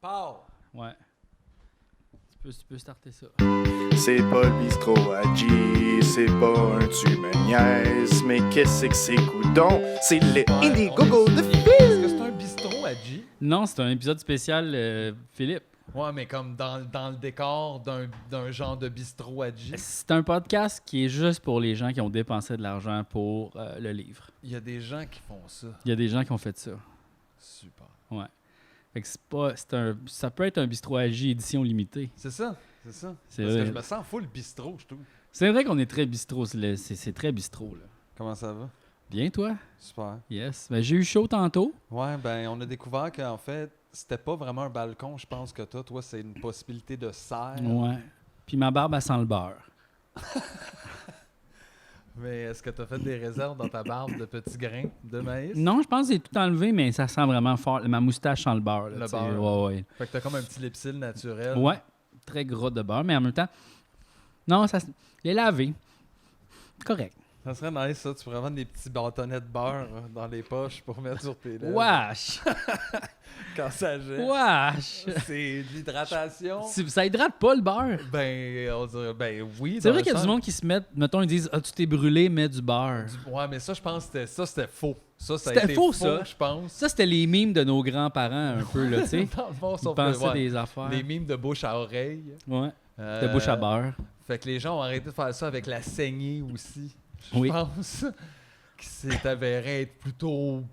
Pow! Ouais. Tu peux starter ça. C'est pas le bistrot à G, c'est pas un tu me niaises, mais qu'est-ce que c'est coudon? C'est le Indiegogo de Est-ce que c'est un bistrot à G? Non, c'est un épisode spécial, Philippe. Ouais, mais comme dans le décor d'un genre de bistrot à G. C'est un podcast qui est juste pour les gens qui ont dépensé de l'argent pour le livre. Il y a des gens qui font ça. Il y a des gens qui ont fait ça. Super. Ouais. Fait que ça peut être un bistrot à J édition limitée. C'est ça. C'est Parce que je me sens full bistrot, je trouve. C'est vrai qu'on est très bistrot. C'est très bistrot, là. Comment ça va? Bien, toi? Super. Yes. Ben, j'ai eu chaud tantôt. Ouais, ben on a découvert qu'en fait, c'était pas vraiment un balcon, je pense que toi. Toi, c'est une possibilité de serre. Ouais. Puis ma barbe, elle sent le beurre. Mais est-ce que tu as fait des réserves dans ta barbe de petits grains de maïs? Non, je pense que j'ai tout enlevé, mais ça sent vraiment fort. Ma moustache sent le beurre. Là, Le tu sais. beurre. Ouais. Fait que t'as comme un petit lipsil naturel. Ouais. Très gras de beurre, mais en même temps... Non, il est lavé. Correct. Ça serait nice, ça. Tu pourrais vendre des petits bâtonnets de beurre dans les poches pour mettre sur tes lèvres. Wesh! Quand ça jette. Wesh! C'est de l'hydratation. Ça hydrate pas le beurre. Ben, on dirait, ben oui. C'est vrai qu'il y a du monde qui se met, mettons, ils disent « Ah, tu t'es brûlé, mets du beurre. » Ouais, mais ça, je pense que c'était faux. Ça a C'était été faux, ça. je pense. Ça, c'était les mimes de nos grands-parents, un peu, là, tu sais. Dans le fond, Ils sauf que, pensaient ouais, des affaires. les mimes de bouche à oreille. Ouais, de bouche à beurre. Fait que les gens ont arrêté de faire ça avec la saignée aussi. Je Oui. pense qui s'est avéré être plutôt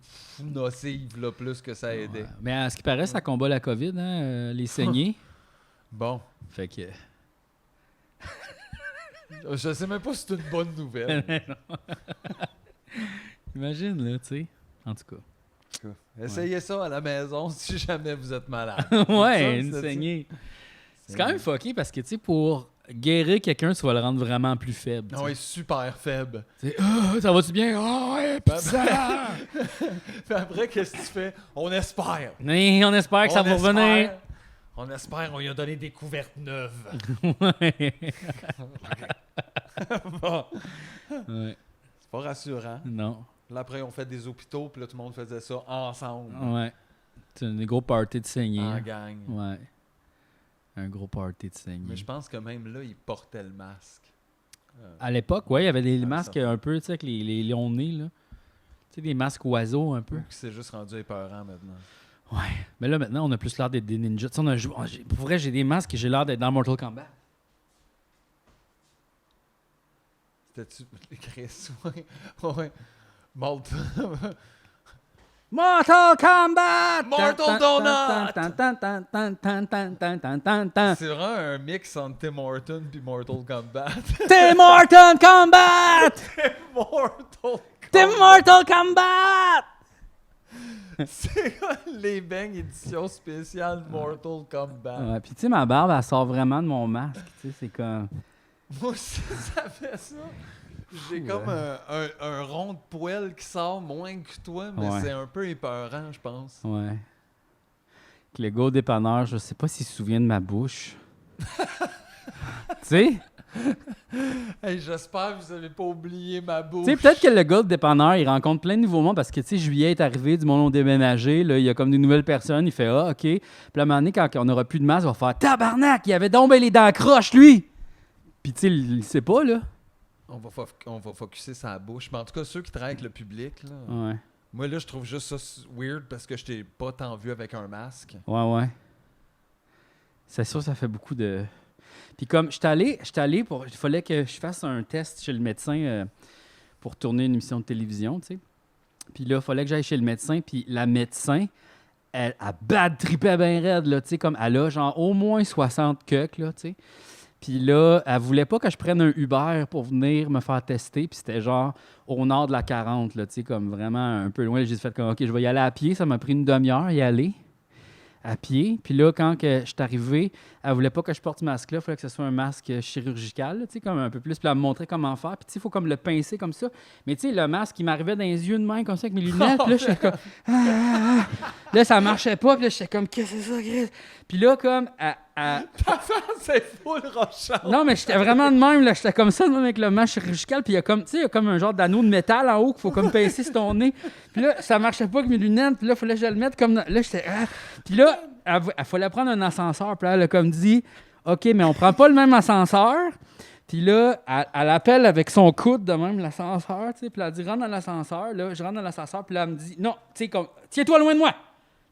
nocive là, plus que ça aidait. Ouais. Mais à ce qui paraît, ça combat la COVID, hein, les saignées. Bon. Fait que... Je sais même pas si c'est une bonne nouvelle. Imagine, là, tu sais. En tout cas. Essayez ça à la maison si jamais vous êtes malade. Ouais, Ça, une c'est saignée. C'est quand même fucké parce que, tu sais, pour guérir quelqu'un, tu vas le rendre vraiment plus faible. tu sais. Oui, super faible. Tu sais, ah, ça va-tu bien? Ah ouais, pizza! Puis après, qu'est-ce que tu fais? On espère. Mais on espère que ça va revenir. On espère, on lui a donné des couvertes neuves. Ouais. Bon. Ouais. C'est pas rassurant. Non. Là, après, on fait des hôpitaux, puis là, tout le monde faisait ça ensemble. Ouais. C'est un gros party de saignée. En hein. gang. Ouais. Un gros party de saignée. Mais je pense que même là, ils portaient le masque. À l'époque, ouais, il y avait des Ouais, masques ça. un peu, tu sais, avec les lions-nez, là. Tu sais, des masques oiseaux un peu. Ou que c'est juste rendu épeurant maintenant. Ouais. Mais là, maintenant, on a plus l'air d'être des ninjas. Tu sais, pour vrai, j'ai des masques et j'ai l'air d'être dans Mortal Kombat. C'était-tu... Chris, ouais. Mortal Mortal Kombat! Mortal Donut! Tan. C'est vraiment un mix entre Tim Horton puis Mortal Kombat. Tim Mortal Kombat! Mortal Tim Mortal Kombat! C'est les bangs édition spéciale Mortal Kombat. Ouais, puis tu sais, ma barbe, elle sort vraiment de mon masque. Tu sais, c'est comme... Moi aussi, ça fait ça. J'ai comme un rond de poil qui sort moins que toi, mais Ouais. c'est un peu épeurant, je pense. Ouais. Avec le gars au dépanneur, je sais pas s'il se souvient de ma bouche. Tu sais? Hey, j'espère que vous avez pas oublié ma bouche. Tu sais, peut-être que le gars de dépanneur, il rencontre plein de nouveaux mondes parce que, tu sais, juillet est arrivé, du monde ont déménagé, là, il y a comme des nouvelles personnes, il fait « Ah, OK. » Puis à un moment donné, quand on n'aura plus de masque, il va faire « Tabarnak, il avait donc ben les dents croches, lui! » Puis tu sais, il sait pas, là. On va focusser sur la bouche. Mais en tout cas, ceux qui travaillent avec le public, là, Ouais. moi, là, je trouve juste ça weird parce que je t'ai pas tant vu avec un masque. Ouais. C'est sûr, ça fait beaucoup de... Puis comme, j'étais allé pour... Il fallait que je fasse un test chez le médecin pour tourner une émission de télévision, tu sais. Puis là, il fallait que j'aille chez le médecin. Puis la médecin, elle bad tripait bien raide, là, tu sais, comme elle a genre au moins 60 queues, là, tu sais. Puis là, elle voulait pas que je prenne un Uber pour venir me faire tester. Puis c'était genre au nord de la 40, là, tu sais, comme vraiment un peu loin. J'ai fait comme, OK, je vais y aller à pied. Ça m'a pris une demi-heure y aller à pied. Puis là, quand que je suis arrivé, elle voulait pas que je porte ce masque-là. Il fallait que ce soit un masque chirurgical, là, tu sais, comme un peu plus. Puis elle me montrait comment faire. Puis tu sais, il faut comme le pincer comme ça. Mais tu sais, le masque, il m'arrivait dans les yeux de main comme ça avec mes lunettes. Puis là, j'étais comme... Là, ça marchait pas. Puis là, j'étais comme, qu'est-ce que c'est ça, Chris? Puis là, comme... Ta face, c'est full rochant. Non, mais j'étais vraiment de même, là. J'étais comme ça, de même avec le masque chirurgical. Puis il y a comme, tu sais, il y a comme un genre d'anneau de métal en haut qu'il faut comme pincer sur ton nez. Puis là, ça marchait pas avec mes lunettes. Puis là, il fallait que je le mette comme... Là, j'étais... Puis là, elle fallait prendre un ascenseur. Puis là, elle a comme dit, OK, mais on prend pas le même ascenseur. Puis là, elle appelle avec son coude de même l'ascenseur, tu sais. Puis elle dit, rentre dans l'ascenseur. Là, je rentre dans l'ascenseur. Puis là, elle me dit, non, tu sais, comme, tiens-toi loin de moi.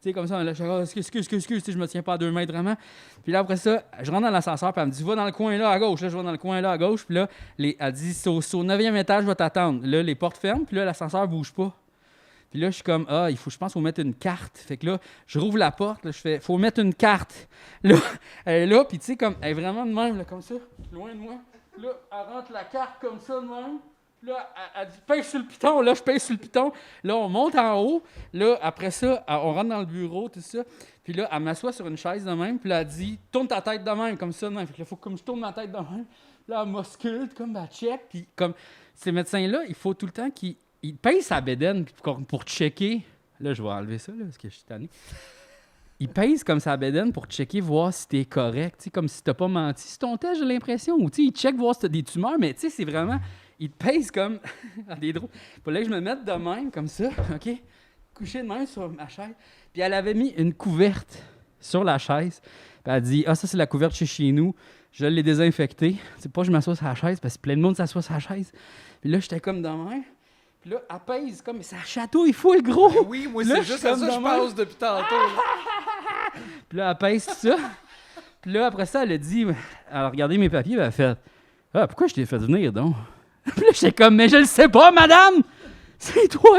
Tu sais, comme ça, là, je suis excuse, tu sais, je me tiens pas à 2 mètres vraiment. Puis là, après ça, je rentre dans l'ascenseur. Puis elle me dit, va dans le coin là à gauche. Là, je vais dans le coin là à gauche. Puis là, elle dit, c'est au 9e étage, je vais t'attendre. Là, les portes ferment. Puis là, l'ascenseur bouge pas. Puis là, je suis comme, je pense qu'il faut mettre une carte. Fait que là, je rouvre la porte, là, je fais, faut mettre une carte. Là, elle est là, puis tu sais, comme, elle est vraiment de même, là, comme ça, loin de moi. Là, elle rentre la carte comme ça de même. Puis là, elle dit, pèse sur le piton. Là, je pèse sur le piton. Là, on monte en haut. Là, après ça, on rentre dans le bureau, tout ça. Puis là, elle m'assoit sur une chaise de même. Puis là, elle dit, tourne ta tête de même, comme ça, de même. Fait que là, il faut comme je tourne ma tête de même. Là, elle m'ausculte, comme, elle check. Puis comme, ces médecins-là, il faut tout le temps qu'ils payent sa bédaine pour checker. Là, je vais enlever ça, là, parce que je suis tanné. Ils pèsent comme sa bédaine pour checker, voir si t'es correct, tu sais, comme si t'as pas menti. Si ton test, j'ai l'impression, ou tu sais, ils checkent, voir si t'as des tumeurs, mais tu sais, c'est vraiment... Ils te pèsent comme... des drôles. Fallait que je me mette de même, comme ça, OK? Couché de même sur ma chaise. Puis elle avait mis une couverte sur la chaise. Puis elle a dit, ça, c'est la couverte chez nous. Je l'ai désinfectée. C'est pas que je m'assois sur la chaise, parce que plein de monde s'assoit sur la chaise. Puis là, j'étais comme de même. Puis là, elle pèse comme... Ça chatouille full gros! Ben oui, moi, là, c'est juste à ça que je pense depuis tantôt. Puis là, elle pèse tout ça. Puis là, après ça, elle a dit... Elle a regardé mes papiers, elle a fait... pourquoi je t'ai fait venir, donc? Puis là, j'étais comme... Mais je le sais pas, madame! C'est toi!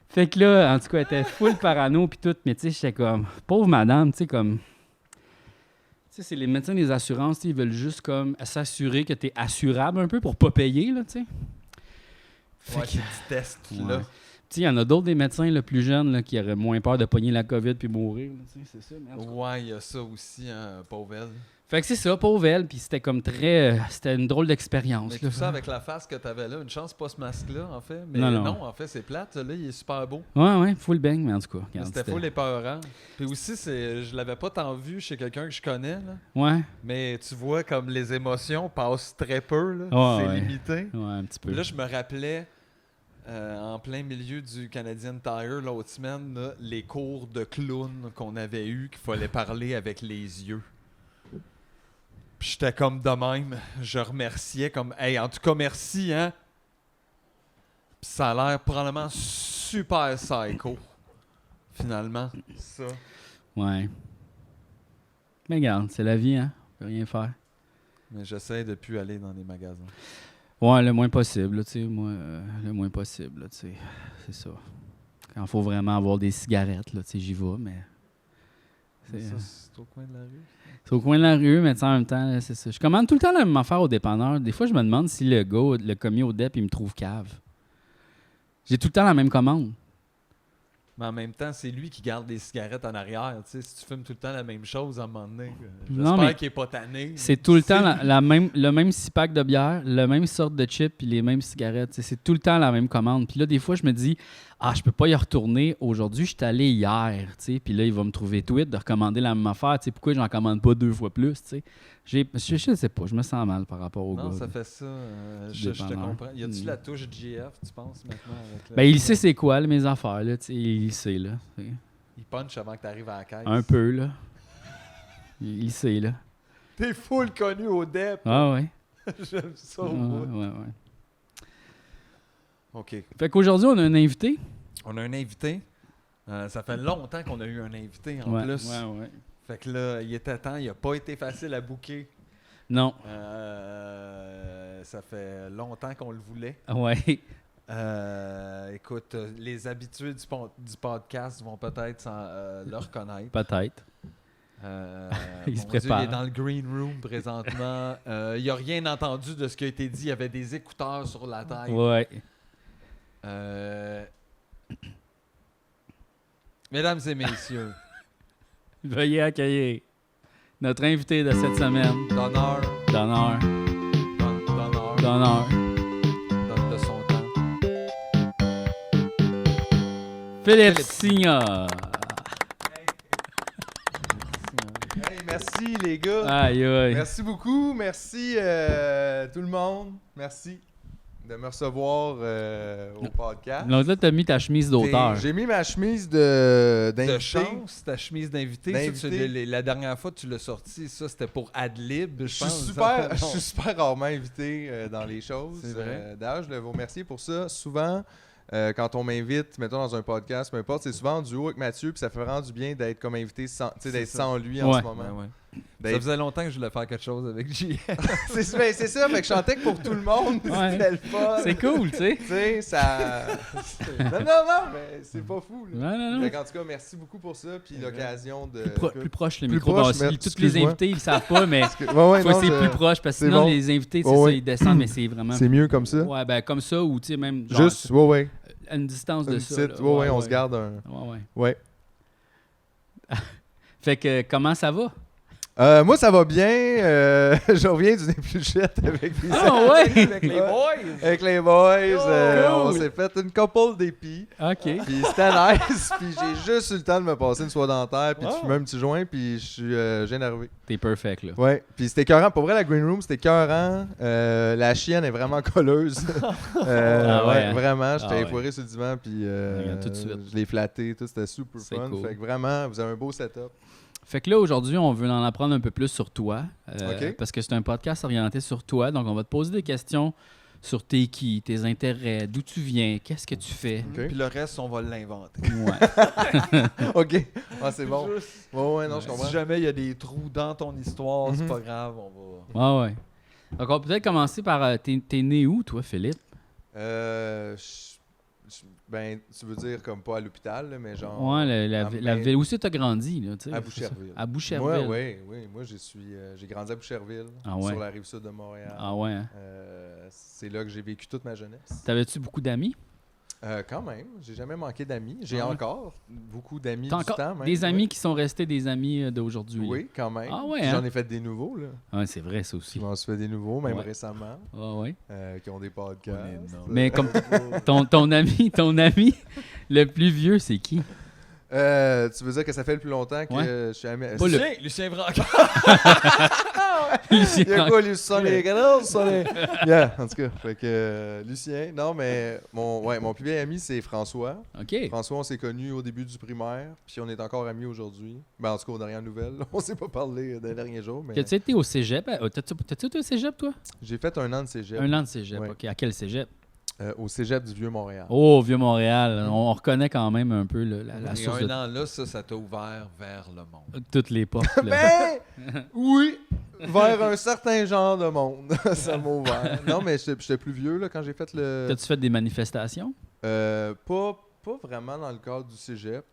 Fait que là, en tout cas, elle était full parano puis tout. Mais tu sais, j'étais comme... Pauvre madame, tu sais, comme... Tu sais, c'est les médecins des assurances, ils veulent juste comme s'assurer que t'es assurable un peu pour pas payer, là, tu sais. Ouais, ces petits tests-là. Ouais. Il y en a d'autres des médecins là, plus jeunes là, qui auraient moins peur de pogner la COVID puis mourir. Là, c'est ça. Mais ouais, il y a ça aussi, hein, pauvre elle. Fait que c'est ça, pauvre elle. Puis c'était comme très... c'était une drôle d'expérience. Mais là, tout ça avec la face que t'avais là, une chance pas ce masque-là, en fait. Mais non, en fait, c'est plate. Là, il est super beau. Ouais, full bang, mais en tout cas. Regarde, C'était full épeurant. Puis aussi, je l'avais pas tant vu chez quelqu'un que je connais, là. Ouais. Mais tu vois, comme les émotions passent très peu, là. Ouais, c'est limité. Ouais, un petit peu. Puis là, je me rappelais... en plein milieu du Canadian Tire l'autre semaine, là, les cours de clown qu'on avait eu, qu'il fallait parler avec les yeux. Puis j'étais comme de même, je remerciais comme « Hey, en tout cas, merci, hein? » Puis ça a l'air probablement super psycho, finalement, ça. Ouais. Mais regarde, c'est la vie, hein? On peut rien faire. Mais j'essaie de plus aller dans les magasins. Ouais, le moins possible, tu sais, moi, le moins possible, tu sais, c'est ça. Quand il faut vraiment avoir des cigarettes, là, tu sais, j'y vais, mais... C'est au coin de la rue? C'est au coin de la rue, mais tu sais, en même temps, là, c'est ça. Je commande tout le temps la même affaire au dépanneur. Des fois, je me demande si le gars, le commis au dep, il me trouve cave. J'ai tout le temps la même commande. Mais en même temps, c'est lui qui garde des cigarettes en arrière. Tu sais, si tu fumes tout le temps la même chose, à un moment donné, Non, mais j'espère qu'il n'est pas tanné. C'est tout le temps le même 6-pack de bière, la même sorte de chips puis les mêmes cigarettes. Tu sais, c'est tout le temps la même commande. Puis là, des fois, je me dis, je peux pas y retourner. Aujourd'hui, je suis allé hier. Tu sais, puis là, il va me trouver tweet de recommander la même affaire. Tu sais, pourquoi j'en commande pas 2 fois plus? Tu sais, je sais pas, je me sens mal par rapport au gars. Non, ça fait ça. Je te comprends. Y a-tu la touche GF, tu penses, maintenant? Avec Il sait c'est quoi, là, mes affaires. Là, tu sais, il sait, là. T'sais. Il punch avant que tu arrives à la caisse. Un peu, là. Il sait, là. T'es full connu au DEP. Ah ouais. J'aime ça au Ouais, bout. ouais. OK. Fait qu'aujourd'hui, on a un invité. On a un invité. Ça fait longtemps qu'on a eu un invité, en plus. Ouais. Fait que là, il était temps. Il n'a pas été facile à booker. Non. Ça fait longtemps qu'on le voulait. Ouais. Écoute, les habitués du podcast vont peut-être le reconnaître. Peut-être. Il se prépare. Il est dans le green room présentement. Il n'a rien entendu de ce qui a été dit. Il y avait des écouteurs sur la tête. Ouais. Mesdames et messieurs, Veuillez accueillir notre invité de cette semaine. d'honneur, D'honneur. d'honneur, de son temps. Philippe Signa. Hey, merci les gars. Aïe, aïe. Merci beaucoup. Merci tout le monde. Merci. de me recevoir au podcast. Donc là, t'as mis ta chemise d'auteur. J'ai mis ma chemise De d'invité. chance, ta chemise d'invité. Ça, D'invité. la dernière fois, tu l'as sorti. Ça, c'était pour Adlib. Je suis super rarement invité dans les choses. C'est vrai. D'ailleurs, je voulais vous remercier pour ça. Souvent, quand on m'invite, mettons dans un podcast, peu importe, c'est souvent en duo avec Mathieu, puis ça fait vraiment du bien d'être comme invité, d'être sans lui en Ouais. ce moment. Ça faisait longtemps que je voulais faire quelque chose avec J. c'est ça, fait que je chantais que pour tout le monde, Ouais. c'était le fun. C'est cool, tu sais. Tu sais, ça. non, mais c'est pas fou. Là. Non. Fait qu'en tout cas, merci beaucoup pour ça, puis l'occasion de. Plus proche le Plus micro. proche, Bon, mais- tous les excuse-moi. invités, ils savent pas, mais Ouais, faut non, essayer plus proche parce que c'est sinon, bon. les invités, c'est Ouais, ça, ouais. ils descendent, mais c'est vraiment. C'est mieux comme ça. Ouais, ben comme ça, ou tu sais, même genre, Juste, ouais. à une distance de Une ça. petite, là. ouais, on se garde un. Ouais. Ouais. Fait que, comment ça va? Moi, ça va bien. Je reviens d'une épluchette avec les Ah ouais! Avec les boys. Avec les boys, cool. on s'est fait une couple d'épis. OK. Puis c'était nice. Puis j'ai juste eu le temps de me passer une soie dentaire, puis de Oh. fumer un petit joint, puis je suis énervé. T'es perfect, là. Ouais, puis c'était écœurant. Pour vrai, la Green Room, c'était écœurant. La chienne est vraiment colleuse. Ah ouais, hein? Vraiment, j'étais Ah ouais. effoiré sur le divan, puis Regarde tout de suite. je l'ai flatté, tout, c'était super C'est fun. cool. Fait que vraiment, vous avez un beau setup. Fait que là, aujourd'hui, on veut en apprendre un peu plus sur toi. OK. Parce que c'est un podcast orienté sur toi. Donc, on va te poser des questions sur t'es qui, tes intérêts, d'où tu viens, qu'est-ce que tu fais. OK. Puis le reste, on va l'inventer. Ouais. OK. Ah, c'est bon. Juste, Ouais, non, je comprends. si jamais il y a des trous dans ton histoire, c'est Mhm. pas grave, on va... Ouais. Donc, on peut peut-être commencer par. T'es né où, toi, Philippe? Ben, tu veux dire comme pas à l'hôpital, là, mais genre. Ouais, la ben, ville. Où c'est que t'as grandi, là, tu sais? À Boucherville. À Boucherville. Oui. Moi, j'ai grandi à Boucherville, Ah ouais. sur la rive sud de Montréal. Ah ouais, hein? C'est là que j'ai vécu toute ma jeunesse. T'avais-tu beaucoup d'amis? Quand même, j'ai jamais manqué d'amis. J'ai Ah ouais. encore beaucoup d'amis T'as du encore temps, même. des amis Ouais. qui sont restés des amis d'aujourd'hui? Oui, quand même. Ah ouais, Puis hein? j'en ai fait des nouveaux, là. Ouais, c'est vrai, ça aussi. Je m'en suis fait des nouveaux, même Ouais. récemment, Ah ouais. qui ont des podcasts. On est énorme. Mais comme ton ami le plus vieux, c'est qui? Tu veux dire que ça fait le plus longtemps que Ouais. je suis ami. Pas le- Lucien Brancard. Il y a Lucien. quoi, Lucien? Les canards, ça, les- Yeah, en tout cas. Fait que Lucien, non, mais mon plus vieil ami, c'est François. OK. François, on s'est connus au début du primaire, puis on est encore amis aujourd'hui. Ben, en tout cas, aux dernières nouvelles. On s'est pas parlé des derniers jours, mais T'as-tu été au cégep? T'as-tu été au cégep, toi? j'ai fait un an de cégep. Un an de cégep. Ouais. OK. À quel cégep? Au cégep du Vieux-Montréal. Oh, Vieux-Montréal. On reconnaît quand même un peu la Et source un de an là, ça t'a ouvert vers le monde. toutes les portes. là. Ben, oui, vers un certain genre de monde. Ça m'a ouvert. Non, mais j'étais plus vieux là, quand j'ai fait le... T'as-tu fait des manifestations? Pas vraiment dans le cadre du cégep.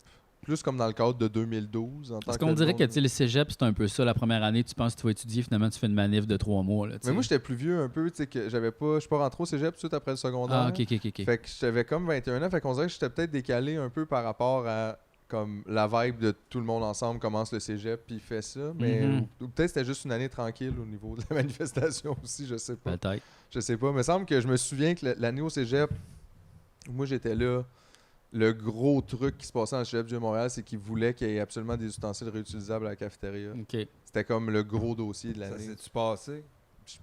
Plus comme dans le cadre de 2012. En tant Parce que qu'on le dirait monde- que tu sais, le cégep, c'est un peu ça. La première année, tu penses que tu vas étudier, finalement, tu fais une manif de 3 mois. Là, tu sais. Mais moi, j'étais plus vieux un peu. Tu sais, que je suis pas rentré au cégep tout de suite après le secondaire. Ah, OK. Fait que j'avais comme 21 ans. Fait qu'on dirait que j'étais peut-être décalé un peu par rapport à comme la vibe de tout le monde ensemble commence le cégep puis fait ça. Mais Mhm. ou peut-être c'était juste une année tranquille au niveau de la manifestation aussi, je sais pas. Peut-être. Je sais pas. Il me semble que je me souviens que l'année au cégep, où moi j'étais là, le gros truc qui se passait dans le cégep du Vieux-Montréal, c'est qu'ils voulaient qu'il y ait absolument des ustensiles réutilisables à la cafétéria. OK. C'était comme le gros dossier de Ça l'année. s'est-tu passé? Je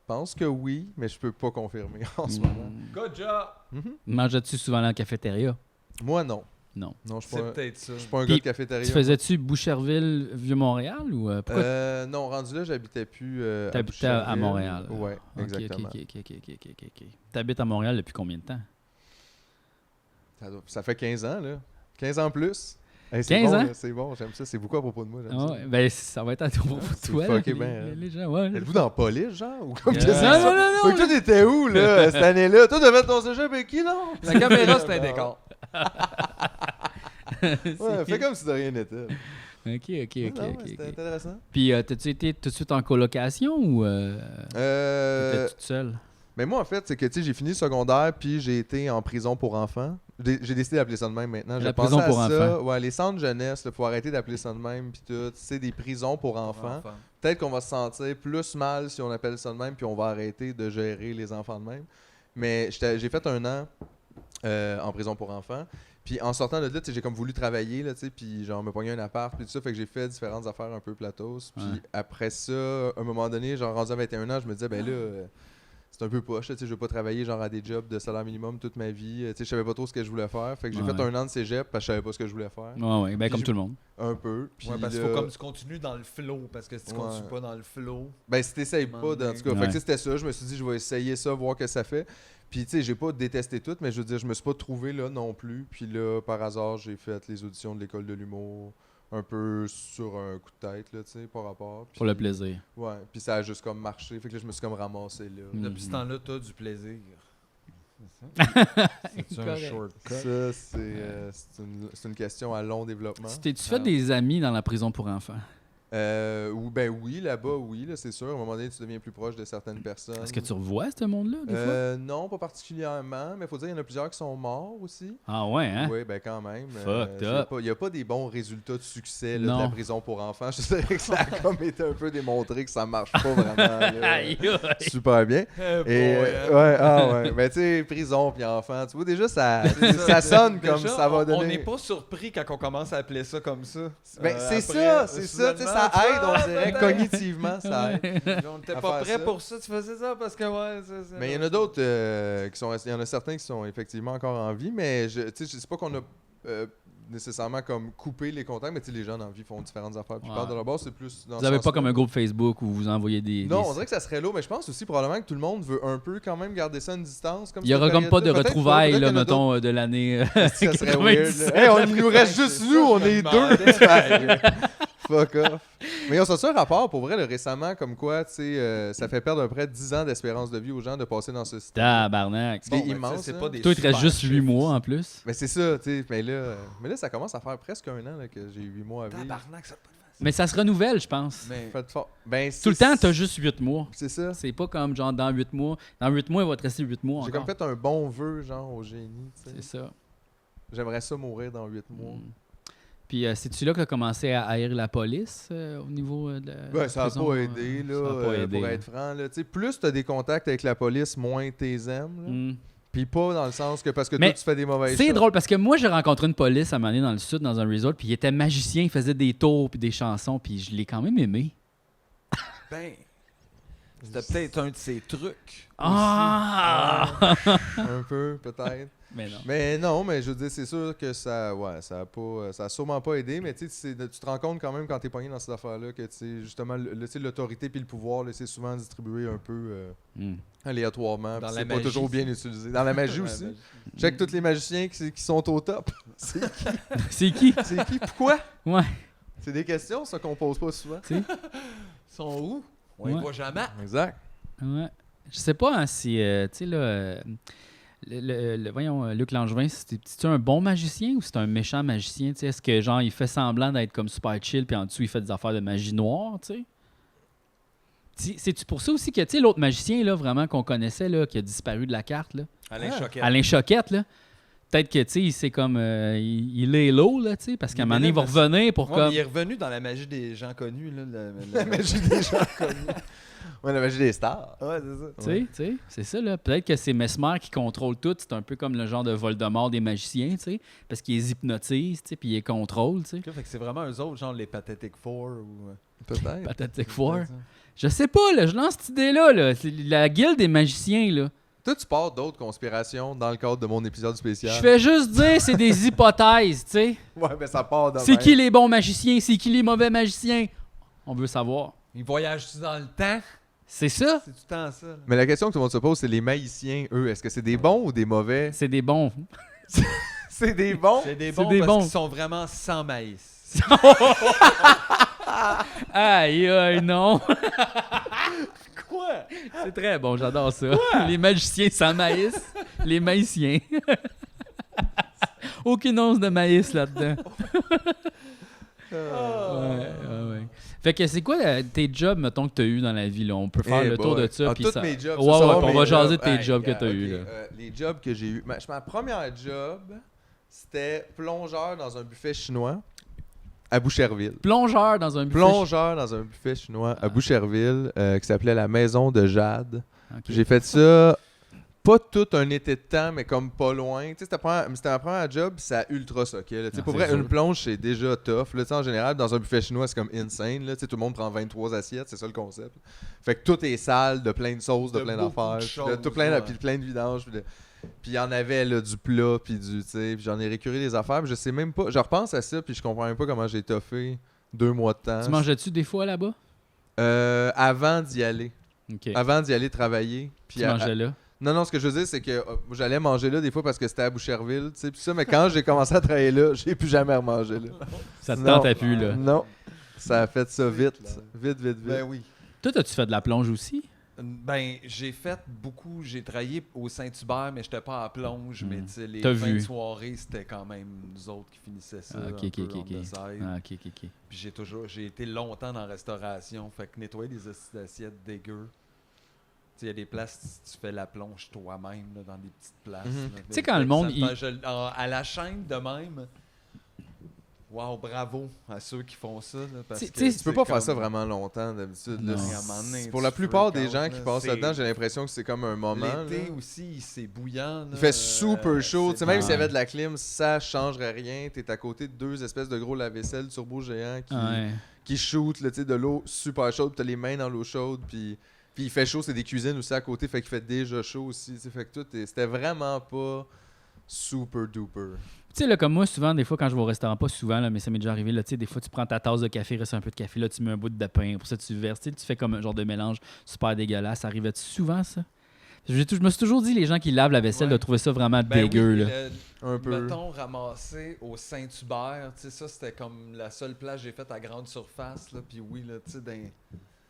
pense que oui, mais je peux pas confirmer en ce moment. Good job! Mhm. Mangeais-tu souvent dans la cafétéria? Moi, non. Non. Non, je suis C'est pas, peut-être ça. je suis pas un Puis, gars de cafétéria. Tu faisais-tu Boucherville, Vieux-Montréal ou pourquoi Non, rendu là, j'habitais plus t'habitais à Boucherville. Montréal? Ouais, Ok, exactement. OK. T'habites à Montréal depuis combien de temps? Ça fait 15 ans, là. 15 ans plus. Hey, 15 bon, ans? là, c'est bon, j'aime ça. C'est beaucoup à propos de moi, j'aime Ah ça. ouais, ben, ça va être à toi, c'est toi fucké les, ben, les gens. Ouais. Êtes-vous dans Police, genre? Ou comme Non, qu'est-ce que c'est ça? non. Fait que toi, t'étais où, là, cette année-là? Toi, t'as fait ton cégep avec qui, non? La caméra, c'est un décor. Ouais, fais comme si de rien n'était. OK. Non, mais c'était intéressant. Puis, t'as-tu été tout de suite en colocation ou t'étais toute seule? Mais moi, en fait, c'est que tu sais, j'ai fini le secondaire, puis j'ai été en prison pour enfants. J'ai décidé d'appeler ça de même maintenant. La J'ai prison pensé à pour ça. enfants. Ouais, les centres jeunesse, il faut arrêter d'appeler ça de même, puis tout. C'est des prisons pour enfants. Peut-être qu'on va se sentir plus mal si on appelle ça de même, puis on va arrêter de gérer les enfants de même. Mais j'ai fait un an en prison pour enfants. Puis en sortant de là, tu sais, j'ai comme voulu travailler, là, tu sais, puis genre me pogner un appart, puis tout ça, fait que j'ai fait différentes affaires un peu platos. Puis Ouais. après ça, à un moment donné, genre rendu à 21 ans, je me disais, ben là, c'est un peu poche. Tu sais, je veux pas travailler genre à des jobs de salaire minimum toute ma vie. Tu sais, je savais pas trop ce que je voulais faire. Fait que j'ai fait un an de cégep parce que je savais pas ce que je voulais faire. Ouais, ben comme tout le monde. Un peu. Puis parce qu'il faut comme tu continues dans le flow. Parce que si tu continues pas dans le flow... Ben, si t'essayes pas, en tout cas. Fait que c'était ça. Je me suis dit, je vais essayer ça, voir ce que ça fait. Puis, tu sais, j'ai pas détesté tout, mais je veux dire, je me suis pas trouvé là non plus. Puis là, par hasard, j'ai fait les auditions de l'école de l'humour. Un peu sur un coup de tête, là, tu sais, par rapport. Puis, pour le plaisir. Ouais, puis ça a juste comme marché. Fait que là, je me suis comme ramassé là. Depuis ce temps-là, t'as du plaisir. C'est un shortcut. Ça, c'est une question à long développement. T'es-tu fait des amis dans la prison pour enfants? Oui, là-bas, oui, là, c'est sûr. À un moment donné, tu deviens plus proche de certaines personnes. Est-ce que tu revois ce monde-là, des fois? Non, pas particulièrement, mais il faut dire qu'il y en a plusieurs qui sont morts aussi. Ah ouais, hein? Oui, ben quand même. Fucked up. Il n'y a pas des bons résultats de succès là, de la prison pour enfants. Je dirais que ça a comme été un peu démontré que ça marche pas vraiment là, super bien. Mais tu sais, prison puis enfants, tu vois déjà, ça sonne comme déjà, ça va donner... On n'est pas surpris quand on commence à appeler ça comme ça. Ben, c'est ça, ça aide, on dirait, cognitivement, ça aide. On n'était pas prêt pour ça, tu faisais ça parce que, mais il y en a d'autres qui sont... Il y en a certains qui sont effectivement encore en vie, mais je sais pas qu'on a nécessairement comme coupé les contacts, mais tu sais, les gens dans la vie font différentes affaires. Puis de leur bord, c'est plus dans vous n'avez pas comme un groupe Facebook où vous envoyez des... Non, on dirait que ça serait lourd, mais je pense aussi probablement que tout le monde veut un peu quand même garder ça à une distance. Comme il n'y aura comme pas de retrouvailles, là, mettons, de l'année... Ça serait weird. Hey, il nous reste juste nous, on est deux. Fuck off. Mais on sorti un rapport, pour vrai, récemment, comme quoi, tu sais, ça fait perdre à peu près 10 ans d'espérance de vie aux gens de passer dans ce système. Tabarnak. C'est immense. C'est pas des toi, il te reste juste 8 mois en plus. Mais c'est ça, tu sais. Mais là, ça commence à faire presque un an là, que j'ai 8 mois à vivre. Tabarnak, ça pas de face. Mais ça se renouvelle, je pense. Tout le temps, t'as juste 8 mois. C'est ça. C'est pas comme genre dans 8 mois. Dans 8 mois, il va te rester 8 mois. J'ai comme fait un bon vœu, genre, au génie. C'est ça. J'aimerais ça mourir dans 8 mois. Puis, c'est-tu là que tu as commencé à haïr la police au niveau de la ça n'a prison, pas aidé, là, pour être franc. Là. Plus tu as des contacts avec la police, moins tu les aimes. Puis pas dans le sens que parce que toi, tu fais des mauvaises choses. C'est drôle, parce que moi, j'ai rencontré une police à un moment donné dans le sud, dans un resort, puis il était magicien, il faisait des tours puis des chansons, puis je l'ai quand même aimé. Ben, c'était peut-être un de ses trucs. Ah! Un peu, peut-être. Mais non, mais je veux dire, c'est sûr que ça a sûrement pas aidé, mais tu te rends compte quand même quand t'es pogné dans cette affaire-là que justement l'autorité puis le pouvoir, c'est souvent distribué un peu aléatoirement. C'est pas toujours bien utilisé. Dans la magie aussi. Check tous les magiciens qui sont au top. C'est qui? C'est qui? Pourquoi? Ouais. C'est des questions, ça, qu'on pose pas souvent. Ils sont où? On les voit jamais. Exact. Ouais. Je sais pas hein, si, tu sais, là... voyons, Luc Langevin, c'est un bon magicien ou c'est un méchant magicien? Est-ce que genre il fait semblant d'être comme super chill puis en dessous il fait des affaires de magie noire? C'est-tu pour ça aussi que l'autre magicien là, vraiment qu'on connaissait là, qui a disparu de la carte? Là? Alain Choquette, là. Peut-être que c'est comme il est low là, parce qu'à un moment donné il va revenir pour comme. Il est revenu dans la magie des gens connus. Là, la magie des gens connus. Ouais, la magie des stars. Ouais, c'est ça. Tu sais, c'est ça, là. Peut-être que c'est Mesmer qui contrôle tout. C'est un peu comme le genre de Voldemort des magiciens, tu sais. Parce qu'ils les hypnotisent, tu sais, puis ils les contrôlent, tu sais. Fait que c'est vraiment eux autres, genre les Pathetic Four ou... Peut-être. Pathetic Four. Je sais pas, là. Je lance cette idée-là, là. C'est la guilde des magiciens, là. Toi, tu pars d'autres conspirations dans le cadre de mon épisode spécial. Je fais juste dire, c'est des hypothèses, tu sais. Ouais, mais ça part de C'est qui les bons magiciens? C'est qui les mauvais magiciens? On veut savoir. Ils voyagent-tu dans le temps? C'est ça? C'est tout le temps ça. Là. Mais la question que tout le monde se pose, c'est les maïciens, eux, est-ce que c'est des bons ou des mauvais? C'est des bons. C'est des bons? C'est des bons parce qu'ils sont vraiment sans maïs. Aïe, aïe, non. Quoi? C'est très bon, j'adore ça. Quoi? Les magiciens sans maïs, les maïciens. Aucune once de maïs là-dedans. Ouais. Fait que c'est quoi tes jobs, mettons, que tu as eu dans la vie? Là? On peut faire le tour de ça. Tous mes jobs. On va jaser de tes jobs que tu as eu. Les jobs que j'ai eu. Ma première job, c'était plongeur dans un buffet chinois à Boucherville. Plongeur dans un buffet chinois à Boucherville qui s'appelait la Maison de Jade. Okay. J'ai fait ça pas tout un été de temps, mais comme pas loin. Tu sais, c'était ma première job, puis ça ultra soquait. Tu sais, pour c'est vrai, sûr. une plonge, c'est déjà tough. Là, tu sais, en général, dans un buffet chinois, c'est comme insane. Là, tu sais, tout le monde prend 23 assiettes, c'est ça le concept. Fait que tout est sale, de plein de sauces, de plein beaucoup d'affaires. de Puis choses, tout plein, ouais. puis plein de vidanges. Puis il y en avait là, du plat, puis du. Tu sais, puis j'en ai récuré des affaires, puis je sais même pas. Je repense à ça, puis je comprends même pas comment j'ai toffé 2 mois de temps. Tu mangeais-tu des fois là-bas? Avant d'y aller. OK. Avant d'y aller travailler. Puis Tu mangeais là? Non, ce que je veux dire, c'est que j'allais manger là des fois parce que c'était à Boucherville, tu sais, puis ça, mais quand j'ai commencé à travailler là, j'ai plus jamais remangé là. Ça te Non. tentait plus, là. Non, ça a fait ça vite, clair. vite. Ben oui. Toi, as-tu fait de la plonge aussi? Ben, j'ai fait beaucoup. J'ai travaillé au Saint-Hubert, mais j'étais pas à plonge. Mais tu sais, les T'as fins vu. de soirée, c'était quand même nous autres qui finissaient ça. Ah, ok, un ok, peu ok, on ok. the side. Ah, ok. Puis j'ai été longtemps dans la restauration. Fait que nettoyer des assiettes dégueu. Il y a des places, tu fais la plonge toi-même là, dans des petites places. Mhm. là. Tu sais, quand le monde, à la chaîne de même, wow, bravo à ceux qui font ça. Là, parce Tu- que tu sais, Tu peux pas faire ça vraiment longtemps d'habitude. là. Non. À un moment donné, Pour tu la plupart freak des gens out, qui là. passent C'est- là-dedans, j'ai l'impression que c'est comme un moment. L'été là. aussi, c'est bouillant. là. Il fait super chaud. Tu sais, même Ouais. s'il y avait de la clim, ça changerait rien. T'es à côté de 2 espèces de gros lave-vaisselle turbo géants qui shootent là, tu sais, de l'eau super chaude. Puis t'as les mains dans l'eau chaude. Puis il fait chaud, c'est des cuisines aussi à côté. Fait qu'il fait déjà chaud aussi. Tu sais, fait que c'était vraiment pas super duper. Tu sais, là, comme moi, souvent, des fois, quand je vais au restaurant, pas souvent, là, mais ça m'est déjà arrivé, là, tu sais, des fois, tu prends ta tasse de café, il reste un peu de café, là, tu mets un bout de pain, pour ça, tu verses, tu sais, tu fais comme un genre de mélange super dégueulasse. Ça arrivait-tu souvent, ça? Je me suis toujours dit, les gens qui lavent la vaisselle, Ouais. de trouver ça vraiment Ben dégueu, oui, là. Un peu. Mettons, ramassé au Saint-Hubert, tu sais, ça, c'était comme la seule place que j'ai faite à grande surface, là, puis oui, là, tu sais,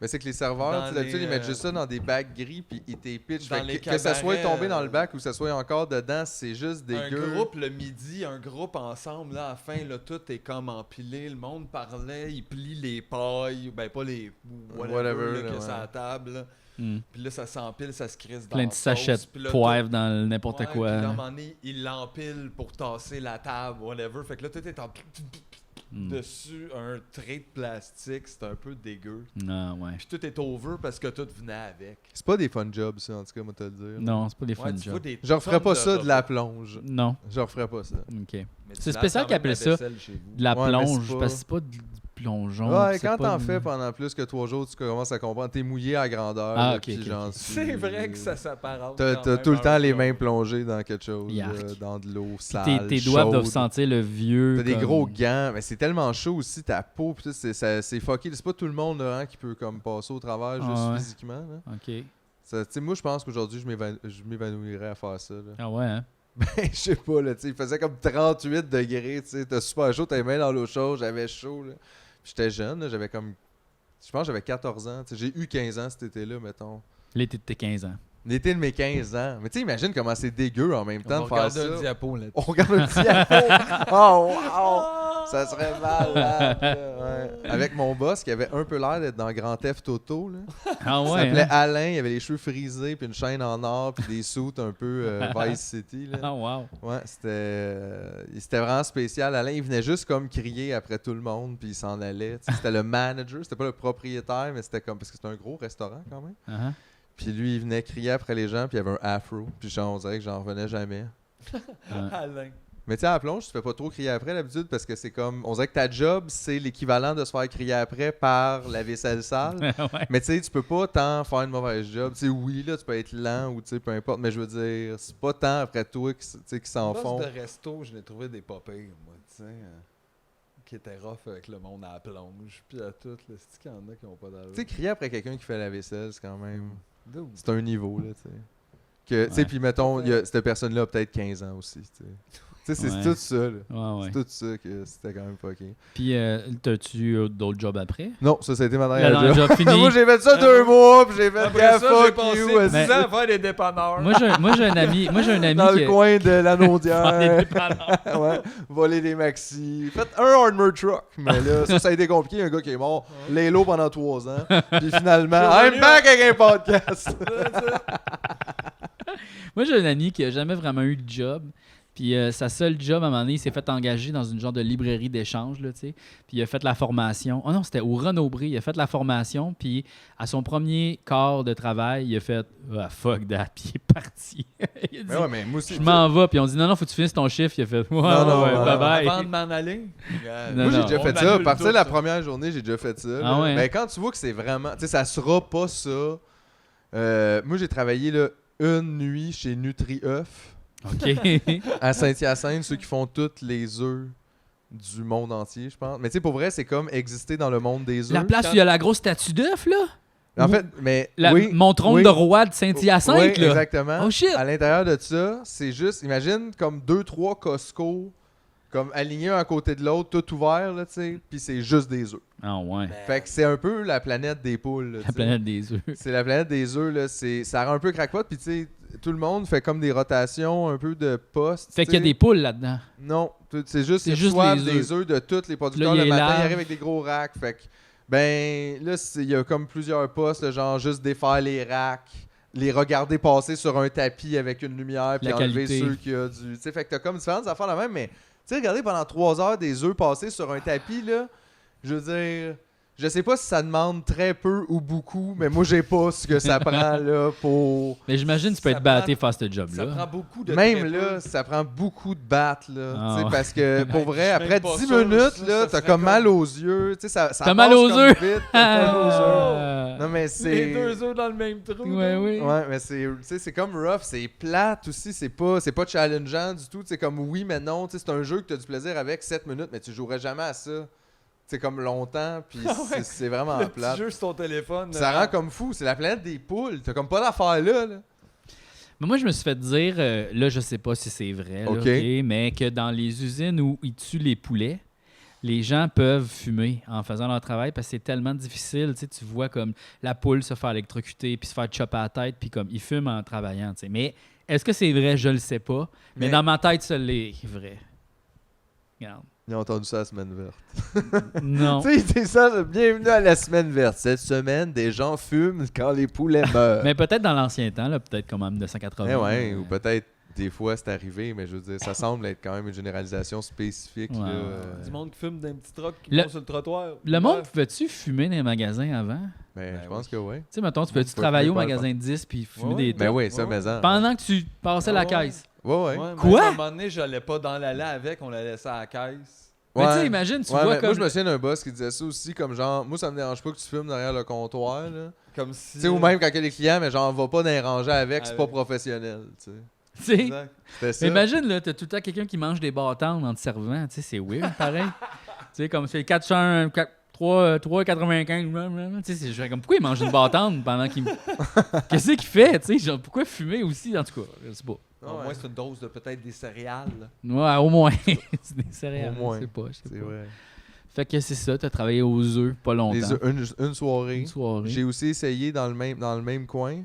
Mais c'est que les serveurs, Dans tu sais, d'habitude, les, ils mettent juste ça dans des bacs gris puis ils t'épitchent. dans Fait les que ça soit cabarets, tombé dans le bac ou que ça soit encore dedans, c'est juste un dégueu. groupe le midi, un groupe ensemble, là, à la fin, là, tout est comme empilé, le monde parlait, ils plient les pailles, ben pas les whatever, là, là, que c'est à ouais. la table, là. Hmm. Puis là, ça s'empile, ça se crisse dans Plein la de sachets sauce, de puis là, poivre dans n'importe Ouais, quoi. Puis là, à un là. moment donné, il l'empile pour tasser la table, whatever. Fait que là, tout est en Hmm. dessus un trait de plastique, c'est un peu dégueu. Non, ouais. Puis tout est over parce que tout venait avec. C'est pas des fun jobs, ça, en tout cas, moi, te le dire. Non, c'est pas des Ouais, fun tu vois jobs. des Je referais pas tonnes ça de la repas. plonge. Non. Je referais pas ça. OK. Mais tu C'est laves spécial quand qu'ils même appellent la ça vaisselle chez vous. De la Ouais, mais c'est plonge, pas- parce que c'est pas du plongeon. Ouais, c'est quand pas t'en de- fais pendant plus que 3 jours, tu commences à comprendre. T'es mouillé à grandeur. Ah, là, ok, puis ok, genre, ok. C'est vrai que ça s'apparente. T'as quand même tout le à temps un les plomb. mains plongées dans quelque chose, Yark. dans de l'eau Puis sale, tes doigts doivent chaude. sentir le vieux. T'as des comme- gros gants, mais c'est tellement chaud aussi, ta peau, pis tout, c'est fucké. C'est pas tout le monde là, hein, qui peut comme passer au travers juste Ah ouais. physiquement. Là. OK. Ça, tu sais, moi, je pense qu'aujourd'hui, je m'évanouirais à faire ça. Là. Ah ouais, hein? Ben, je sais pas, là, tu sais, il faisait comme 38 degrés, tu sais, t'as super chaud, t'as les mains dans l'eau chaude, j'avais chaud, là. Puis j'étais jeune, là, j'avais comme, je pense que j'avais 14 ans, tu sais, j'ai eu 15 ans cet été-là, mettons. L'été de tes 15 ans. L'été de mes 15 ans. Mais tu sais, imagine comment c'est dégueu en même On temps va de faire regarder ça. un diapo là. On regarde le diapo. Oh, wow! Ça serait malade. là, ouais. Avec mon boss qui avait un peu l'air d'être dans Grand Theft Auto. Là. Ah Il ouais, s'appelait hein? Alain, il avait les cheveux frisés, puis une chaîne en or, puis des suits un peu Vice City. Là. Ah wow. Ouais, c'était vraiment spécial. Alain, il venait juste comme crier après tout le monde, puis il s'en allait. Tu sais, c'était le manager, c'était pas le propriétaire, mais c'était comme, parce que c'était un gros restaurant quand même. Uh-huh. Puis lui, il venait crier après les gens, puis il avait un afro. Puis genre, on dirait que j'en revenais jamais. Alain. Mais tu sais, à la plonge, tu fais pas trop crier après d'habitude parce que c'est comme. On dirait que ta job, c'est l'équivalent de se faire crier après par la vaisselle sale. Ouais. Mais tu sais, tu peux pas tant faire une mauvaise job. Tu sais, oui, là, tu peux être lent ou tu sais, peu importe. Mais je veux dire, c'est pas tant après toi qui, tu sais, qui s'en font. de resto, je l'ai trouvé des pas pires, moi, tu sais. Qui étaient rough avec le monde à la plonge, puis à tout. C'est qu'il y en a qui ont pas d'argent. Tu sais, crier après quelqu'un qui fait la vaisselle, c'est quand même. Dude. C'est un niveau, là, tu sais. Que, tu sais, Ouais. puis mettons, il y a cette personne-là a peut-être 15 ans aussi, tu sais. Tu sais, c'est Ouais. tout ça, là. Ouais, ouais. C'est tout ça que c'était quand même fucké. Puis, t'as-tu eu d'autres jobs après? Non, ça a été ma Là, dernière dans le job. job fini. Moi, j'ai fait ça 2 mois, puis j'ai fait Après gaffe, ça, j'ai fuck passé you, 10 esti. ans à faire des dépanneurs. Moi, j'ai un ami Dans qui... le coin de la Faire des Naudière. dépanneurs. Ouais, voler des maxi. Faites un armor truck. Mais là, ça a été compliqué. Un gars qui est mort, Lélo pendant 3 ans. Puis finalement, I'm back avec un podcast. Moi, j'ai un ami qui a jamais vraiment eu de job. Puis sa seule job, à un moment donné, il s'est fait engager dans une genre de librairie d'échange, là, tu sais. Puis il a fait la formation. Oh non, c'était au Renaud-Bré. Il a fait la formation, puis à son premier quart de travail, il a fait « Ah, fuck that », puis il est parti. Il a dit Mais ouais, mais moi aussi. je m'en vais, puis on dit non, faut que tu finisses ton chiffre. Il a fait ouais, non, ouais, non, bye bye. Avant de m'en aller. Non, Moi, j'ai non. déjà On fait ça. annule Partir tout, la ça. première journée, j'ai déjà fait ça. Ah ouais, hein? Ben, quand tu vois que c'est vraiment. Tu sais, ça sera pas ça. Moi, j'ai travaillé là, une nuit chez Nutri-Œuf OK. à Saint-Hyacinthe, ceux qui font toutes les œufs du monde entier, je pense. Mais tu sais, pour vrai, c'est comme exister dans le monde des œufs. La place où il y a la grosse statue d'œuf, là? En fait, mais. Oui, mon trône oui. de roi de Saint-Hyacinthe, Oui, là. exactement. Oh shit! À l'intérieur de ça, c'est juste, imagine comme 2-3 Costco, comme alignés un à côté de l'autre, tout ouvert, là, tu sais, puis c'est juste des œufs. Ah ouais. Fait que c'est un peu la planète des poules. là, La tu sais. planète des œufs. C'est la planète des œufs, là. Ça rend un peu crackpot, puis tu sais, tout le monde fait comme des rotations, un peu de postes. Fait qu'il y a des poules là-dedans. Non, c'est juste C'est qu'ils juste reçoivent les des œufs de tous les producteurs. Là, Le il matin, lave. ils arrivent avec des gros racks. Fait que, ben, là, il y a comme plusieurs postes, là, genre juste défaire les racks, les regarder passer sur un tapis avec une lumière, puis La enlever qualité. ceux qui a du. Tu sais, fait que t'as comme différentes affaires la même, mais tu sais, regarder pendant 3 heures des œufs passés sur un tapis, là, je veux dire. Je sais pas si ça demande très peu ou beaucoup, mais moi, j'ai pas ce que ça prend, là, pour. Mais j'imagine que tu peux Ça être batté prend- faire ce Ça job-là. prend beaucoup de Même très là, peu. ça prend beaucoup de battes, là. Ah Tu sais, ouais. parce que, pour Hey, vrai, je suis après même pas 10 sûr, minutes, ça, là, ça t'as serait comme mal comme- aux yeux. Tu sais, ça T'as mal passe aux comme yeux? vite, t'as mal aux yeux. Ah. Non, mais c'est. Les 2 œufs dans le même trou. Ouais, là. oui. Ouais, mais c'est, tu sais, c'est comme rough, c'est plate aussi, c'est pas challengeant du tout. C'est comme oui, mais non. Tu sais, c'est un jeu que t'as du plaisir avec 7 minutes, mais tu jouerais jamais à ça. C'est comme longtemps, puis c'est vraiment Le plate. petit jeu sur ton téléphone. Ça là. rend comme fou, c'est la planète des poules. T'as comme pas d'affaires là. Mais moi, je me suis fait dire, là, je sais pas si c'est vrai, là, Ok. ok, mais que dans les usines où ils tuent les poulets, les gens peuvent fumer en faisant leur travail parce que c'est tellement difficile. Tu sais, tu vois comme la poule se faire électrocuter puis se faire chopper à la tête, puis comme ils fument en travaillant. Tu sais. Mais est-ce que c'est vrai? Je le sais pas. Mais dans ma tête, ça l'est vrai. Regarde. Ils ont entendu ça la semaine verte. Non. Tu sais, c'est ça, bienvenue à la semaine verte. Cette semaine, des gens fument quand les poulets meurent. Mais peut-être dans l'ancien temps, là, peut-être comme en 1980. Eh ouais, ou peut-être des fois c'est arrivé, mais je veux dire, ça semble être quand même une généralisation spécifique. Ouais, là, ouais. Du monde qui fume d'un petit truck qui Le- vont sur le trottoir. Le monde, pouvais-tu fumer dans les magasins avant? Ben, Ben je pense oui. que oui. Tu sais, mettons, tu Ouais, peux-tu tu peux travailler au fumer pas, magasin de 10 puis fumer Ouais, des ouais. trucs? Ben oui, ça, Ouais. mais en. Pendant que tu passais la Ouais, ouais. caisse. Ouais, ouais. Ouais, Quoi? même À un moment donné, j'allais pas dans l'allée avec, on la laissait à la caisse. Mais tu Ouais. sais, imagine, tu Ouais, vois mais comme... moi, je me souviens d'un boss qui disait ça aussi, comme genre, moi, ça me dérange pas que tu fumes derrière le comptoir, là. Comme si. Tu sais, ou même quand il y a des clients, mais genre, va pas dans les rangées avec, c'est pas Avec. professionnel, tu sais. Tu sais, Exact. C'était ça. mais imagine, là, t'as tout le temps quelqu'un qui mange des bâtons en te servant. Tu sais, c'est weird, pareil. Tu sais, comme c'est 3,95. Tu sais, je fais comme, pourquoi il mange une bâtonne pendant qu'il... Qu'est-ce qu'il fait, tu sais? Genre, pourquoi fumer aussi, en tout cas? Je sais pas. Au moins, c'est une dose de peut-être des céréales. Ouais, au moins. C'est des céréales. Au moins. Je sais pas, je sais C'est pas. vrai. Fait que c'est ça, t'as travaillé aux œufs pas longtemps. Les une soirée. Une soirée. J'ai aussi essayé dans le même coin.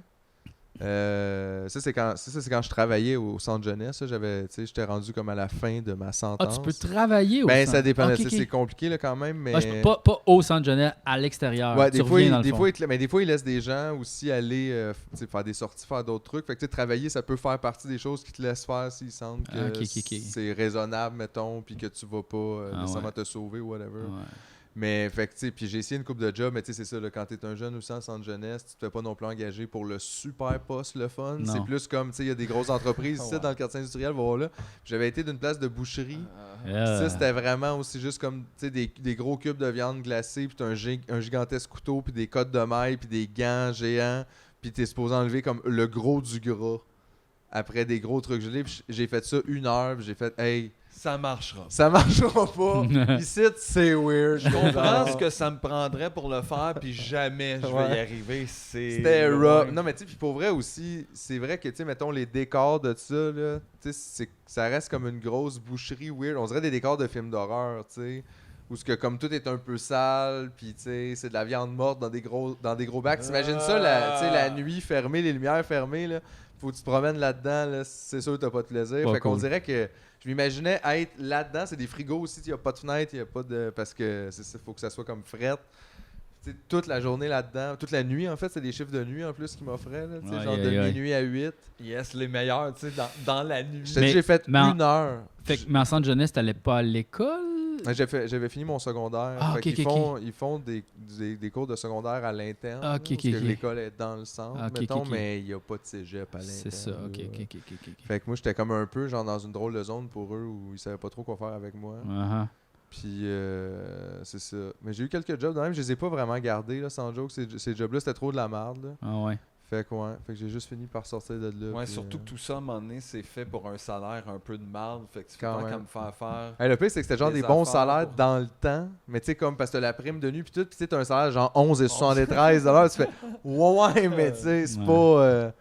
Ça, c'est quand je travaillais au centre jeunesse. J'étais rendu comme à la fin de ma Ah, sentence. tu peux travailler au Ben, centre. ça dépend. Ok, ok. C'est compliqué là, quand même, mais... Ah, pas au centre jeunesse, à l'extérieur. Ouais, Tu des fois, reviens dans le fond. mais des fois, ils laissent des gens aussi aller faire des sorties, faire d'autres trucs. Fait que tu sais, travailler, ça peut faire partie des choses qu'ils te laissent faire s'ils sentent que Ah, ok. c'est raisonnable, mettons, puis que tu vas pas Ah, nécessairement ouais. te sauver ou whatever. Ouais. Mais, fait que, tu sais, puis j'ai essayé une couple de jobs, mais tu sais, c'est ça, là, quand t'es un jeune aussi en centre jeunesse, tu te fais pas non plus engager pour le super poste, le fun. Non. C'est plus comme, tu sais, il y a des grosses entreprises ici Ouais. dans le quartier industriel, voilà. J'avais été d'une place de boucherie. Ah. Ça, c'était vraiment aussi juste comme tu sais, des gros cubes de viande glacée, puis t'as un gigantesque couteau, puis des cottes de maille, puis des gants géants, puis t'es supposé enlever comme le gros du gras après des gros trucs gelés. Puis j'ai fait ça 1 heure, puis j'ai fait « Hey, Ça marchera. ça marchera pas. Ici, c'est weird. » Je comprends ce que ça me prendrait pour le faire, puis jamais je vais y Ouais. arriver. C'était loin. rough. Non, mais tu sais, puis pour vrai aussi, c'est vrai que, tu sais, mettons, les décors de ça, là, tu sais, ça reste comme une grosse boucherie weird. On dirait des décors de films d'horreur, tu sais, où ce que comme tout est un peu sale, puis tu sais, c'est de la viande morte dans des gros bacs. T'imagines ça, tu sais, la nuit fermée, les lumières fermées, là, faut que tu te promènes là-dedans, là, c'est sûr que t'as pas de plaisir. Pas Fait qu'on cool. dirait que je m'imaginais être là-dedans, c'est des frigos aussi, il y a pas de fenêtre, il y a pas de... parce que faut que ça soit comme fret. Tu toute la journée là-dedans. Toute la nuit, en fait, c'est des chiffres de nuit en plus qu'ils m'offraient. Là, genre Aïe, de aïe, aïe. minuit à 8. Yes, les meilleurs, tu sais, dans la nuit. Je te dis, j'ai fait mais en- 1 heure. Mais en centre jeunesse, t'allais pas à l'école? Ouais, j'avais fini mon secondaire. Ah, Fait ok, qu'ils ok, ils font des cours de secondaire à l'interne. Ah, ok, parce ok, que ok. l'école est dans le centre, Ah, ok, mettons, ok. mais il n'y a pas de cégep à l'interne. C'est ça, ok, là. ok, ok, ok. Fait que moi, j'étais comme un peu genre dans une drôle de zone pour eux où ils savaient pas trop quoi faire avec moi. Uh-huh. Puis c'est ça. Mais j'ai eu quelques jobs de même, je les ai pas vraiment gardés, là, sans joke. Ces jobs-là, c'était trop de la merde. Là. Ah ouais. Fait que j'ai juste fini par sortir de là. Ouais, puis, surtout que tout ça, à un moment donné, c'est fait pour un salaire un peu de marde. Fait que tu peux Quand pas même. comme faire faire. Hey, le pire, c'est que c'était genre des des bons affaires salaires pour- dans le temps. Mais tu sais, comme parce que t'as la prime de nuit, puis tout, puis tu sais, t'as un salaire genre 11,73 $. Tu fais, ouais, mais tu sais, c'est Ouais. pas.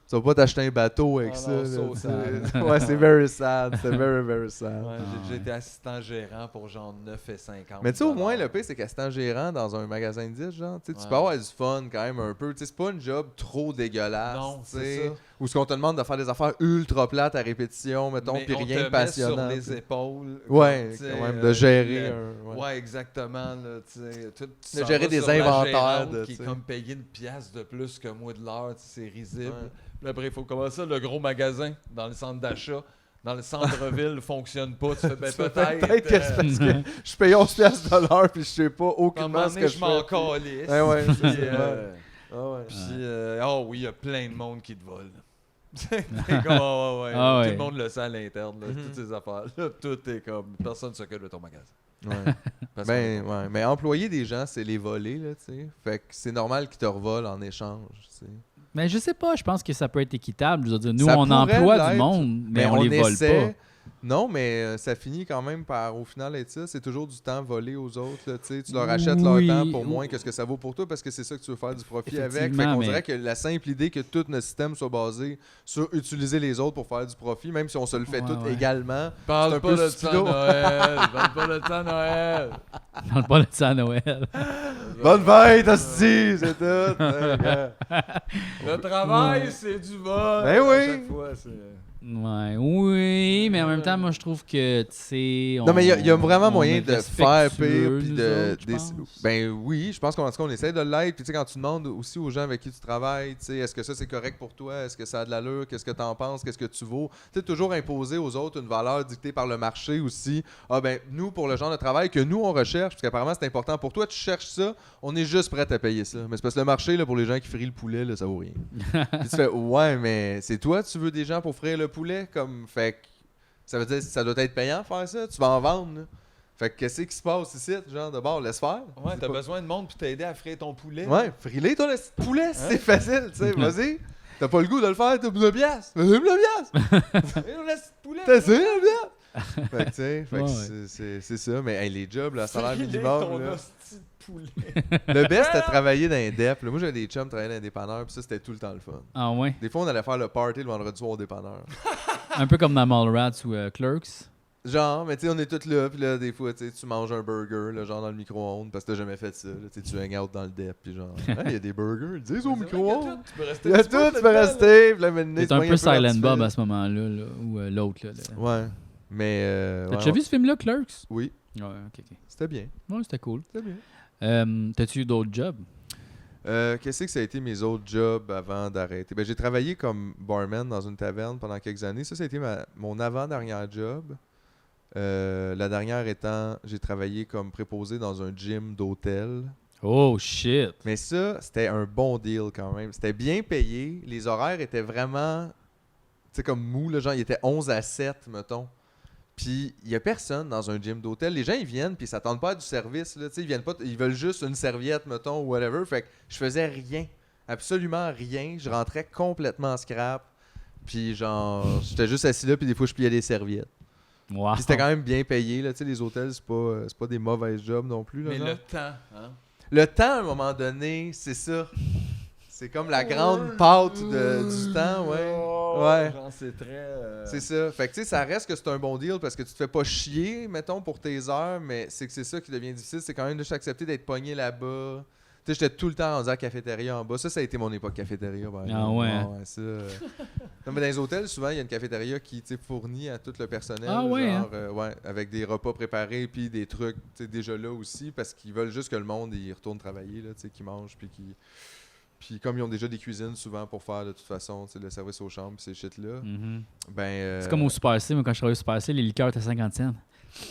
Tu vas pas t'acheter un bateau avec Ah ça. non, là, so tu sais. sad. Ouais, c'est very sad. C'est very, very sad. Ouais, Ah, j'ai ouais. été assistant gérant pour genre 9,50. Mais tu sais, au moins, le pire, c'est qu'assistant gérant dans un magasin de disques, genre, tu sais, tu Ouais. peux avoir du fun quand même un peu. Tu sais, c'est pas une job trop dégueulasse. Non, tu sais, c'est ça. Ou ce qu'on te demande de faire des affaires ultra plates à répétition, mettons, Mais puis on rien te de met passionnant. sur tu les sais. épaules. Ouais, comme, tu sais, quand même, de gérer le- un. Ouais, exactement. Là, tu sais, tu De s'en gérer vas des sur la inventaires gérante de, qui est tu sais. comme payé 1$ de plus que moi de l'heure. Tu sais, c'est risible. Ouais. Puis après, il faut commencer le gros magasin dans le centre d'achat. Dans le centre-ville, ne fonctionne pas. Tu fais ben, Tu fais peut-être. peut-être que c'est parce que je paye 11$ de l'heure puis je sais pas à un aucunement moment ce donné, que je je m'en fais. calisse. Ouais, ouais, Puis, c'est ça. Ah ouais. Puis, oh oui, il y a plein de monde qui te vole. T'es comme, ouais. Ah Tout ouais. le monde le sait à l'interne, là, Mhm. toutes ces affaires. Là, tout est comme, personne ne s'occupe de ton magasin. Ouais. Parce Ben, qu'on- ouais. Mais employer des gens, c'est les voler, là, tu sais. Fait que c'est normal qu'ils te revolent en échange, tu sais. Mais je sais pas, je pense que ça peut être équitable. Je veux dire, nous, Ça on pourrait emploie du l'être, monde, mais on les vole essaie. pas. Non, mais ça finit quand même par, au final, être ça. C'est toujours du temps volé aux autres. Là, tu sais. Tu leur achètes leur Oui. temps pour moins que ce que ça vaut pour toi parce que c'est ça que tu veux faire du profit avec. Fait Effectivement, qu'on mais- dirait que la simple idée que tout notre système soit basé sur utiliser les autres pour faire du profit, même si on se le fait Ouais, tout ouais. également. C'est Parle un pas peu de ça à stupido. Noël. Parle pas de ça à Noël. On parle de ça à Noël. Bonne fête, hostie, c'est tout. Ouais, Le travail, c'est du vol. Ben oui. À chaque fois, c'est... Ouais, oui, mais en même temps, moi, je trouve que, tu sais... Non, mais il y a vraiment on moyen est de faire pire. respectueux, Puis nous de, autres, je pense. ben oui, je pense qu'en tout cas, on essaie de l'être. Puis tu sais, quand tu demandes aussi aux gens avec qui tu travailles, tu sais, est-ce que ça c'est correct pour toi? Est-ce que ça a de l'allure? Qu'est-ce que tu en penses? Qu'est-ce que tu vaux? Tu sais, toujours imposer aux autres une valeur dictée par le marché aussi. Ah ben, nous, pour le genre de travail que nous, on recherche, parce qu'apparemment c'est important pour toi, tu cherches ça, on est juste prêt à payer ça. Mais c'est parce que le marché, là, pour les gens qui frient le poulet, là, ça vaut rien. Puis tu fais, ouais, mais c'est toi, tu veux des gens pour frire le poulet? Comme, fait que ça veut dire que ça doit être payant faire ça, tu vas en vendre. Là. Fait que qu'est-ce qui se passe ici? Genre, d'abord, laisse faire. Ouais, C'est t'as pas- besoin de monde pour t'aider à frire ton poulet. Ouais, frile ton esti de poulet, Hein? c'est facile, tu sais, vas-y. T'as pas le goût de le faire, t'as une pièce. Vas-y, une pièce. Et on laisse le poulet. T'as ça, une pièce. Fait que, tu sais, fait que Ouais. c'est ça. Mais hey, les jobs, là, salaire Friler minimum, ton là. hostie de poulet. Le best, c'était de travailler dans un dep. Là. Moi, j'avais des chums qui travaillaient dans un dépanneur, puis ça, c'était tout le temps le fun. Ah ouais? Des fois, on allait faire le party le vendredi soir au dépanneur. Un peu comme dans Mallrats ou Clerks. Genre, mais tu sais, on est tous là, puis là, des fois, tu sais, tu manges un burger, là, genre dans le micro-ondes, parce que t'as jamais fait ça. Là, tu sais, tu hang out dans le dep, puis genre, il y a des burgers, ils disent au C'est vrai micro-ondes. que tu peux rester Il y a un petit peu tout, tu peux là-dedans, rester, puis là, maintenant, C'est tu un pognes peu Silent l'artifice. Bob à ce moment-là, là, ou l'autre. Là. Ouais, mais. T'as ouais, déjà vu ce film-là, Clerks? Oui, Ouais, ok. c'était bien. Ouais, c'était cool. C'était bien. T'as-tu eu d'autres jobs? Qu'est-ce que ça a été mes autres jobs avant d'arrêter? Ben, j'ai travaillé comme barman dans une taverne pendant quelques années. Ça a été mon avant-dernière job. La dernière étant, j'ai travaillé comme préposé dans un gym d'hôtel. Oh, shit! Mais ça, c'était un bon deal quand même. C'était bien payé. Les horaires étaient vraiment, tu sais, comme mou, là, genre, ils étaient 11 à 7, mettons. Puis, il y a personne dans un gym d'hôtel. Les gens, ils viennent, puis ils s'attendent pas à du service, là, tu sais, ils viennent pas, ils veulent juste une serviette, mettons, ou whatever. Fait que je faisais rien. Absolument rien. Je rentrais complètement scrap. Puis, genre, j'étais juste assis là, puis des fois, je pliais des serviettes. Wow. Puis, c'était quand même bien payé, là, tu sais, les hôtels, c'est pas des mauvais jobs non plus, là, Mais genre. le temps, hein. Le temps, à un moment donné, c'est ça. C'est comme la grande pâte du temps, ouais. Ouais. Genre, c'est très... C'est ça. Fait que, tu sais, ça reste que c'est un bon deal parce que tu te fais pas chier, mettons, pour tes heures, mais c'est que c'est ça qui devient difficile. C'est quand même de accepter d'être pogné là-bas. Tu sais, j'étais tout le temps rendu à la cafétéria en bas. Ça a été mon époque cafétéria. Par exemple. ouais. Ça, Non, mais dans les hôtels, souvent, il y a une cafétéria qui fournit à tout le personnel. Ouais, genre, ouais, avec des repas préparés puis des trucs déjà là aussi parce qu'ils veulent juste que le monde y retourne travailler, là, qu'ils mangent puis qu'ils. Puis comme ils ont déjà des cuisines souvent pour faire de toute façon le service aux chambres pis ces shit-là, ben... C'est comme au Super C, moi quand je travaillais au Super C, les liqueurs étaient 50 cents.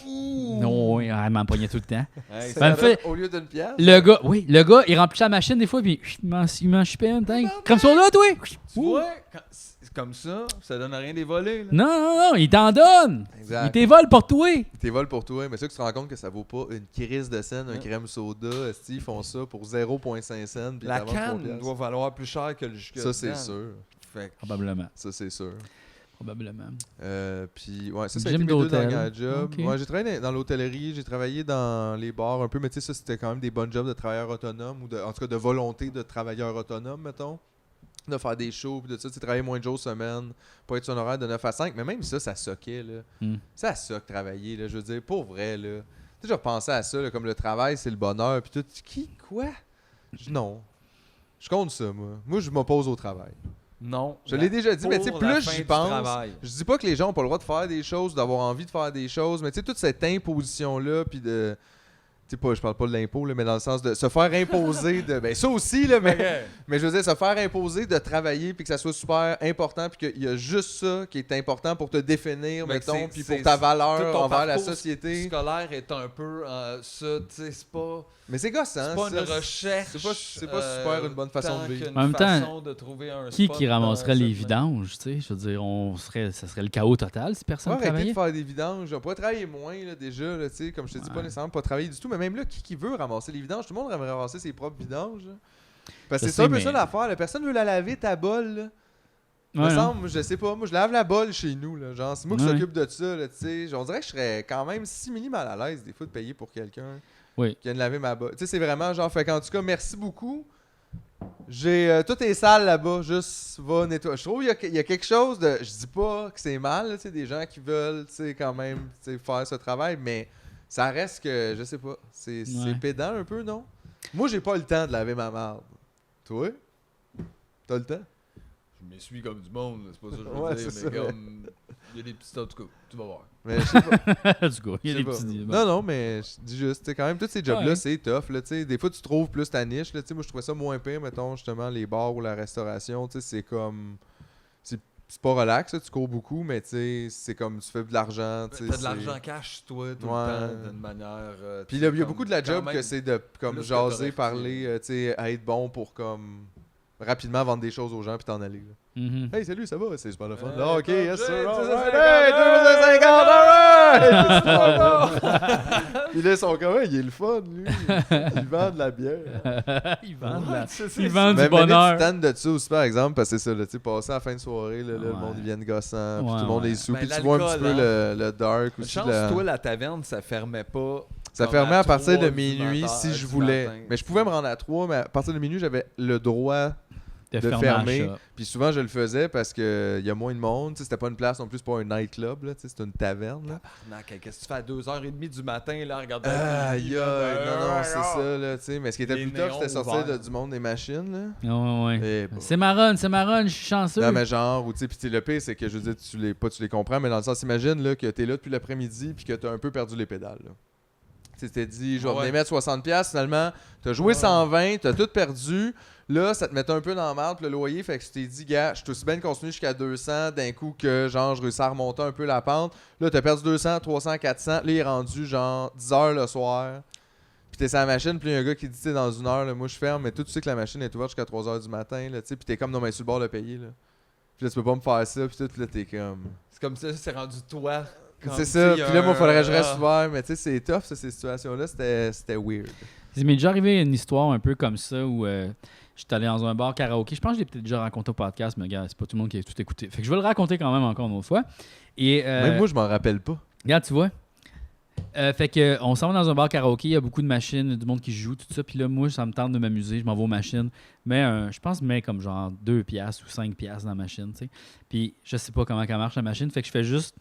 Non, elle m'en pognait tout le temps. Hey, Ça me fait- Au lieu d'une pièce. Le gars, il remplissait la machine des fois, puis il m'en chipait une tank. Crème soda, toi! tu vois, c'est comme ça donne rien des volets. Là. Non, il t'en donne! Il Exact. t'évole pour toi! T'es vol pour toi, mais c'est ça que tu te rends compte que ça vaut pas une crise de scène, un crème soda. Esti, ils font ça pour 0,5 cents. puis La ils t'en vendent 3 canne piastres. doit valoir plus cher que le jus. Ça, c'est sûr. Fait que- Probablement. Ça, c'est sûr. Puis, ouais, ça a été Gym mes 2 d'hôtel. derniers jobs. Ok. Ouais, j'ai travaillé dans l'hôtellerie, j'ai travaillé dans les bars un peu, mais tu sais, ça, c'était quand même des bons jobs de travailleurs autonomes ou en tout cas de volonté de travailleurs autonomes, mettons. De faire des shows, puis de ça, tu sais, travailler moins de jours semaine, pas être sur un horaire de 9 à 5, mais même ça soquait, là. Ça soque travailler, là, je veux dire, pour vrai, là. Tu sais, je repensais à ça, là, comme le travail, c'est le bonheur, puis tout. Quoi? Non. Je compte ça, moi. Moi, je m'oppose au travail. Non. Je l'ai déjà dit, mais tu sais, Pour la plus fin j'y du pense, travail. je dis pas que les gens ont pas le droit de faire des choses, d'avoir envie de faire des choses, mais tu sais, toute cette imposition-là, puis de... Tu sais, pas, je parle pas de l'impôt, là, mais dans le sens de se faire imposer de... Ben ça aussi, là, mais je veux dire, se faire imposer de travailler, puis que ça soit super important, puis qu'il y a juste ça qui est important pour te définir, Mais mettons, que puis c'est- pour ta tout valeur ton envers la parcours société. scolaire est un peu ça, tu sais, c'est pas Mais c'est gossant, c'est pas ça. une recherche. C'est pas super une bonne façon tant de vivre. qu'une En même temps, façon de trouver un Qui spot ramasserait dans les cette- vidanges, tu sais? Je veux dire, ça serait le chaos total si personne Arrêtez travaillait. de faire des vidanges. On pourrait travailler moins là, déjà, là, tu sais, comme je te dis, pas nécessairement pas travailler du tout, mais même là, qui veut ramasser les vidanges? Tout le monde aimerait ramasser ses propres vidanges. Là. Parce que Je c'est un sais, peu mais- ça l'affaire. Là. Personne veut la laver, ta bol. Là. Ouais, me non. semble, je sais pas, moi je lave la bol chez nous. Là. Genre, c'est moi qui Ouais. s'occupe de ça. Là, tu sais. On dirait que je serais quand même si mal à l'aise des fois de payer pour quelqu'un Oui. qui vient de laver ma bol. Tu sais, c'est vraiment genre, fait qu'en tout cas, merci beaucoup. J'ai tout est sale là-bas, juste va nettoyer. Je trouve qu'il y a quelque chose de. Je dis pas que c'est mal, tu sais, des gens qui veulent tu sais, quand même tu sais, faire ce travail, mais ça reste que, je sais pas, c'est pédant un peu, non? Moi, j'ai pas le temps de laver ma marde. Toi? T'as le temps? Je m'essuie comme du monde, c'est pas ça que je veux Ouais, dire, c'est mais ça. comme il y a des petits en tout cas, tu vas voir. Mais je sais pas. Du coup, il y a Je des sais pas. petits... Non, mais je dis juste, tu sais, quand même, tous ces jobs-là, Ouais. c'est tough. Là, tu sais. Des fois, tu trouves plus ta niche. Là, tu sais. Moi, je trouvais ça moins pire, mettons, justement, les bars ou la restauration. Tu sais, c'est comme. C'est pas relax, là, tu cours beaucoup, mais tu sais, c'est comme tu fais de l'argent. tu sais, T'as de c'est- l'argent cash, toi, tout Ouais. le temps, d'une manière. Puis là, il y a beaucoup de la job que c'est de comme plus que jaser, t'aurais parler, tu sais, être bon pour comme rapidement vendre des choses aux gens puis t'en aller. Là. Mhm. Hey, salut, ça va? C'est super le fun. Hey, Ah, ok, yes, sir. Jay, Alright, 250, hey, 250, alright! C'est super bon. Puis là, ils sont comme, hey, il est le fun, lui. Il vend de la bière. Ils vendent, Ouais, la- c'est ils vendent du Mais bonheur. tu tannes de ça aussi, par exemple, parce que c'est ça, là, tu sais, passer à la fin de soirée, là, le Ouais. monde, ils viennent gossant, puis Ouais, tout le monde ouais. est sous, Ben, puis tu vois un petit peu l'alcool, le dark Une aussi. chance, toi, la taverne, ça fermait pas. Ça comme fermait à partir de 3 du minuit matin, si je du voulais. matin. Mais je pouvais me rendre à 3, mais à partir de minuit, j'avais le droit de fermer. ça. Puis souvent, je le faisais parce qu'il y a moins de monde. Tu sais, c'était pas une place non plus, c'est pas un nightclub, là, tu sais, c'est une taverne. Là. Tabarnak, qu'est-ce que tu fais à 2h30 du matin, là, regarde. Aïe, non, c'est ça, là, tu sais. Mais ce qui était Les plus tough, néons c'était sortir ouverts. du monde des machines, là. Ouais. Et, bah, C'est marron, je suis chanceux. non, mais genre, ou tu sais, puis le pire, c'est que je veux dire, tu les comprends, mais dans le sens, imagine là, que t'es là depuis l'après-midi puis que t'as un peu perdu les pédales. Là. Tu sais, t'es dit, je vais Ouais. venir mettre 60$, finalement, t'as joué 120, t'as tout perdu. Là, ça te mettait un peu dans la merde, puis le loyer, fait que tu t'es dit, gars, je suis aussi bien continuer jusqu'à 200 d'un coup que, genre, je réussis à remonter un peu la pente. Là, t'as perdu 200, 300, 400. Là, il est rendu, genre, 10h le soir. Puis t'es sur la machine, puis il y a un gars qui dit, tu sais, dans une heure, là, moi, je ferme, mais toi, tu sais que la machine est ouverte jusqu'à 3h du matin, là, tu sais, puis t'es comme, non, mais sur le bord de payer, là. Puis là, tu peux pas me faire ça, puis tout, puis là, t'es comme... C'est comme ça, c'est rendu toi. Comme, C'est ça, tu sais, puis là, moi, faudrait que je un- reste ouvert, mais tu sais, c'est tough, ça, ces situations-là, c'était weird. Il m'est déjà arrivé une histoire un peu comme ça où j'étais allé dans un bar karaoké. Je pense que je l'ai peut-être déjà raconté au podcast, mais gars, c'est pas tout le monde qui a tout écouté. Fait que je vais le raconter quand même encore une autre fois. Et, Même moi, je m'en rappelle pas. regarde, tu vois. Fait que on s'en va dans un bar karaoké, il y a beaucoup de machines, du monde qui joue, tout ça. Puis là, moi, ça me tente de m'amuser, je m'en vais aux machines. Mais je pense comme genre 2$ ou 5$ dans la machine, tu sais. Puis je sais pas comment elle marche la machine, fait que je fais juste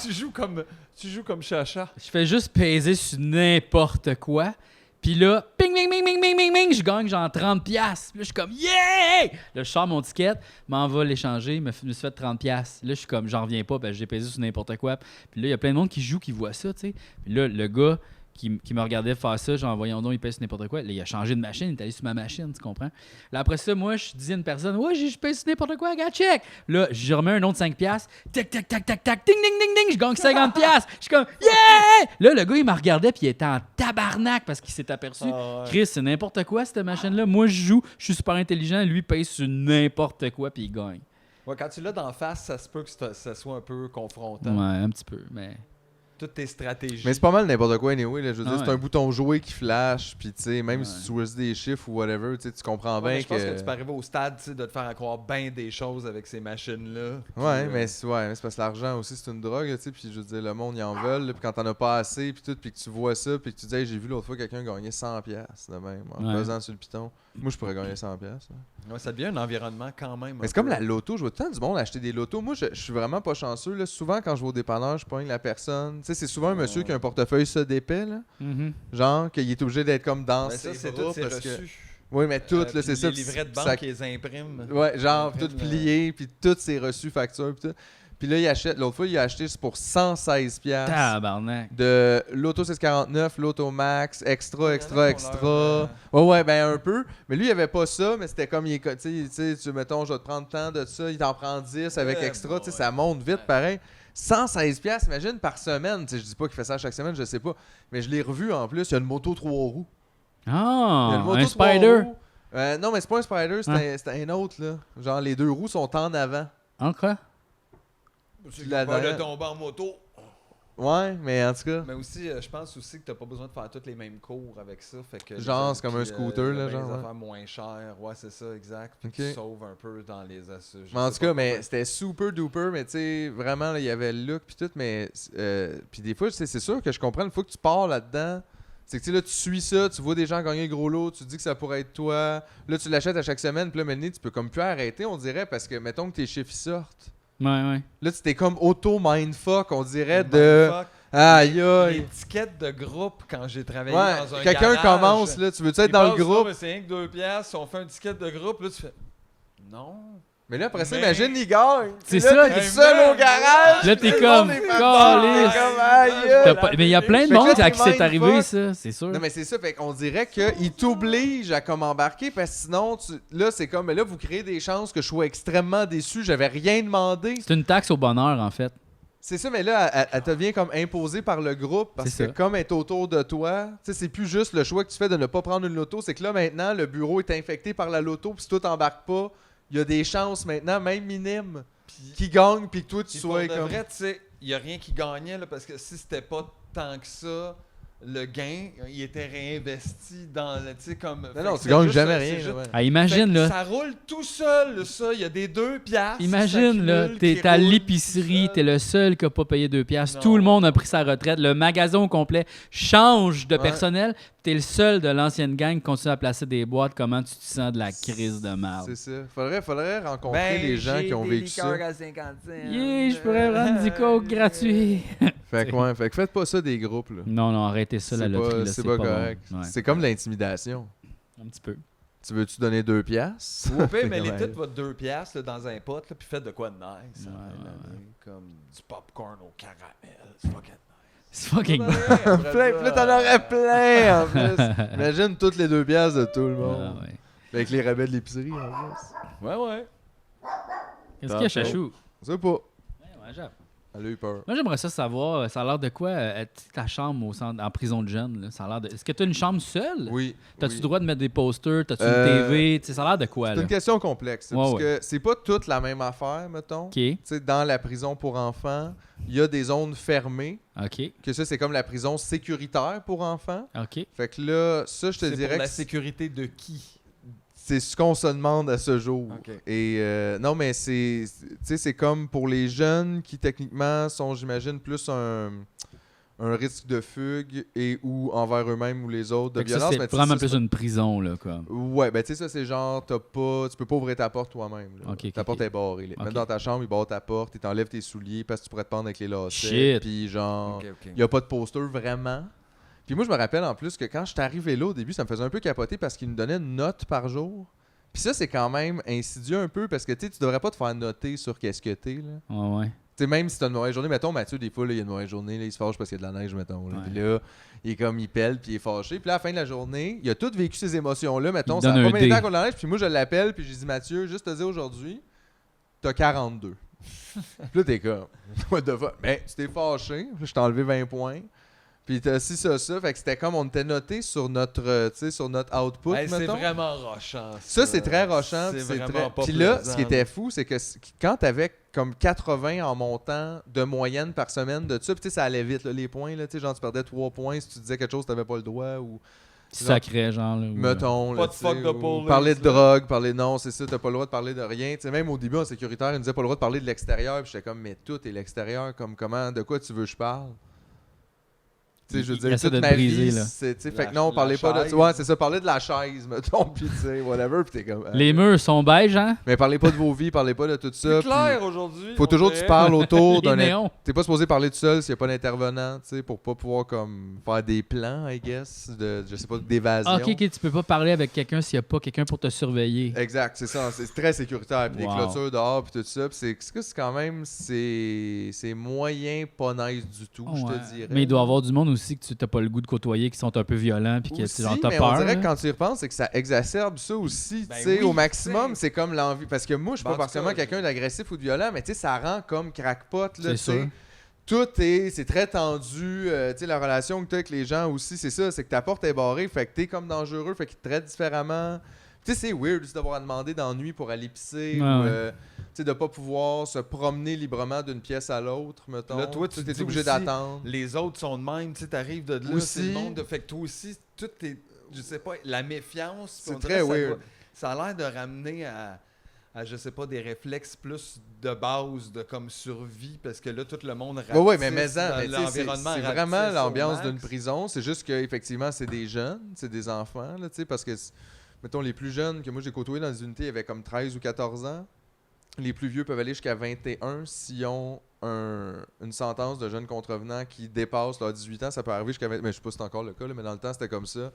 Tu joues comme Chacha. Je fais juste peser sur n'importe quoi. Puis là, ping, ping, ping, ping, ping, ping, ping, je gagne genre 30$. Puis là, je suis comme, yeah! Là, je sors mon ticket, m'en va l'échanger, me suis fait 30$. Là, je suis comme, j'en reviens pas, parce que j'ai pesé sur n'importe quoi. Puis là, il y a plein de monde qui joue, qui voit ça, tu sais. Puis là, le gars qui me regardait faire ça, genre, voyons donc, il pèse sur n'importe quoi. Là, il a changé de machine, il est allé sur ma machine, tu comprends? Là, après ça, moi, je disais à une personne, ouais, je pèse sur n'importe quoi, gars, check! Là, je remets un autre 5$, tac, tac, tac, tac, tac, ding, ding, ding, ding, je gagne 50$. Je suis comme, yeah! Là, le gars, il me regardait, puis il était en tabarnak parce qu'il s'est aperçu. Chris, c'est n'importe quoi, cette machine-là. Moi, je joue, je suis super intelligent, lui, il pèse sur n'importe quoi, puis il gagne. Ouais, quand tu l'as d'en face, ça se peut que ça soit un peu confrontant. Ouais, un petit peu, mais... Toutes tes stratégies. Mais c'est pas mal n'importe quoi, anyway. Là. Je veux dire, ouais. c'est un bouton jouer qui flash, puis tu sais, même si tu choisis des chiffres ou whatever, tu comprends Ouais, bien je pense que tu peux arriver au stade de te faire croire bien des choses avec ces machines-là. Ouais, Puis, mais c'est parce que l'argent aussi, c'est une drogue, tu sais, puis je veux dire, le monde, ils en veulent, là, puis quand t'en as pas assez, puis tout, puis que tu vois ça, puis que tu dis, hey, j'ai vu l'autre fois quelqu'un gagner 100$ de même, en Ouais. pesant sur le piton. Moi, je pourrais gagner 100$. Là. Ouais, ça devient un environnement quand même. Mais c'est comme la loto, je vois tout le temps du monde acheter des lotos. Moi, je suis vraiment pas chanceux. Là. Souvent, quand je vais au dépanneur, je pogne la personne. Tu sais, c'est souvent un monsieur qui a un portefeuille ça d'épais, là. Genre, qu'il est obligé d'être comme dans Mais ses ça, c'est bras tous ces parce que... reçus. Oui, mais tout, là, Puis c'est ça. Les livrets de puis banque, ça- ils les impriment. Ouais, genre, tout Imprime, plié, puis toutes ses reçus, factures, puis tout. Puis là, il achète... L'autre fois, il a acheté pour 116$. Tabarnak. De l'Auto 649, l'Auto Max, extra. leur, Ouais, ben un peu. Mais lui, il avait pas ça, mais c'était comme, tu sais, mettons, je vais te prendre tant de ça, il t'en prend 10 avec extra, tu sais, ça monte vite, pareil. 116$, imagine, par semaine. Tu sais, je dis pas qu'il fait ça chaque semaine, je sais pas. Mais je l'ai revu en plus, il y a une moto 3 roues. Il y a Ah, une moto un 3 Spider. roues. Non, mais c'est pas un Spider, c'est un autre, là. Genre, les deux roues sont en avant. Encore? Tu l'as l'as dans- de tomber en moto. Ouais, mais en tout cas... Mais aussi, je pense aussi que t'as pas besoin de faire tous les mêmes cours avec ça. Fait que Genre, c'est comme un puis, scooter, là, ben, genre, des ouais. affaires moins chères. Ouais, c'est ça, exact. Puis Ok. tu sauves un peu dans les assurances. Mais en tout cas, mais c'était super duper, mais tu sais, vraiment, là, il y avait le look puis tout, mais puis des fois, c'est sûr que je comprends, une fois que tu pars là-dedans, c'est que tu sais, là, tu suis ça, tu vois des gens gagner le gros lot, tu te dis que ça pourrait être toi, là, tu l'achètes à chaque semaine, puis là, maintenant, tu peux comme plus arrêter, on dirait, parce que, mettons que tes chiffres ils sortent. Ouais. Là, tu t'es comme auto-mindfuck, on dirait, de... Aïe, aïe. L'étiquette de groupe quand j'ai travaillé Ouais, dans un quelqu'un garage, commence, là, tu veux-tu être il dans le passe, là, groupe? mais c'est rien que 2 piastres, on fait un ticket de groupe, là, tu fais... Non. Mais là, après ça, Mais- imagine, il gagne. C'est Puis là, ça. t'es seul au garage. Là, t'es tout le comme, monde est pas caliste. T'es comme, aïe, T'as aïe. pas- Mais il y a plein de Fait que monde là, à qui t'es c'est arrivé, mindfuck. ça, c'est sûr. Non, mais c'est ça, fait qu'on dirait qu'il t'oblige à comme embarquer parce que sinon, là, c'est comme, mais là, vous créez des chances que je sois extrêmement déçu, j'avais rien demandé. C'est une taxe au bonheur, en fait. C'est ça, mais là, elle te vient comme imposée par le groupe parce C'est que ça. comme elle est autour de toi, tu sais, c'est plus juste le choix que tu fais de ne pas prendre une loto, c'est que là, maintenant, le bureau est infecté par la loto, puis si toi, t'embarques pas, il y a des chances maintenant, même minimes, qui gagnent, puis que toi, tu Puis pour sois de comme... vrai, tu sais, il n'y a rien qui gagnait, là, parce que si c'était pas tant que ça, le gain, il était réinvesti dans le, tu sais, comme... fait Non, que tu c'est gagnes juste- jamais c'est rien. juste- là, ouais. Ah, Fait imagine, que là. ça roule tout seul, ça. Il y a des 2 piastres. Imagine, là, t'es à l'épicerie, t'es le seul qui a pas payé 2 piastres. Non. Tout le monde a pris sa retraite. Le magasin au complet change de Ouais. personnel. T'es le seul de l'ancienne gang qui continue à placer des boîtes. Comment tu te sens de la crise de C'est merde? ça. Faudrait rencontrer les gens qui ont vécu ça. à 50 cents. Yeah, je pourrais prendre du coke gratuit. Fait que faites pas ça des groupes, là. Non, arrêtez ça, la C'est loterie. pas, là, c'est pas bon. correct. Ouais. C'est comme de l'intimidation. Un petit peu. Tu veux-tu donner 2 piastres? Ou au pire, mais Ouais. les toutes votre 2 piastres là, dans un pot, là, puis faites de quoi de nice. Ouais, en fin ouais, d'année, comme du popcorn au caramel. C'est fucking C'est fucking bon. Plein, puis là, t'en aurais plein en plus. Imagine toutes les 2 piastres de tout le Ah, monde. ouais. Avec les rabais de l'épicerie en plus. Ouais, ouais. Qu'est-ce qu'il y a, Chachou? Je sais pas. Ouais, j'avoue. Elle a eu peur. Moi, j'aimerais ça savoir, ça a l'air de quoi, ta chambre au centre, en prison de jeunes? Là? Ça a l'air de... Est-ce que tu as une chambre seule? Oui. T'as-tu oui. le droit de mettre des posters? T'as-tu une Euh, TV? Tu sais, ça a l'air de quoi, C'est là? une question complexe. Ouais, parce ouais. que c'est pas toute la même affaire, mettons. OK, Tu sais, dans la prison pour enfants, il y a des zones fermées. OK, Que ça, c'est comme la prison sécuritaire pour enfants. OK. Fait que là, ça, je te C'est dirais pour la que sécurité de qui? c'est ce qu'on se demande à ce jour. Ok. Et non, mais tu sais, c'est comme pour les jeunes qui techniquement sont, j'imagine, plus un risque de fugue et ou envers eux-mêmes ou les autres de Fait que ça, violence. mais c'est tu sais, vraiment ça, plus une prison, là, comme. Ouais, ben tu sais, ça, c'est genre, tu peux pas ouvrir ta porte toi-même. Là. Ok, ok, ta porte ok. est barrée. Là. Ok. Même dans ta chambre, ils barrent ta porte, ils t'enlèvent tes souliers parce que tu pourrais te pendre avec les lacets. Shit. Puis genre, Ok, ok. il y a pas de poster vraiment. Puis moi, je me rappelle en plus que quand je suis arrivé là au début, ça me faisait un peu capoter parce qu'ils nous donnaient une note par jour. Puis ça, c'est quand même insidieux un peu parce que tu devrais pas te faire noter sur qu'est-ce que t'es. Là. Ouais. Tu sais, même si t'as une mauvaise journée, mettons, Mathieu, des fois, là, il y a une mauvaise journée, là, il se fâche parce qu'il y a de la neige, mettons. Là. Ouais. Puis là, il pèle, puis il est fâché. Puis là, à la fin de la journée, il a tout vécu ces émotions-là, mettons. Il Ça a donne pas un mis de dé. temps qu'on la neige, puis moi, je l'appelle, puis je dis, Mathieu, juste te dire aujourd'hui, t'as 42. Puis là, t'es comme, what the fuck? Mais tu t'es fâché, je t'ai enlevé 20 points. Puis t'as ci, ça. Fait que c'était comme on était noté sur notre, tu sais, sur notre output, Hey, c'est mettons. vraiment rochant. Ça, c'est très rochant. C'est puis c'est vraiment très... pas Puis là, plaisant, ce qui était fou, c'est que quand t'avais comme 80 en montant de moyenne par semaine de ça, puis tu sais, ça allait vite, là, les points, là, tu sais, genre tu perdais 3 points si tu disais quelque chose, t'avais pas le droit, ou... Sacré, genre. Là, Mettons, Pas là, de tu sais, fuck de ou police, parler de là. drogue, parler non, c'est ça, t'as pas le droit de parler de rien. Tu sais, même au début, en sécuritaire, ils nous disaient pas le droit de parler de l'extérieur, puis j'étais comme, mais tout est l'extérieur, comme comment, de quoi tu veux que je parle? Tu sais, je veux Il dire, essaie toute de te ma briser, vie, là. c'est, tu sais, La- fait que non, la parlez pas de chaise. ça. Ouais, c'est ça, parler de la chaise, mettons, puis tu sais, whatever, puis t'es comme... Les murs sont beiges, hein? Mais parlez pas de vos vies, parlez pas de tout ça. C'est clair puis aujourd'hui. faut on toujours que tu dirait. parles autour Les d'un... néons. T'es pas supposé parler tout seul s'il y a pas d'intervenant, tu sais, pour pas pouvoir comme faire des plans, I guess, de, je sais pas, d'évasion. Ah, ok, tu peux pas parler avec quelqu'un s'il y a pas quelqu'un pour te surveiller. Exact, c'est ça, c'est très sécuritaire. Puis Wow. les clôtures dehors, puis tout ça. Puis c'est quand même, c'est moyen pas nice du tout, je Ouais. te dirais. Mais il doit y avoir du monde aussi que tu n'as pas le goût de côtoyer, qui sont un peu violents, puis que Aussi, tu t'as mais peur. on dirait là. que quand tu y repenses, c'est que ça exacerbe ça aussi, Ben tu sais, oui, au maximum, tu sais. c'est comme l'envie. Parce que moi, je suis Ben, pas en tout particulièrement cas, quelqu'un d'agressif ou de violent, mais tu sais, ça rend comme crackpot, là, C'est tu sais. sûr. C'est très tendu, tu sais, la relation que tu as avec les gens aussi, c'est ça, c'est que ta porte est barrée, fait que t'es comme dangereux, fait qu'ils te traitent différemment. Tu sais, c'est weird aussi d'avoir à demander d'ennui pour aller pisser, Ouais, ou, ouais. tu sais, de pas pouvoir se promener librement d'une pièce à l'autre, mettons. Là, toi, tu es te dis obligé aussi, d'attendre. Les autres sont de même, tu sais, t'arrives de là, Aussi. c'est le monde de... Fait que toi aussi, tout est... Je sais pas, la méfiance... C'est on dirait très ça weird. ça a l'air de ramener à, je sais pas, des réflexes plus de base, de comme survie, parce que là, tout le monde ratisse Ouais, mais tu sais, l'environnement c'est ratisse vraiment au l'ambiance max. d'une prison. C'est juste qu'effectivement, c'est des jeunes, c'est des enfants, là, tu sais, parce que, mettons, les plus jeunes que moi j'ai côtoyés dans les unités, ils avaient comme 13 ou 14 ans. Les plus vieux peuvent aller jusqu'à 21 s'ils ont une sentence de jeune contrevenant qui dépasse leurs 18 ans. Ça peut arriver jusqu'à 20... Mais je sais pas si c'est encore le cas, là, mais dans le temps, c'était comme ça.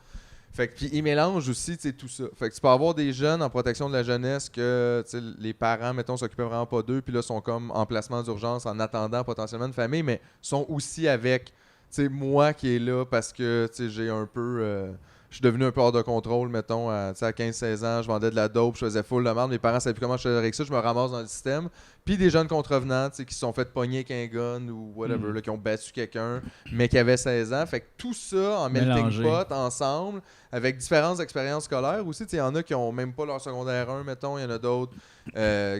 Fait que, puis ils mélangent aussi, tu sais, tout ça. Fait que tu peux avoir des jeunes en protection de la jeunesse que, tu sais, les parents, mettons, s'occupaient vraiment pas d'eux, puis là, sont comme en placement d'urgence en attendant potentiellement une famille, mais sont aussi avec, tu sais, moi qui est là parce que, tu sais, j'ai un peu... je suis devenu un peu hors de contrôle, mettons, à 15-16 ans, je vendais de la dope, je faisais full de merde, mes parents savaient plus comment je faisais avec ça, je me ramasse dans le système. Puis des jeunes contrevenants, tu sais, qui se sont fait pogner avec un gun ou whatever, là, qui ont battu quelqu'un, mais qui avaient 16 ans. Fait que tout ça en melting Mélangé. pot ensemble, avec différentes expériences scolaires aussi. Tu sais, il y en a qui ont même pas leur secondaire 1, mettons, il y en a d'autres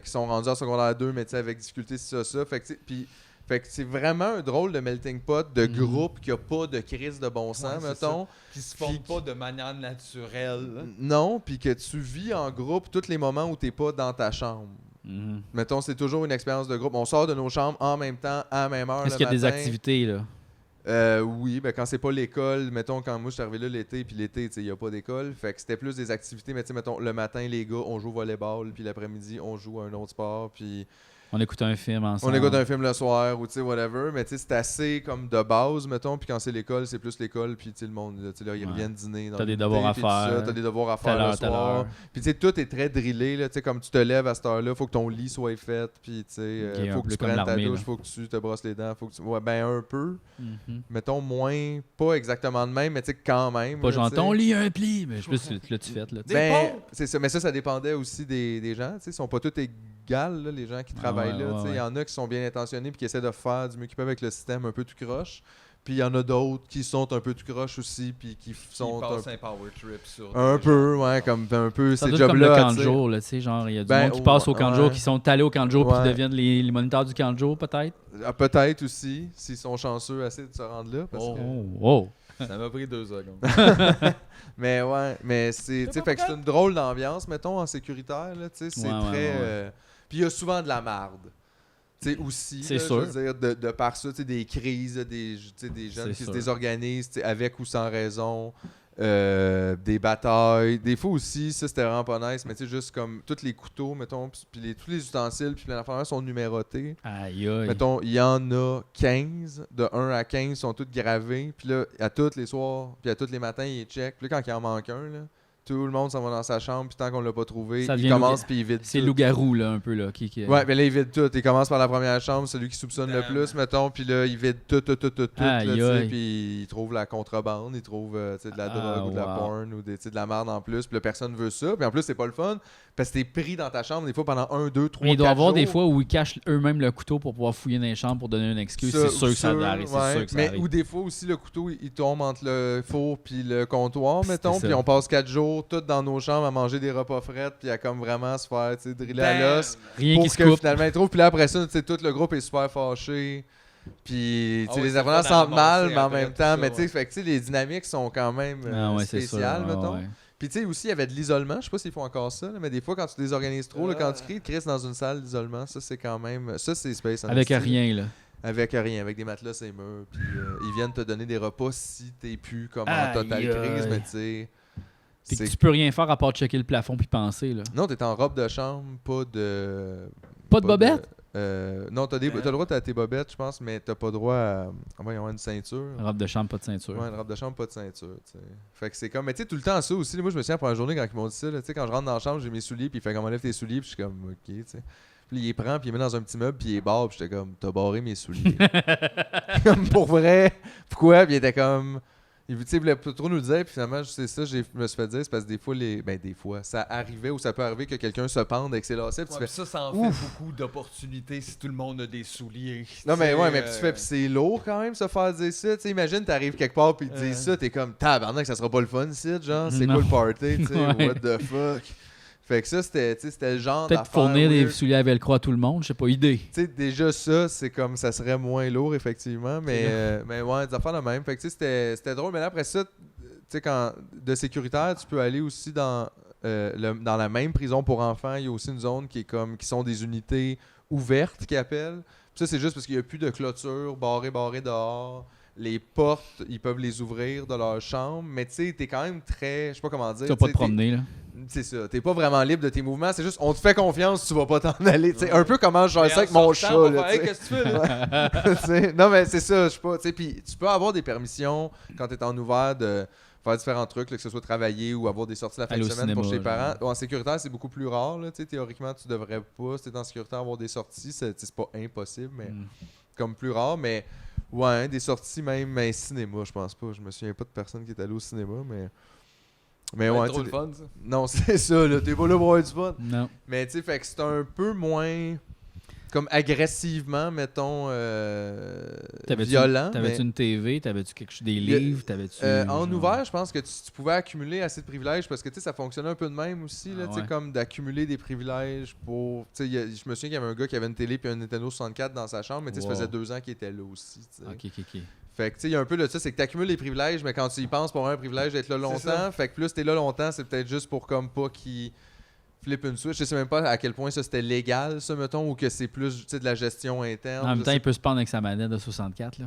qui sont rendus en secondaire 2, mais tu sais, avec difficulté, c'est ça. Fait que, tu sais, puis... Fait que c'est vraiment un drôle de melting pot de groupe qui a pas de crise de bon sens, Ouais, c'est mettons. Qui se forment Puis- pas de manière naturelle. là. Non, puis que tu vis en groupe tous les moments où t'es pas dans ta chambre. Mhm. Mettons, c'est toujours une expérience de groupe. On sort de nos chambres en même temps, à la même heure. Est-ce le qu'il y a des matin. activités, là? Oui, ben quand c'est pas l'école, mettons, quand moi je suis arrivé là l'été, puis l'été, tu sais, il n'y a pas d'école. Fait que c'était plus des activités, mais tu sais, mettons, le matin, les gars, on joue au volleyball, puis l'après-midi, on joue à un autre sport, puis On écoute un film ensemble. on écoute un film le soir, ou tu sais, whatever. Mais tu sais, c'est assez comme de base, mettons, puis quand c'est l'école, c'est plus l'école, puis tu sais, le monde, là, tu sais, là, ils Ouais. reviennent dîner. T'as des devoirs à faire. T'as des devoirs à Telle faire le heure, telle soir. heure. Puis tu sais, tout est très drillé, là, tu sais, comme tu te lèves à cette heure-là, faut que ton lit soit fait, puis tu sais, Ok, un faut que peu tu comme prennes ta l'armée, douche, là. faut que tu te brosses les dents, faut que tu... Ouais, ben un peu. Mhm. Mettons moins, pas exactement de même, mais tu sais, quand même. Pas là, genre, tu sais. ton lit a un pli, mais je sais pas si tu fais, là. Des Ben, pauvres! c'est ça, mais ça dépendait aussi des gens, tu sais, ils sont pas tous égales, là, les gens qui travaillent ouais, là, ouais, tu sais, il ouais. y en a qui sont bien intentionnés puis qui essaient de faire du mieux qu'ils peuvent avec le système un peu tout croche, puis il y en a d'autres qui sont un peu tout croche aussi, puis qui Qui sont passe un power trip sur un des peu, gens. ouais, comme un peu Ça ces doit être comme le jobs-là, camp tu de sais. jour, là, tu sais, genre, il y a du Ben, monde qui passe au camp de jour, ouais. qui sont allés au camp de jour, puis Ouais. qui deviennent les moniteurs du camp de jour, peut-être. Ah, peut-être aussi, s'ils sont chanceux assez de se rendre là, parce Oh. que... Oh. Ça m'a pris 2 secondes. Mais ouais, mais c'est, tu sais, fait que c'est une drôle d'ambiance, mettons, en sécuritaire, là, tu sais, c'est Ouais, ouais, très... ouais. Puis il y a souvent de la marde. Tu sais, aussi, C'est là, sûr. je veux dire, de par ça, tu sais, des crises, tu sais, des jeunes C'est qui se sûr. désorganisent, tu sais, avec ou sans raison. des batailles. Des fois aussi, ça c'était vraiment pas nice, mais tu sais, juste comme tous les couteaux, mettons, puis tous les ustensiles, puis plein d'affaires sont numérotés. Aïe, aïe. Mettons, il y en a 15, de 1 à 15 sont tous gravés, puis là, à tous les soirs, puis à tous les matins, il check. Puis là, quand il en manque un, là, tout le monde s'en va dans sa chambre, puis tant qu'on l'a pas trouvé, Ça il devient commence puis il vide C'est tout. loup-garou, là, un peu, là. Ouais, mais là, il vide tout. Il commence par la première chambre, celui qui soupçonne le plus, mettons, puis là, il vide tout, là, Aïe, tu sais, aïe. puis il trouve la contrebande, il trouve tu sais, de la drogue ou de la wow. porn ou de la merde en plus, puis là, personne veut ça. Puis en plus, c'est pas le fun, parce que t'es pris dans ta chambre des fois pendant 1, 2, 3, Mais il doit y 4 avoir des jours. fois où ils cachent eux-mêmes le couteau pour pouvoir fouiller dans les chambres pour donner une excuse. Ça, C'est sûr que ça sûr, arrive. C'est ouais. sûr que ça Mais arrive. ou des fois aussi, le couteau, il tombe entre le four puis le comptoir, C'était mettons, ça. puis on passe 4 jours tous dans nos chambres à manger des repas frettes, puis à comme vraiment se faire, tu sais, driller à l'os. Rien Pour qui se que coupe. finalement ils trouvent. Puis là, après ça, tu sais, tout le groupe est super fâché. Puis, tu sais, Ah ouais, les c'est apprenants pas sentent mal, d'avancer mais en après même tout temps, ça, mais tu sais, ouais. fait que, tu sais, les dynamiques sont quand même Ah ouais, c'est sûr. spéciales, Ah mettons. ouais. Puis, tu sais, aussi, il y avait de l'isolement. Je sais pas s'ils font encore ça, là, mais des fois, quand tu désorganises trop, là, quand tu crées, Chris dans une salle d'isolement, ça, c'est quand même. Ça, c'est space. en Avec esti, là. rien, là. Avec rien, avec des matelas, c'est murs. Puis, ils viennent te donner des repas si t'es plus comme en Aïe, totale crise, aïe. mais tu sais. Puis que c'est- tu peux rien faire à part checker le plafond puis penser, là. Non, t'es en robe de chambre, pas de. Pas de bobette? Non, t'as le droit à tes bobettes, je pense, mais t'as pas droit à avoir une ceinture. Robe de chambre, pas de ceinture. Ouais, une robe de chambre, pas de ceinture. T'sais. Fait que c'est comme. Mais tu sais, tout le temps ça aussi. Moi, je me souviens la première journée quand ils m'ont dit ça. Tu sais, quand je rentre dans la chambre, j'ai mes souliers, puis il fait comme enlève tes souliers, puis je suis comme ok, tu sais. Puis il les prend, puis il les met dans un petit meuble, puis il les barre, puis j'étais comme t'as barré mes souliers. Comme pour vrai. Pourquoi? Puis il était comme. Il voulait pas trop nous le dire, puis finalement, c'est ça, je me suis fait dire, c'est parce que des fois, des fois, ça arrivait ou ça peut arriver que quelqu'un se pende avec ses lacets, puis tu Ouais, fais. puis ça en fait beaucoup d'opportunités si tout le monde a des souliers. Non, mais Tu sais, ouais, mais puis tu fais, puis c'est lourd quand même se faire dire ça. Tu sais, imagine, t'arrives quelque part, puis ils te disent ça, t'es comme tabarnak, ça sera pas le fun, ici, genre, c'est Non. quoi le party, tu sais, Ouais. what the fuck. Fait que ça, c'était, tu sais, c'était le genre Peut-être d'affaire fournir des weird. souliers à velcro à tout le monde, je sais pas, idée. Tu sais, déjà ça, c'est comme, ça serait moins lourd, effectivement, mais ouais, des affaires de même. Fait que tu sais, c'était drôle, mais là, après ça, tu sais, quand de sécuritaire, tu peux aller aussi dans la même prison pour enfants. Il y a aussi une zone qui sont des unités ouvertes, qu'ils appellent. Puis ça, c'est juste parce qu'il n'y a plus de clôture, barré dehors. Les portes, ils peuvent les ouvrir de leur chambre, mais tu sais, t'es quand même très, je sais pas comment dire. Tu vas pas tu te sais, promener, là. c'est ça, t'es pas vraiment libre de tes mouvements, c'est juste, on te fait confiance, tu vas pas t'en aller. Tu sais, un peu comment je gère ça avec mon chat. Là, tu sais. Qu'est-ce que tu fais là? Tu sais, non, mais c'est ça, je sais pas. Tu sais, puis tu peux avoir des permissions quand t'es en ouvert de faire différents trucs, là, que ce soit travailler ou avoir des sorties la fin Aller de au semaine pour cinéma, chez les genre. parents. En sécuritaire, c'est beaucoup plus rare. Là, tu sais, théoriquement, tu devrais pas, si t'es en sécuritaire, avoir des sorties. C'est pas impossible, mais comme plus rare. Mais ouais, des sorties même, cinéma, je pense pas. Je me souviens pas de personne qui est allée au cinéma, mais. Mais ouais, trop tu le sais, fun, ça. non, c'est ça, là, t'es pas là pour avoir du fun. Non. Mais tu sais, fait que c'est un peu moins comme agressivement, mettons, violent. T'avais-tu mais, une TV? T'avais-tu des livres? T'avais-tu. en genre- ouvert, je pense que tu pouvais accumuler assez de privilèges parce que tu sais, ça fonctionnait un peu de même aussi, là, Ah tu sais, ouais. comme d'accumuler des privilèges pour. Tu sais, je me souviens qu'il y avait un gars qui avait une télé puis un Nintendo 64 dans sa chambre, mais tu sais, ça Wow. faisait 2 ans qu'il était là aussi. Tu sais. Ok. Fait que tu sais, il y a un peu de ça, c'est que tu accumules les privilèges, mais quand tu y penses pour avoir un privilège d'être là C'est ça. longtemps, fait que plus t'es là longtemps, c'est peut-être juste pour comme pas qu'il flippe une switch. Je sais même pas à quel point ça c'était légal, ça, mettons, ou que c'est plus tu sais, de la gestion interne. En même je temps, sais il peut se prendre avec sa manette de 64, là.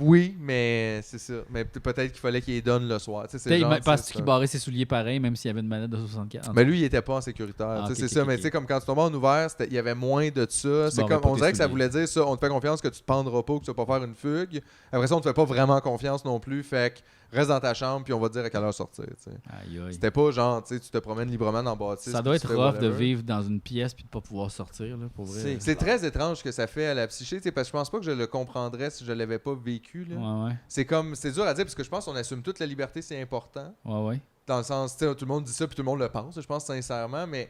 Oui, mais c'est ça. Mais peut-être qu'il fallait qu'il les donne le soir. Tu sais, c'est Peut-être, genre, mais tu sais, parce c'est qu'il un- barrait ses souliers pareil, même s'il y avait une manette de 64. Mais lui, il était pas en sécuritaire. Ah, Tu sais, ok, c'est ça. ok, Mais ok. tu sais, comme quand tu tombais en ouvert, il y avait moins de ça. C'est barrais comme, pas on tes dirait que ça souliers. voulait dire ça. On te fait confiance que tu te pendras pas ou que tu vas pas faire une fugue. Après ça, on te fait pas vraiment confiance non plus. Fait que reste dans ta chambre puis on va te dire à quelle heure sortir. Tu sais. Aïe, aïe. C'était pas genre, tu sais, tu te promènes librement dans le bâtisse. Ça doit puis être tu fais rough de whatever. vivre dans une pièce puis de pas pouvoir sortir, là, pour vrai. C'est très étrange ce que ça fait à la psyché, tu sais, parce que je pense pas que je le comprendrais si je l'avais pas vécu. Là. Ouais. C'est dur à dire parce que je pense qu'on assume toute la liberté, c'est important. Ouais. Dans le sens, tu sais, tout le monde dit ça puis tout le monde le pense, je pense sincèrement, mais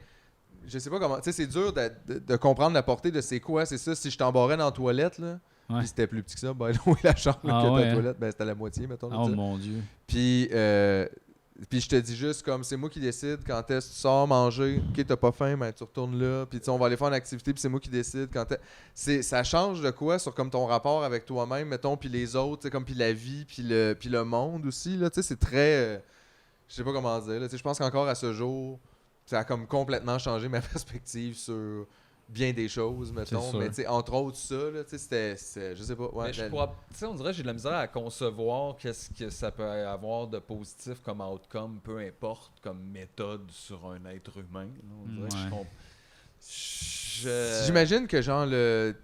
je sais pas comment. Tu sais, c'est dur de comprendre la portée de c'est quoi, c'est ça. Si je t'embarrais dans la toilette, là, Ouais. puis c'était plus petit que ça, ben là, la chambre Ah que ouais, ta hein. toilette, ben c'était la moitié, mettons. Oh tu sais. mon Dieu. Puis je te dis juste comme c'est moi qui décide quand est-ce que tu sors manger, ok t'as pas faim, ben tu retournes là, puis tu sais, on va aller faire une activité, puis c'est moi qui décide quand ça change de quoi sur comme ton rapport avec toi-même, mettons, puis les autres, tu sais, comme puis la vie, puis le monde aussi là, tu sais, c'est très je sais pas comment dire là, tu sais, je pense qu'encore à ce jour, ça a comme complètement changé ma perspective sur bien des choses, mettons. sûr. Mais tu sais, entre autres, ça, là, tu sais, c'était, je sais pas. Ouais, Mais tu sais, on dirait que j'ai de la misère à concevoir qu'est-ce que ça peut avoir de positif comme outcome, peu importe, comme méthode sur un être humain. Là. On dirait que J'imagine que genre tu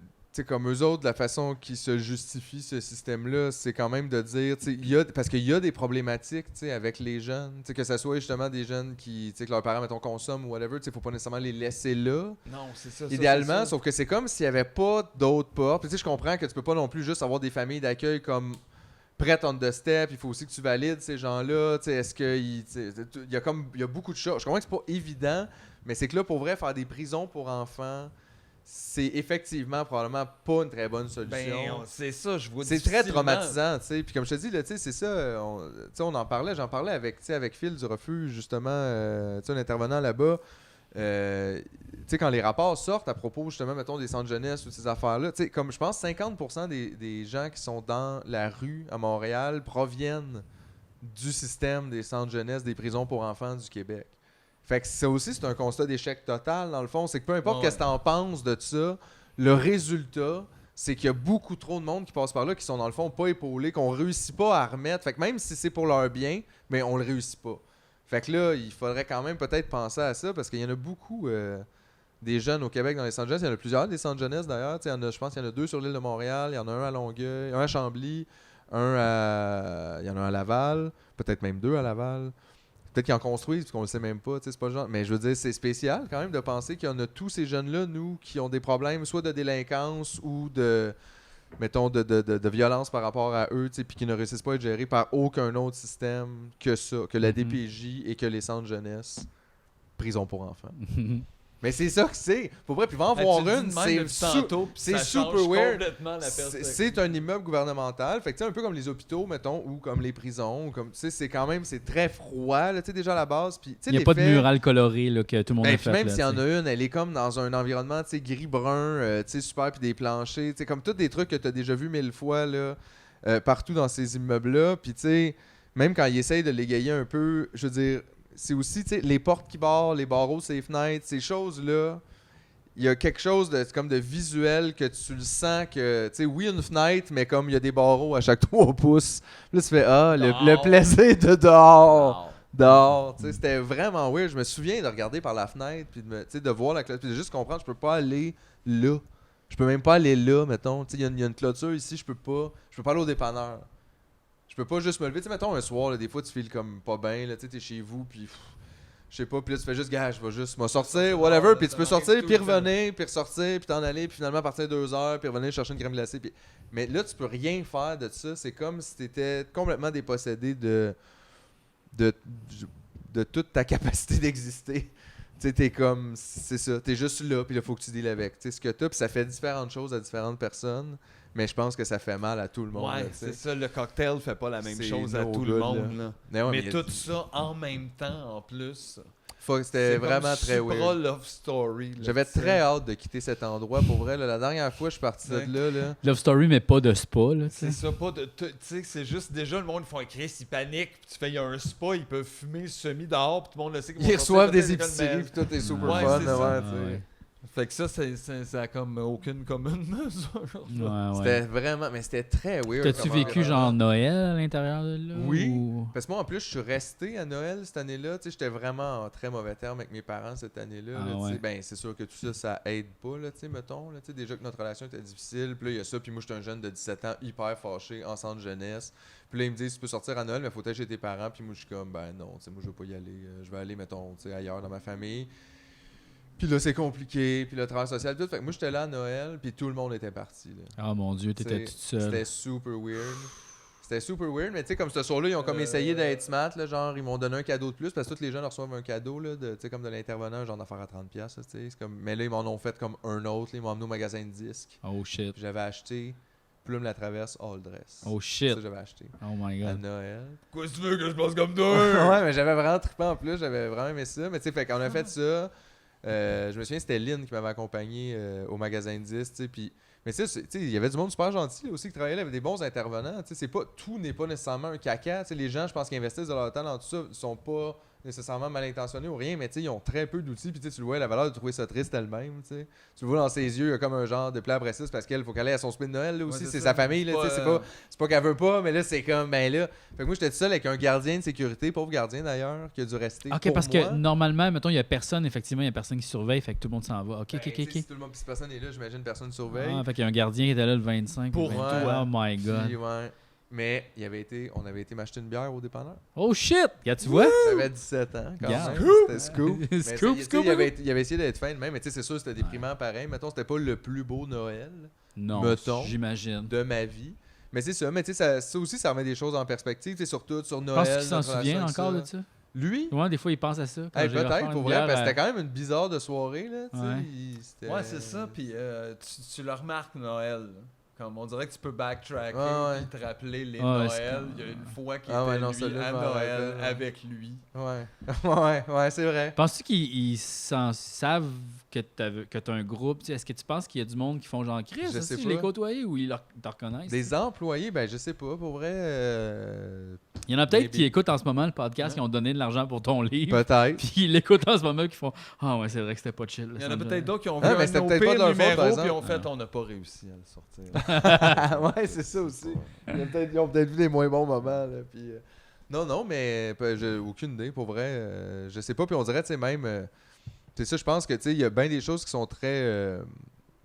sais, comme eux autres, la façon qu'ils se justifient ce système-là, c'est quand même de dire, tu sais, parce qu'il y a des problématiques, tu sais, avec les jeunes, tu sais, que ce soit justement des jeunes qui, tu sais, que leurs parents, mettons, consomment ou whatever, tu sais, faut pas nécessairement les laisser là. Non, c'est ça. Idéalement, ça. sauf que c'est comme s'il n'y avait pas d'autres portes. Puis, tu sais, je comprends que tu peux pas non plus juste avoir des familles d'accueil comme prêtes on the step. Il faut aussi que tu valides ces gens-là. Tu sais, est-ce qu'il y a beaucoup de choses. Je comprends que c'est pas évident, mais c'est que là, pour vrai, faire des prisons pour enfants, c'est effectivement probablement pas une très bonne solution. C'est ça, je vois C'est très difficilement. traumatisant, tu sais. Puis comme je te dis, là, tu sais, c'est ça. On en parlait, j'en parlais avec Phil du Refuge, justement, tu sais, un intervenant là-bas. Tu sais, quand les rapports sortent à propos, justement, mettons, des centres jeunesse ou ces affaires-là, tu sais, comme je pense 50% des gens qui sont dans la rue à Montréal proviennent du système des centres jeunesse, des prisons pour enfants du Québec. Fait que ça aussi, c'est un constat d'échec total, dans le fond. C'est que peu importe qu'est-ce que t'en penses de ça, le résultat, c'est qu'il y a beaucoup trop de monde qui passe par là, qui sont, dans le fond, pas épaulés, qu'on réussit pas à remettre. Fait que même si c'est pour leur bien, mais on le réussit pas. Fait que là, il faudrait quand même peut-être penser à ça, parce qu'il y en a beaucoup des jeunes au Québec dans les centres jeunesse. Il y en a plusieurs des centres jeunesse, d'ailleurs. Je pense qu'il y en a 2 sur l'île de Montréal. Il y en a un à Longueuil, un à Chambly, il y en a un à Laval, peut-être même 2 à Laval. Peut-être qu'ils en construisent, parce qu'on le sait même pas, c'est pas le genre. Mais je veux dire, c'est spécial quand même de penser qu'il y en a tous ces jeunes-là, nous, qui ont des problèmes, soit de délinquance ou mettons, de violence par rapport à eux, puis qui ne réussissent pas à être gérés par aucun autre système que ça, que la DPJ et que les centres jeunesse, prison pour enfants. Mais c'est ça que c'est. Pour vrai, puis va en voir une, c'est super weird. C'est un immeuble gouvernemental, fait que tu sais, un peu comme les hôpitaux, mettons, ou comme les prisons, comme tu sais, c'est quand même, c'est très froid, là, tu sais, déjà à la base. Puis, il n'y a pas de mural coloré là, que tout le monde a fait. Même là, s'il y en a une, elle est comme dans un environnement, tu sais, gris-brun, tu sais, super, puis des planchers, tu sais, comme tous des trucs que tu as déjà vu 1000 fois, là, partout dans ces immeubles-là. Puis, tu sais, même quand ils essayent de l'égayer un peu, je veux dire, c'est aussi, tu sais, les portes qui barrent, les barreaux, ces fenêtres, ces choses-là. Il y a quelque chose comme de visuel que tu le sens que, tu sais, oui, une fenêtre, mais comme il y a des barreaux à chaque 3 pouces. Là, tu fais, le plaisir de dehors. Dehors, tu sais, c'était vraiment weird. Je me souviens de regarder par la fenêtre, puis de voir la clôture, puis de juste comprendre, je peux pas aller là. Je peux même pas aller là, mettons. Tu sais, il y a une clôture ici, je peux pas aller au dépanneur. Je peux pas juste me lever. Tu sais, mettons un soir, là, des fois, tu files comme pas bien, tu sais, t'es chez vous, puis je sais pas, puis là, tu fais juste, gars, je vais juste me sortir, whatever, puis tu peux sortir, puis revenir, puis ressortir, puis t'en aller, puis finalement partir 2 heures, puis revenir chercher une crème glacée. Puis... Mais là, tu peux rien faire de ça. C'est comme si t'étais complètement dépossédé de toute ta capacité d'exister. Tu sais, t'es comme, c'est ça, t'es juste là, puis là, faut que tu deals avec. Tu sais, ce que t'as, puis ça fait différentes choses à différentes personnes. Mais je pense que ça fait mal à tout le monde. Ouais, là, c'est ça. Le cocktail fait pas la même chose à tout good, le monde. Là. Mais tout ça en même temps, en plus. C'était vraiment très weird. Love story. Là, j'avais très hâte de quitter cet endroit. Pour vrai, là, la dernière fois, je suis parti de là. Love story, mais pas de spa. Là, c'est ça, pas de. Tu sais, c'est juste déjà le monde, ils font un cri, ils paniquent. Puis tu fais, il y a un spa, ils peuvent fumer semi dehors. Puis tout le monde le sait. Ils reçoivent des épiceries. Puis tout est super fun. Ouais. Fait que ça a comme aucune commune mesure. C'était vraiment... Mais c'était très weird. T'as-tu vécu genre Noël à l'intérieur de là? Oui. Parce que moi, en plus, je suis resté à Noël cette année-là. J'étais vraiment en très mauvais terme avec mes parents cette année-là. Ben, c'est sûr que tout ça aide pas, là, mettons. Là, déjà que notre relation était difficile. Puis là, il y a ça. Puis moi, j'étais un jeune de 17 ans hyper fâché en centre jeunesse. Puis là, ils me disent, tu peux sortir à Noël, mais faut être chez tes parents. Puis moi, je suis comme, ben non, moi, je veux pas y aller. Je vais aller, mettons, ailleurs dans ma famille. Puis là, c'est compliqué, puis le travail social, tout. Fait que moi, j'étais là à Noël, puis tout le monde était parti. Là. Ah mon Dieu, t'étais toute seule. C'était super weird, mais tu sais, comme ce soir-là, ils ont comme essayé d'être smart, là, genre, ils m'ont donné un cadeau de plus, parce que tous les gens reçoivent un cadeau, là, comme de l'intervenant, un genre d'affaire à 30$, tu sais. Mais là, ils m'en ont fait comme un autre, là, ils m'ont emmené au magasin de disques. Oh shit. Puis j'avais acheté Plume la Traverse All Dress. Oh shit. Ça, j'avais acheté. Oh my god. À Noël. Quoi, tu veux que je passe comme toi? Ouais, mais j'avais vraiment trippé en plus, j'avais vraiment aimé ça. Mais tu sais, fait qu'on a fait ça. Je me souviens, c'était Lynn qui m'avait accompagné au magasin de 10, tu sais, puis... Mais tu sais, il y avait du monde super gentil là, aussi qui travaillait là, avec des bons intervenants, tu sais, tout n'est pas nécessairement un caca, tu sais, les gens, je pense qu'ils investissent de leur temps dans tout ça, ils sont pas nécessairement mal intentionnés ou rien, mais tu sais, ils ont très peu d'outils. Puis tu le vois, la valeur de trouver ça triste elle-même. Tu le vois dans ses yeux, il y a comme un genre de plaie après ça, parce qu'elle, faut qu'elle aille à son souper de Noël là, aussi. Ouais, c'est ça. sa famille, là, c'est pas qu'elle veut pas, mais là, c'est comme, ben là. Fait que moi, j'étais tout seul avec un gardien de sécurité, pauvre gardien d'ailleurs, qui a dû rester. OK, pour parce moi. que normalement, mettons, il y a personne, effectivement, il y a personne qui surveille, fait que tout le monde s'en va. OK, Ben, OK, tu sais, OK. Si tout le monde, si personne est là, j'imagine personne surveille. Ah, fait qu'il y a un gardien qui était là le 25. Pour le toi. 23. Oh my Puis, God. ouais. Mais on avait été m'acheter une bière au dépanneur. Oh shit! Regarde, tu vois? J'avais 17 ans quand Yeah. même. C'était scoop. Mais Scoop, tu sais, scoop, il avait essayé d'être fin de même, mais tu sais, c'est sûr, c'était déprimant pareil. Mettons, c'était pas le plus beau Noël Non, Mettons. j'imagine. de ma vie. Mais c'est ça, mais tu sais, ça aussi, ça remet des choses en perspective, tu sais, surtout sur Je Noël. pense qu'il s'en notre souvient relation encore avec de ça. Lui? Ouais, des fois, il pense à ça. quand Hey, j'ai offert peut-être, une pour vrai, bière parce que à- c'était quand même une bizarre de soirée, là, tu sais. Ouais. C'était- Ouais, c'est ça. Puis tu le remarques, Noël. Là. Comme on dirait que tu peux backtracker Ouais. et te rappeler les Ouais, Noëls. c'est- Il y a une fois qu'il Ah ouais, était non, lui celui-là, à je m'en Noël rappelle, ouais. avec lui. Ouais. ouais, c'est vrai. Penses-tu qu'ils savent que t'as un groupe? Tu sais, est-ce que tu penses qu'il y a du monde qui font genre Chris? Je sais Je pas. l'ai côtoyé ou ils te reconnaissent? Des employés, ben je sais pas, pour vrai. Il y en a peut-être Maybe. qui écoutent en ce moment le podcast, qui ont donné de l'argent pour ton livre. Peut-être. Puis ils l'écoutent en ce moment qui font Ah ouais, c'est vrai que c'était pas chill. Il y en a peut-être d'autres qui ont Ah, vu mais un c'était de nos peut-être pas de pires leur faute, par numéros exemple. puis ont fait on n'a pas réussi à le sortir. Ouais, c'est ça aussi. Ils ont peut-être vu des moins bons moments. Là, puis, non, mais j'ai aucune idée, pour vrai. Je sais pas, puis on dirait, tu sais, même. C'est ça, je pense que, tu sais, il y a bien des choses qui sont très.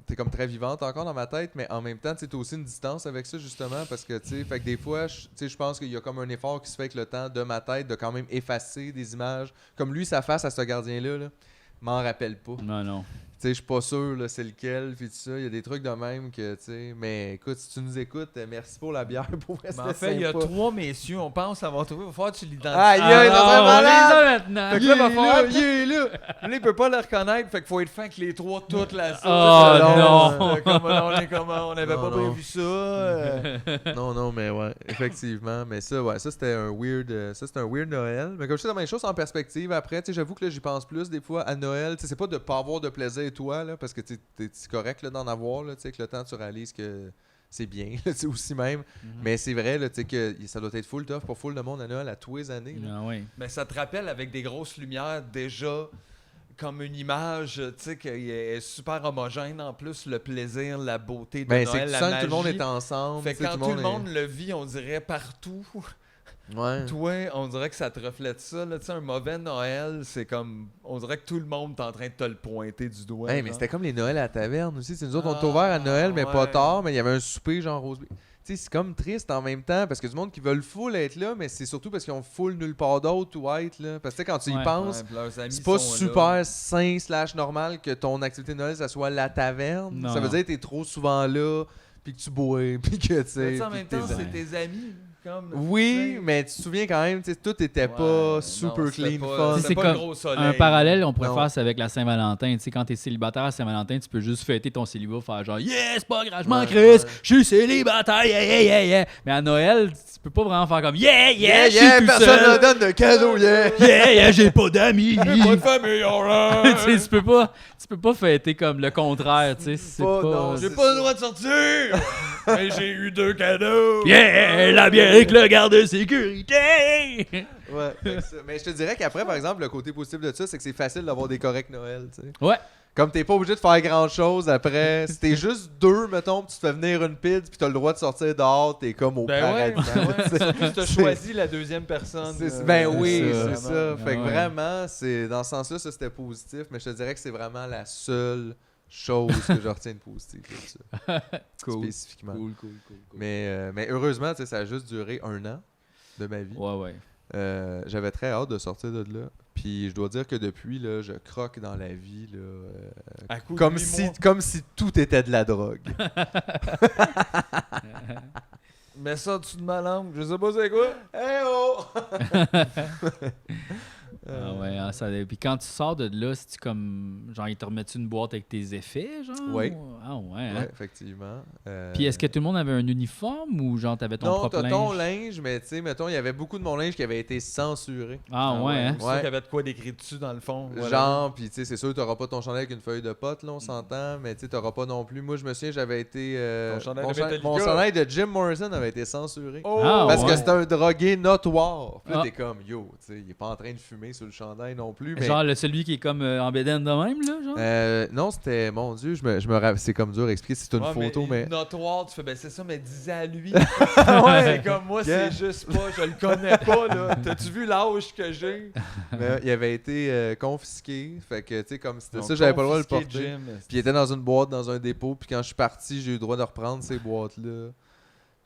T'es comme très vivantes encore dans ma tête, mais en même temps, tu as aussi une distance avec ça, justement, parce que, tu sais, fait que des fois, tu sais, je pense qu'il y a comme un effort qui se fait avec le temps de ma tête de quand même effacer des images. Comme lui, sa face à ce gardien-là, là, m'en rappelle pas. Non. Tu sais, je suis pas sûr là, c'est lequel, puis tout ça. Il y a des trucs de même que, tu sais. Mais écoute, si tu nous écoutes, merci pour la bière. Pour vrai, Mais en c'était fait, il y a sympa. 3 messieurs, on pense avoir trouvé. Il va falloir que tu l'identifies. Aïe, aïe, ça serait on malade! est là maintenant! Fait que là, va falloir- il est là! Là, il peut pas le reconnaître, fait qu'il faut être fin avec les 3 toute la sauce. Oh, non. On n'avait Non, pas non. prévu ça. Non, mais ouais, effectivement. Mais ça, ouais, ça c'était un weird Noël. Mais comme je sais, dans mes choses en perspective après, tu sais, j'avoue que là, j'y pense plus des fois à Noël. Tu sais, c'est pas de pas avoir de plaisir toi, là, parce que t'es correct là, d'en avoir, là, tu sais, avec le temps, tu réalises que c'est bien, là, tu sais, aussi même. Mais c'est vrai, là, tu sais, que ça doit être full tough pour full de monde à Noël à tous les années. Là. Ah oui. Mais ça te rappelle avec des grosses lumières déjà comme une image, tu sais, qui est super homogène en plus, le plaisir, la beauté de Ben, c'est Noël, que tu la sens que magie. tout le monde est ensemble. Fait tu que sais, quand tout le est- monde le vit, on dirait partout. Ouais. Toi, on dirait que ça te reflète ça. Là. Tu sais, un mauvais Noël, c'est comme. On dirait que tout le monde est en train de te le pointer du doigt. Hey, mais genre. c'était comme les Noëls à la taverne aussi. C'est nous autres, on était ouverts à Noël, mais pas ouais. tard. Mais il y avait un souper genre rose. Tu sais, c'est comme triste en même temps parce que du monde qui veulent full être là, mais c'est surtout parce qu'ils ont full nulle part d'autre ou être là. Parce que tu sais, quand tu y Ouais. penses, Ouais, puis leurs amis c'est pas sont super là. sain / normal que ton activité de Noël, ça soit la taverne. Non. Ça veut dire que t'es trop souvent là, puis que tu bois, puis que tu Mais sais. tu sais, en puis même que temps, t'es- c'est tes amis. Comme, Oui, tu sais. mais tu te souviens quand même, tu sais, tout était Ouais, pas non, super c'était clean, pas- fun. C'est C'était pas comme le gros soleil. Un parallèle, on pourrait Non. faire, c'est avec la Saint-Valentin. Tu sais, quand t'es célibataire à Saint-Valentin, tu peux juste fêter ton célibat, faire genre, yeah, c'est pas grave, je m'en Ouais, crisse, ouais. je suis célibataire, yeah. Mais à Noël, tu peux pas vraiment faire comme, yeah, je suis tout personne ne seul. donne de cadeau, yeah! Yeah, j'ai pas d'amis. Pas de famille, alright. Tu sais, tu peux pas fêter comme le contraire, tu sais, c'est Pas- pas... non, J'ai c'est pas ça. le droit de sortir! Mais j'ai eu 2 cadeaux! Yeah, la bière avec le garde de sécurité. Ouais, fait que ça. Mais je te dirais qu'après, par exemple, le côté positif de ça, c'est que c'est facile d'avoir des corrects Noël, tu sais. Ouais. Comme t'es pas obligé de faire grand chose après. Si t'es juste 2, mettons, pis tu te fais venir une pizza, pis t'as le droit de sortir dehors, t'es comme au Ben ouais, paradis. surtout si t'as C'est- choisi la deuxième personne. Ben oui, ça. c'est ça. Fait que Ouais. vraiment, c'est dans ce sens-là, ça c'était positif, mais je te dirais que c'est vraiment la seule chose que je retiens de positif de ça. Cool. Spécifiquement. Cool. Mais heureusement, tu sais, ça a juste duré 1 an de ma vie. Ouais. J'avais très hâte de sortir de là. Puis je dois dire que depuis, là, je croque dans la vie. Là, À coup de comme, 8 si, mois. comme si tout était de la drogue. Mets ça dessus de ma langue, je sais pas c'est quoi. Eh oh! Ah ouais, ah, ça... Puis quand tu sors de là, c'est-tu comme... Genre, ils te remettent une boîte avec tes effets, genre? Oui. Ah ouais, hein? Ouais, effectivement. Puis est-ce que tout le monde avait un uniforme ou genre t'avais ton non, propre t'as ton linge? linge, mais tu sais, mettons, il y avait beaucoup de mon linge qui avait été censuré. Ah ouais, hein? C'est sûr qu'il y avait de quoi d'écrit dessus dans le fond. voilà. Genre, puis tu sais, c'est sûr, t'auras pas ton chandail avec une feuille de pote, là, on s'entend, mais tu sais, t'auras pas non plus. Moi, je me souviens, j'avais été. Ton chandail mon, de Metallica. mon chandail de Jim Morrison avait été censuré. Oh! Ah, Parce ouais. que c'était un drogué notoire. Puis là, Ah. t'es comme, yo, tu sais, il est pas en train de fumer sur le chandail non plus. Mais... Genre celui qui est comme en bédaine de même, là, genre? non, c'était, mon Dieu, c'est comme dur à expliquer, c'est une Ouais, photo, mais. Notoire, tu fais, ben c'est ça, mais disais à lui. Ouais. C'est comme moi, Yeah. c'est juste pas, je le connais pas, là. T'as-tu vu l'âge que j'ai? Mais il avait été confisqué. Fait que, tu sais, comme c'était Ils ont ça, j'avais pas le droit de le confisqué porter. Jim. Puis il était dans une boîte, dans un dépôt. Puis quand je suis parti, j'ai eu le droit de reprendre ces boîtes-là.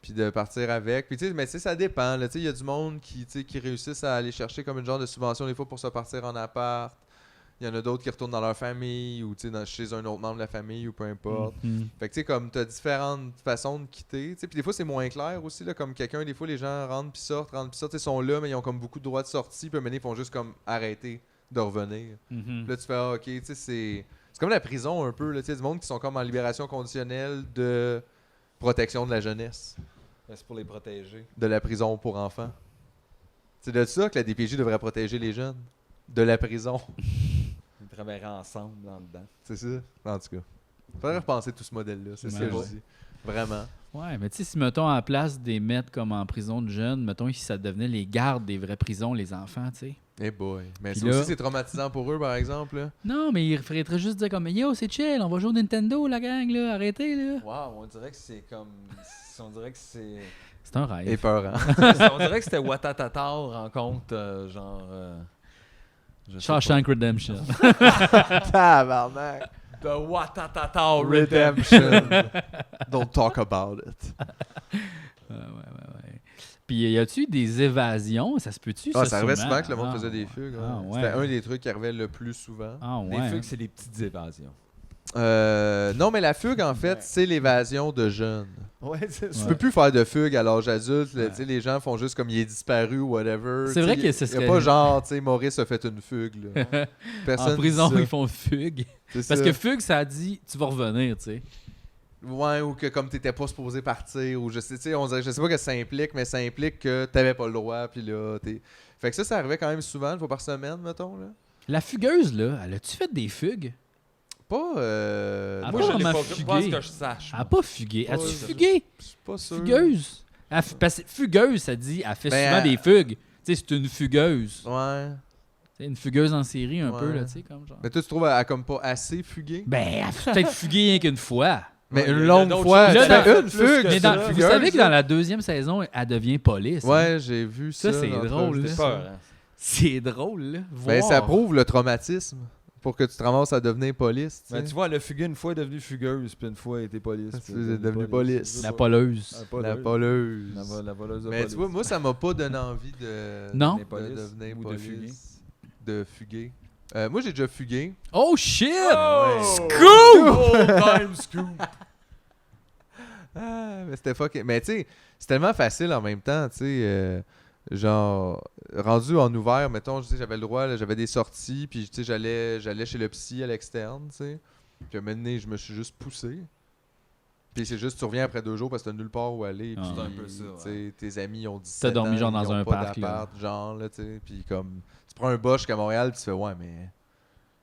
Puis de partir avec. Puis tu sais, mais tu sais, ça dépend. Tu sais, il y a du monde qui, tu sais, qui réussissent à aller chercher comme une genre de subvention des fois pour se partir en appart. Il y en a d'autres qui retournent dans leur famille ou tu sais, chez un autre membre de la famille ou peu importe. Mhm. Fait que tu sais, comme t'as différentes façons de quitter. Tu sais, puis des fois, c'est moins clair aussi. Là, comme quelqu'un, des fois, les gens rentrent puis sortent, ils sont là, mais ils ont comme beaucoup de droits de sortie. Puis maintenant, ils font juste comme arrêter de revenir. Mhm. Puis là, tu fais, ah, ok, tu sais, c'est comme la prison un peu. Là, tu sais, du monde qui sont comme en libération conditionnelle de protection de la jeunesse, Ben, c'est pour les protéger. de la prison pour enfants. C'est de ça que la DPJ devrait protéger les jeunes. De la prison. Ils travailleraient ensemble là-dedans. C'est ça. En tout cas. Faudrait repenser tout ce modèle-là. C'est ce que Ouais. je dis. Vraiment. Ouais, mais tu sais, si, mettons, à la place des mettre comme en prison de jeunes, mettons, si ça devenait les gardes des vraies prisons, les enfants, tu sais. Eh boy. Mais Puis ça là- aussi, c'est traumatisant pour eux, par exemple. Là. Non, mais il faudrait juste dire comme, yo, c'est chill, on va jouer au Nintendo, la gang, là, arrêtez, là. Wow, on dirait que c'est comme. On dirait que c'est. C'est un rêve. Épeurant. On dirait que c'était Watatata rencontre, genre. Je sais Shawshank Redemption. Tabarnak. pas. The Watatata Redemption. Don't talk about it. Ouais. Puis, y a-tu des évasions? Ça se peut-tu? Ah, ça arrivait sûrement? souvent que le monde Ah, faisait des ouais. fugues. Ah, Ouais. ouais. C'était un des trucs qui arrivait le plus souvent. Ah, ouais. Les fugues, c'est des petites évasions. Non, mais la fugue, en fait, Ouais. c'est l'évasion de jeunes. Ouais, c'est Tu Ouais. peux plus faire de fugue à l'âge adulte. là, Ouais. tu sais, les gens font juste comme il est disparu ou whatever. C'est Tu sais, vrai que il ce y a serait- pas genre, tu sais, Maurice a fait une fugue. Là. Personne En prison, dit ça. ils font fugue. C'est Parce ça. que fugue, ça dit, tu vas revenir, tu sais. Ouais, ou que comme t'étais pas supposé partir, ou je sais, tu sais, on dirait, je sais pas que ça implique, mais ça implique que t'avais pas le droit, puis là, t'es... Fait que ça arrivait quand même souvent, une fois par semaine, mettons, là. La fugueuse, là, elle a-tu fait des fugues? Pas, Ah, Moi, pas je l'ai vraiment pas fugué. pas à ce que je sache. Elle a pas fugué. As-tu Ouais, fugué? je suis pas sûr. Fugueuse? Parce que fugueuse, ça dit, elle fait Ben, souvent des fugues. Tu sais, c'est une fugueuse. Ouais. C'est une fugueuse en série, un peu, Ouais. là, tu sais, comme genre. Mais toi, tu trouves elle comme pas assez fuguée? Ben, elle a peut-être fugué rien qu'une fois. Mais Ouais, il y une a longue d'autres fois, choses. Là, c'était dans- une fugue! Mais c'est dans- une vous fugueuse, savez que là. dans la deuxième saison, elle devient police. hein? Ouais, j'ai vu ça. Ça, c'est dans drôle, le- là. C'est peur, hein. C'est drôle, là. Ben, ça voir. prouve le traumatisme pour que tu te ramasses à devenir police, tu sais. Ben, tu vois, elle a fugué une fois, elle est devenue fugueuse, puis une fois, elle était police. C'est puis elle est devenu police. La poleuse. La poleuse. La voleuse de Mais police. tu vois, moi, ça m'a pas donné envie de... Non? de Police devenir ou de police. fuguer. De fuguer. Moi, j'ai déjà fugué. Oh shit! Oh! Scoop! Old-time scoop! Ah, mais c'était fucking... Mais tu sais, c'est tellement facile en même temps, tu sais. Genre, rendu en ouvert, mettons, tu sais, j'avais le droit, là, j'avais des sorties, puis tu sais, j'allais chez le psy à l'externe, tu sais. Puis maintenant, je me suis juste poussé. Puis c'est juste, tu reviens après 2 jours parce que t'as nulle part où aller. Ah. Puis, C'est un peu ça, tu sais, tes amis ont 17 T'as dormi ans, genre ils dans ont un pas parc, là. d'appart, genre, là, tu sais. Puis comme, tu prends un bus jusqu'à Montréal, puis tu fais, ouais,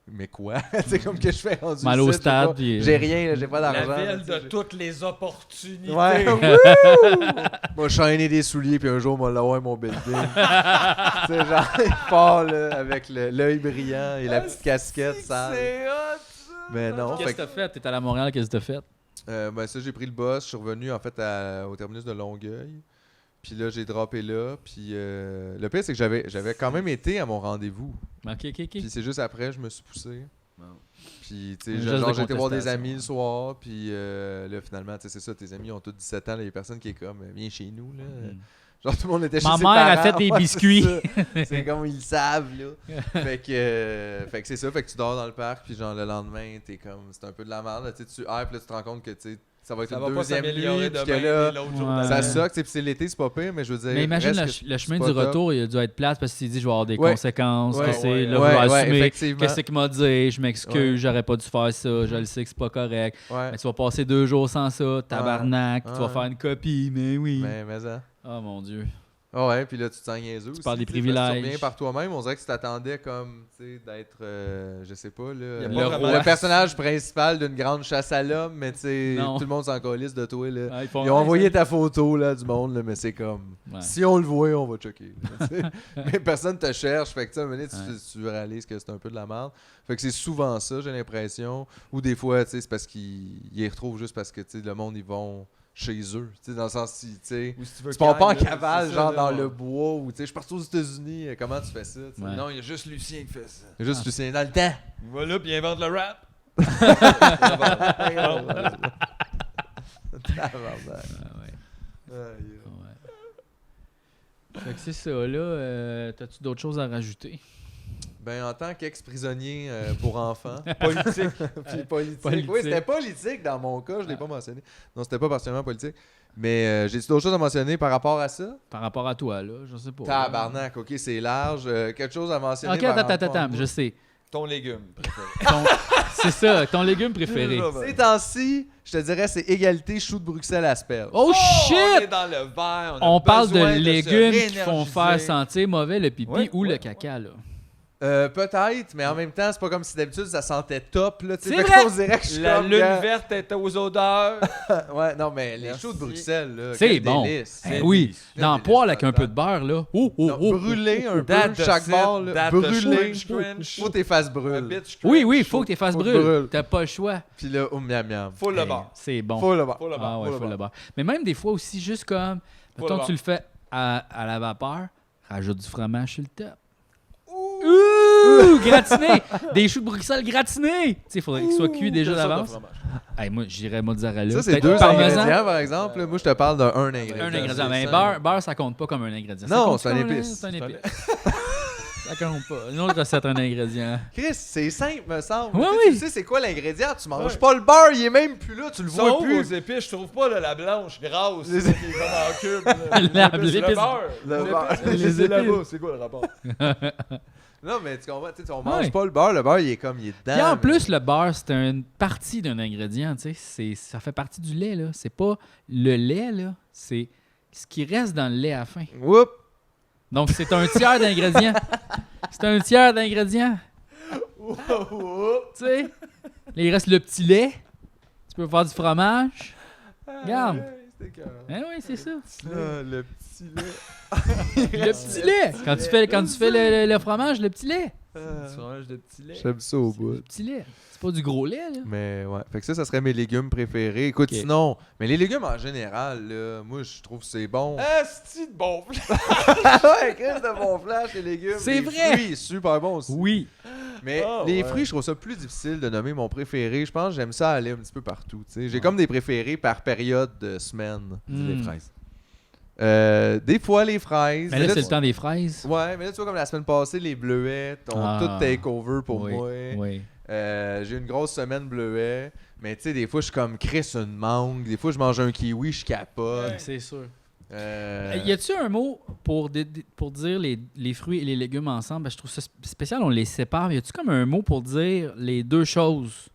mais quoi? C'est comme que je fais rendu Mal au ici, j'ai stade, pas- puis- J'ai rien, là, j'ai pas La d'argent. là, ville tu sais, de toutes les opportunités. Ouais, wouh! Moi, chaîner des souliers, puis un jour, moi, l'avoir mon building. Tu sais, genre, il part, là, avec l'œil brillant et la petite casquette sale. C'est hot, ça! Mais non, Qu'est-ce fait que t'as fait? T'es allé à Montréal, qu'est-ce que t'as fait? ben ça, j'ai pris le bus, je suis revenu, en fait, au terminus de Longueuil. Puis là, j'ai droppé là. Puis le pire, c'est que j'avais quand même été à mon rendez-vous. Ok. Puis c'est juste après, je me suis poussé. Bon. Puis, tu Un sais, geste genre, de j'ai été voir des contestation. amis le soir. Puis là, finalement, tu sais, c'est ça, tes amis ont tous 17 ans. Il y a personne qui est comme, viens chez nous, là. Genre, tout le monde était chez Ma ses mère a parents. fait des Ouais, biscuits. c'est comme ils le savent, là. fait que c'est ça. Fait que tu dors dans le parc, puis genre, le lendemain, t'es comme... C'est un peu de la merde, là. Tu hype, là, tu te rends compte que, tu sais, ça va être Ça une va pas deuxième s'améliorer nuit, puis demain, que là... mais l'autre jour Ouais. Ça d'après. suck, tu sais, puis c'est l'été, c'est pas pire, mais je veux dire... Mais imagine reste le que chemin c'est du pas top. retour, il a dû être plate parce qu'il s'est dit je vais avoir des Ouais. conséquences, Ouais, que c'est ouais, là, ouais, je vais ouais, assumer. effectivement. Qu'est-ce qu'il m'a dit? Je m'excuse, Ouais. j'aurais pas dû faire ça, je le sais que c'est pas correct. Ouais. Mais tu vas passer 2 jours sans ça, tabarnak, tu vas Ouais. faire une copie, mais oui. Mais ça... Oh mon Dieu. Ah ouais, puis là, tu te sens niaiseux. Tu parles des aussi, tu sais, privilèges. parce que Tu reviens par toi-même. On dirait que tu t'attendais comme, tu sais, d'être, je sais pas, Il y là, a pas le, vraiment- le personnage principal d'une grande chasse à l'homme, mais tu sais, Non. tout le monde s'en calisse de toi, là. Ah, Ils ont envoyé ta photo, là, du monde, là, mais c'est comme, Ouais. si on le voit, on va checker. là, tu sais. Mais personne te cherche, fait que tu sais, à un moment donné, Ouais. tu réalises que c'est un peu de la merde. Fait que c'est souvent ça, j'ai l'impression. Ou des fois, tu sais, c'est parce qu'ils les retrouvent juste parce que, tu sais, le monde, ils vont chez eux. Tu sais, dans le sens, si, tu sais... Ou si tu veux Tu pars pas en calme, là, cavale, c'est genre ça, dans là, le ouais. bois, ou tu sais, je suis parti aux États-Unis, comment tu fais ça? tu sais? Ouais. Non, il y a juste Lucien qui fait ça. C'est juste Lucien dans le temps. Il va là, puis il invente le rap. Tabarnak. Ah ouais. Aïe. Ouais. Fait que c'est ça, là. T'as-tu d'autres choses à rajouter? Ben, en tant qu'ex-prisonnier pour enfants, Politique. puis politique. Politique. Oui, c'était politique dans mon cas, je l'ai pas mentionné. Non, c'était pas particulièrement politique. Mais j'ai d'autres choses à mentionner par rapport à ça? Par rapport à toi, là, je sais pas. Tabarnak, ok, c'est large. Quelque chose à mentionner Ok, par attends, rapport à je moi? sais. Ton légume préféré. C'est ça, ton légume préféré. Ces temps-ci, je te dirais, c'est égalité chou de Bruxelles asperges. Oh On est shit! dans le verre. On parle de besoin se légumes qui font réénergiser. faire sentir mauvais le pipi Ouais, ou le ouais, caca, là. Peut-être, mais en même temps, c'est pas comme si d'habitude ça sentait top. Là, tu sais. C'est Fait vrai! qu'on dirait que je suis La comme, lune gars, verte est aux odeurs. Ouais, non, mais les Merci. choux de Bruxelles, là, C'est quel bon. délice. Eh oui, dans le délice, poêle avec un total. peu de beurre, là. Oh, oh, Non, oh. brûler un peu That chaque the bord, sit, là. that the Brûler. crunch. Faut que tes faces Un brûlent. bitch Oui, crunch. oui, il faut que tes faces faut que brûlent. brûle. T'as pas le choix. Puis là, miam miam. Faut le Hey, bar. c'est bon. Faut le voir. Faut le Ah bar. ouais, faut le faut le bar. beurre. Mais même des fois aussi, juste comme, Faut mettons le que tu le beurre. fais à la vapeur, rajoute du fromage sur le top. Ouh, gratiné! Des choux de Bruxelles gratinés! Tu sais, il faudrait qu'ils soient cuits déjà Quelle sorte de d'avance. fromage? Hey, moi, j'irais mozzarella. Ça, c'est peut-être deux parmesan. ingrédients, par exemple. là. Moi, je te parle d'un ingrédient. Un ingrédient. Mais C'est simple. beurre, ça compte pas comme un ingrédient. Ça Non, compte c'est un comme épice. C'est un épice. Ça compte pas. Une autre recette, un ingrédient. Chris, c'est simple, me semble. Ouais, Tu sais, oui. Tu sais, c'est quoi l'ingrédient? Tu manges Ouais. pas le beurre, il est même plus là, tu le Sont vois où plus. vos épices? Je trouve pas là, la blanche grasse Les- qui est comme en cube. L'épice. Le beurre. Le beurre. Les C'est là-bas. épices. C'est quoi le rapport? Non, mais tu comprends, tu sais, on mange Ouais. pas le beurre, il est comme, il est dedans. Puis en mais- plus, le beurre, c'est une partie d'un ingrédient. Tu sais. Ça fait partie du lait. Là. C'est pas le lait, là. C'est ce qui reste dans le lait à la fin. Whoop! Donc, c'est un tiers d'ingrédient. C'est un tiers d'ingrédient. Whoop! Whoop! Tu sais. Là, il reste le petit lait. Tu peux faire du fromage. Regarde. Ouais, c'était écœurant. Eh oui, c'est ça. Ah, le petit lait. Le petit lait. Quand tu fais le fromage, le petit lait. Du fromage de petit lait. J'aime ça au bout. Le petit lait. C'est pas du gros lait, là. Mais ouais, fait que ça serait mes légumes préférés. Écoute, Ok. sinon, mais les légumes en général, là, moi, je trouve que c'est bon. Asti de bon. ouais, Chris de bon flash, les légumes. C'est Les vrai. fruits, super bon aussi. Oui. Mais Ah, les ouais. fruits, je trouve ça plus difficile de nommer mon préféré. Je pense que j'aime ça aller un petit peu partout. tu sais. J'ai comme des préférés par période de semaine. Mm. Les fraises. Des fois, les fraises. Mais là, c'est le temps des fraises. Ouais, mais là, tu vois, comme la semaine passée, les bleuets ont Ah. tout take-over pour Oui, moi. Oui. J'ai une grosse semaine bleuet. Mais tu sais, des fois, je suis comme Chris une mangue. Des fois, je mange un kiwi, je capote. C'est sûr. Euh, Y a-tu un mot pour dire les fruits et les légumes ensemble? Ben, je trouve ça spécial, on les sépare. Y a-tu comme un mot pour dire les deux choses?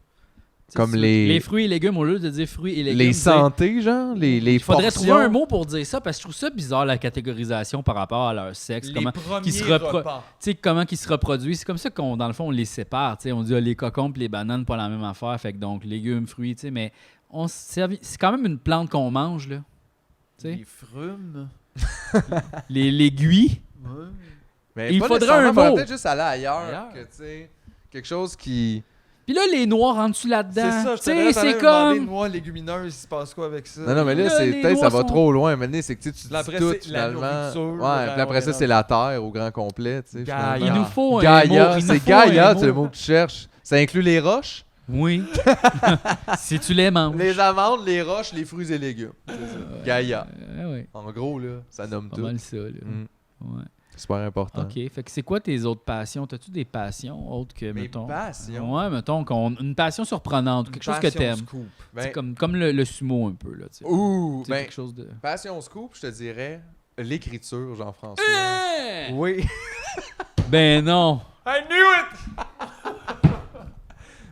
T'sais, Comme si tu- les- Les fruits et légumes, au lieu de dire fruits et légumes. les dire- santés, genre, les Il faudrait portions. trouver un mot pour dire ça, parce que je trouve ça bizarre, la catégorisation par rapport à leur sexe. Les Comment, premiers qui se repro- repas. comment ils se reproduisent. C'est comme ça qu'on, dans le fond, on les sépare. t'sais. On dit les cocons et les bananes, pas la même affaire. Fait que donc, légumes, fruits, mais c'est quand même une plante qu'on mange, là. T'sais. Les frumes. Les l'aiguille. Mais Il pas faudrait nécessairement, un faudrait mot. peut-être juste aller ailleurs, Ailleurs. que, tu sais, quelque chose qui... Puis là, les noirs en dessous là-dedans. C'est ça, je T'sais, c'est Les comme. noix légumineuses, il se passe quoi avec ça? Non, mais là, Là, c'est les peut-être ça noix va sont- trop loin. Maintenant, c'est que tu dis Là, après, tout, c'est la finalement. nourriture, Ouais, puis après ça, c'est la terre au grand complet, tu sais, Gaïa. finalement. Il nous faut un Gaïa, mot. il nous c'est faut un Gaïa, mot. c'est le mot que tu cherches. Ça inclut les roches? Oui. Si tu les manges. Les amandes, les roches, les fruits et légumes. Gaïa. Ouais. En gros, là, ça nomme Pas tout. mal ça, là. Mm. Ouais. Super important. OK. Fait que c'est quoi tes autres passions? T'as-tu des passions autres que, Mes mettons... passions? Ouais, mettons, une passion surprenante, quelque chose que t'aimes. Scoop. Ben, Comme le sumo un peu, là, tu sais. ouh, C'est ben, quelque chose de... passion scoop, je te dirais l'écriture, Jean-François. Hein? Oui. Ben non! I knew it!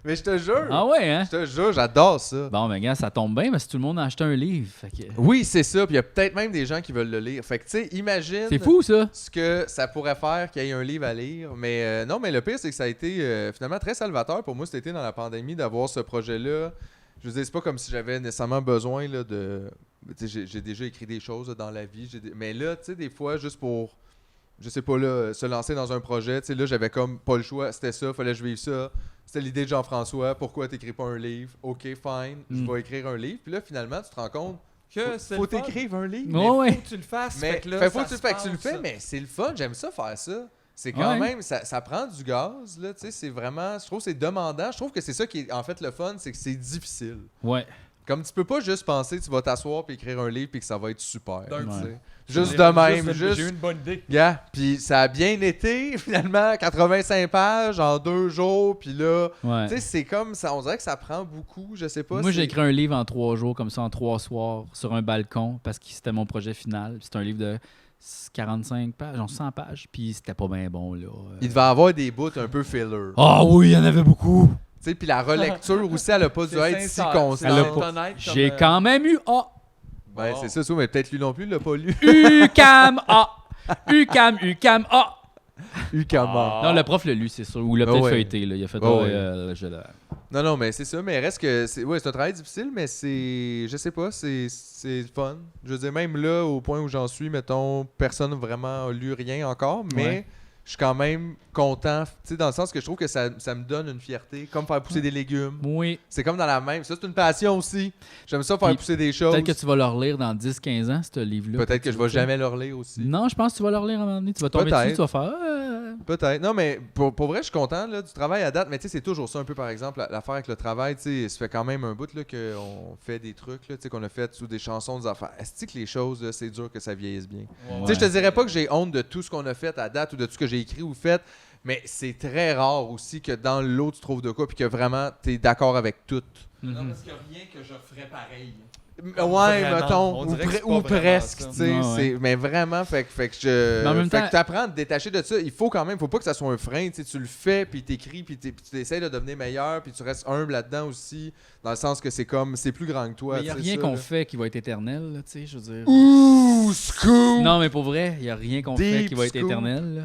Mais je te jure. Ah ouais, hein? Je te jure, j'adore ça. Bon, ben gars, ça tombe bien parce que tout le monde a acheté un livre. Fait que... Oui, c'est ça. Puis il y a peut-être même des gens qui veulent le lire. Fait que, tu sais, imagine C'est fou, ça! ce que ça pourrait faire qu'il y ait un livre à lire. Mais non, mais le pire, c'est que ça a été finalement très salvateur pour moi cet été dans la pandémie d'avoir ce projet-là. Je veux dire, c'est pas comme si j'avais nécessairement besoin là, de... Tu sais, j'ai déjà écrit des choses là, dans la vie. Mais là, tu sais, des fois, juste pour... Je sais pas, là, se lancer dans un projet. Tu sais, là, j'avais comme pas le choix. C'était ça, fallait que je vive ça. C'était l'idée de Jean-François. Pourquoi t'écris pas un livre? OK, fine, je vais écrire un livre. Puis là, finalement, tu te rends compte Que c'est faut le fun. t'écrire un livre. Mais Ouais. faut que tu le fasses. Mais fait que là, faut ça que tu, se fait que tu le passe. fais, mais c'est le fun. J'aime ça faire ça. C'est quand Ouais. même, ça prend du gaz. Là, tu sais, c'est vraiment, je trouve que c'est demandant. Je trouve que c'est ça qui est en fait le fun, c'est que c'est difficile. Ouais. Comme tu peux pas juste penser tu vas t'asseoir puis écrire un livre puis que ça va être super. D'un tu coup. sais. Juste de même. J'ai eu une bonne idée. Yeah. Puis ça a bien été, finalement, 85 pages en 2 jours. Puis là, Ouais. tu sais, c'est comme ça. On dirait que ça prend beaucoup. Je sais pas. Moi, j'ai c'est- écrit un livre en 3 jours, comme ça, en 3 soirs, sur un balcon, parce que c'était mon projet final. C'est un livre de 45 pages, genre 100 pages, puis c'était pas bien bon, là. Il devait avoir des bouts un peu filler. Ah oui, il y en avait beaucoup! Tu sais, puis la relecture aussi, elle a pas dû être si sincère, constante. Elle a c'est pas- honnête comme, J'ai quand même eu A! Ben, Bon. c'est ça, mais peut-être lui non plus, il l'a pas lu. UCAM A! UCAM A! Ucama. Non, le prof l'a lu, c'est sûr. Ou l'a peut-être ouais. feuilleté, là. Il a fait... Ouais, je l'ai- Non, mais c'est ça, mais reste que c'est un travail difficile, mais c'est, je sais pas, c'est fun. Je veux dire, même là, au point où j'en suis, mettons, personne vraiment a lu rien encore, mais Ouais. je suis quand même content, tu sais, dans le sens que je trouve que ça me donne une fierté, comme faire pousser des légumes. Oui. C'est comme dans la même, ça c'est une passion aussi. J'aime ça faire Puis pousser des choses. Peut-être que tu vas le relire dans 10-15 ans, ce livre-là. Peut-être que je vais jamais le relire aussi. Non, je pense que tu vas le relire à un moment donné. Tu vas tomber Peut-être. dessus, tu vas faire... Peut-être. Non, mais pour vrai, je suis content là, du travail à date. Mais tu sais, c'est toujours ça un peu, par exemple, l'affaire avec le travail. Tu sais, ça fait quand même un bout là, qu'on fait des trucs, là, tu sais, qu'on a fait sous des chansons, des affaires. Est-ce que les choses, là, c'est dur que ça vieillisse bien? Tu sais, je te dirais pas que j'ai honte de tout ce qu'on a fait à date ou de tout ce que j'ai écrit ou fait, mais c'est très rare aussi que dans l'eau, tu trouves de quoi puis que vraiment, tu es d'accord avec tout. Non, parce qu'il n'y a rien que je ferais pareil. Ouais, Vraiment. mettons, On dirait que c'est pas ou vraiment presque, ça. tu sais, Ouais, ouais. mais vraiment, fait que je... Mais en même fait temps- que t'apprends à te détacher de ça, il faut quand même, faut pas que ça soit un frein, tu sais, tu le fais, puis t'écris, puis tu essaies de devenir meilleur, puis tu restes humble là-dedans aussi, dans le sens que c'est comme, c'est plus grand que toi, Il n'y a tu sais, rien ça, qu'on là. fait qui va être éternel, là, tu sais, je veux dire. Ouh, scoop! Non, mais pour vrai, il n'y a rien qu'on fait Deep qui va être scoop. éternel. Là.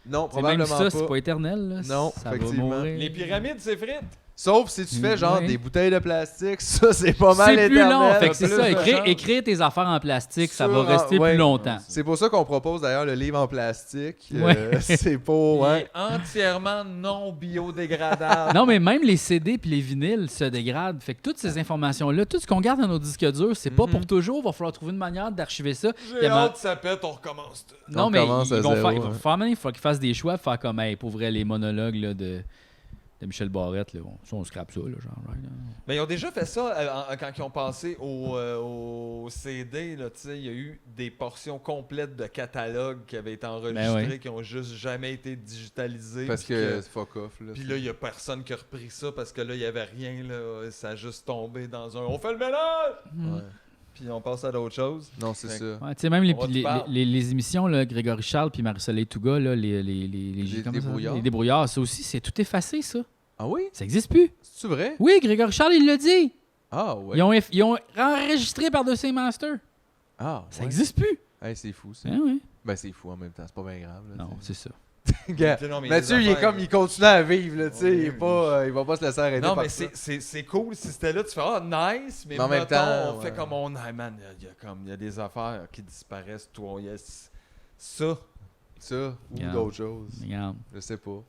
Non, C'est même probablement ça, c'est pas éternel. Là. Non, ça va effectivement. mourir. Les pyramides, c'est frites. Sauf si tu fais genre Ouais. des bouteilles de plastique, ça c'est pas mal C'est plus éternel. long, fait que c'est plus ça. de chance. Écrire tes affaires en plastique, ça va Sur- rester ouais. plus longtemps. C'est pour ça qu'on propose d'ailleurs le livre en plastique. Ouais. C'est pour... Il Ouais. est entièrement non biodégradable. Non, mais même les CD puis les vinyles se dégradent. Fait que toutes ces informations-là, tout ce qu'on garde dans nos disques durs, c'est pas pour toujours. Il va falloir trouver une manière d'archiver ça. J'ai Puis à ma- hâte, ça pète, on recommence tout. Non, On mais commence à ils vont zéro, faire, hein. il faut qu'ils fassent des choix, faire comme, hey, pour vrai, les monologues là, de Michel Barrette, là, on scrape ça, là, genre, right, là. Mais ils ont déjà fait ça quand ils ont passé au CD. Là, tu sais, il y a eu des portions complètes de catalogue qui avaient été enregistrées, ouais. qui ont juste jamais été digitalisées. Parce puis que c'est fuck off. Là, Puis là, il n'y a personne qui a repris ça parce que là, il n'y avait rien. Là, ça a juste tombé dans un « on fait le ménage! Ouais. » Puis on passe à d'autres choses. Non, c'est Fait ça. Ouais, tu sais, même les, On va te les, parler. les émissions, là, Grégory Charles puis Marie-Soleil Touga, là, comment ça débrouillards. s'appelle? Les débrouillards, ça aussi, c'est tout effacé, ça. Ah oui? Ça n'existe plus. C'est vrai? Oui, Grégory Charles, il l'a dit. Ah ouais. Ils ont enregistré par-dessus masters. Ah Ça ouais. n'existe plus. Hey, c'est fou ça. Hein, oui. Ben c'est fou en même temps, c'est pas bien grave. Là, Non, tu sais. c'est ça. Gars, Non, mais Mathieu, les il est affaires- comme, il continue à vivre, là, tu sais, Oui, il est oui. pas, il va pas se laisser arrêter Non, par mais ça. c'est cool. Si c'était là, tu fais « ah, nice », mais en même mettons, temps, on fait ouais. comme on... Hey, man, il y a des affaires qui disparaissent. Toi, il y a ça. Ça, ou Regarde. d'autres choses, Regarde. je sais pas.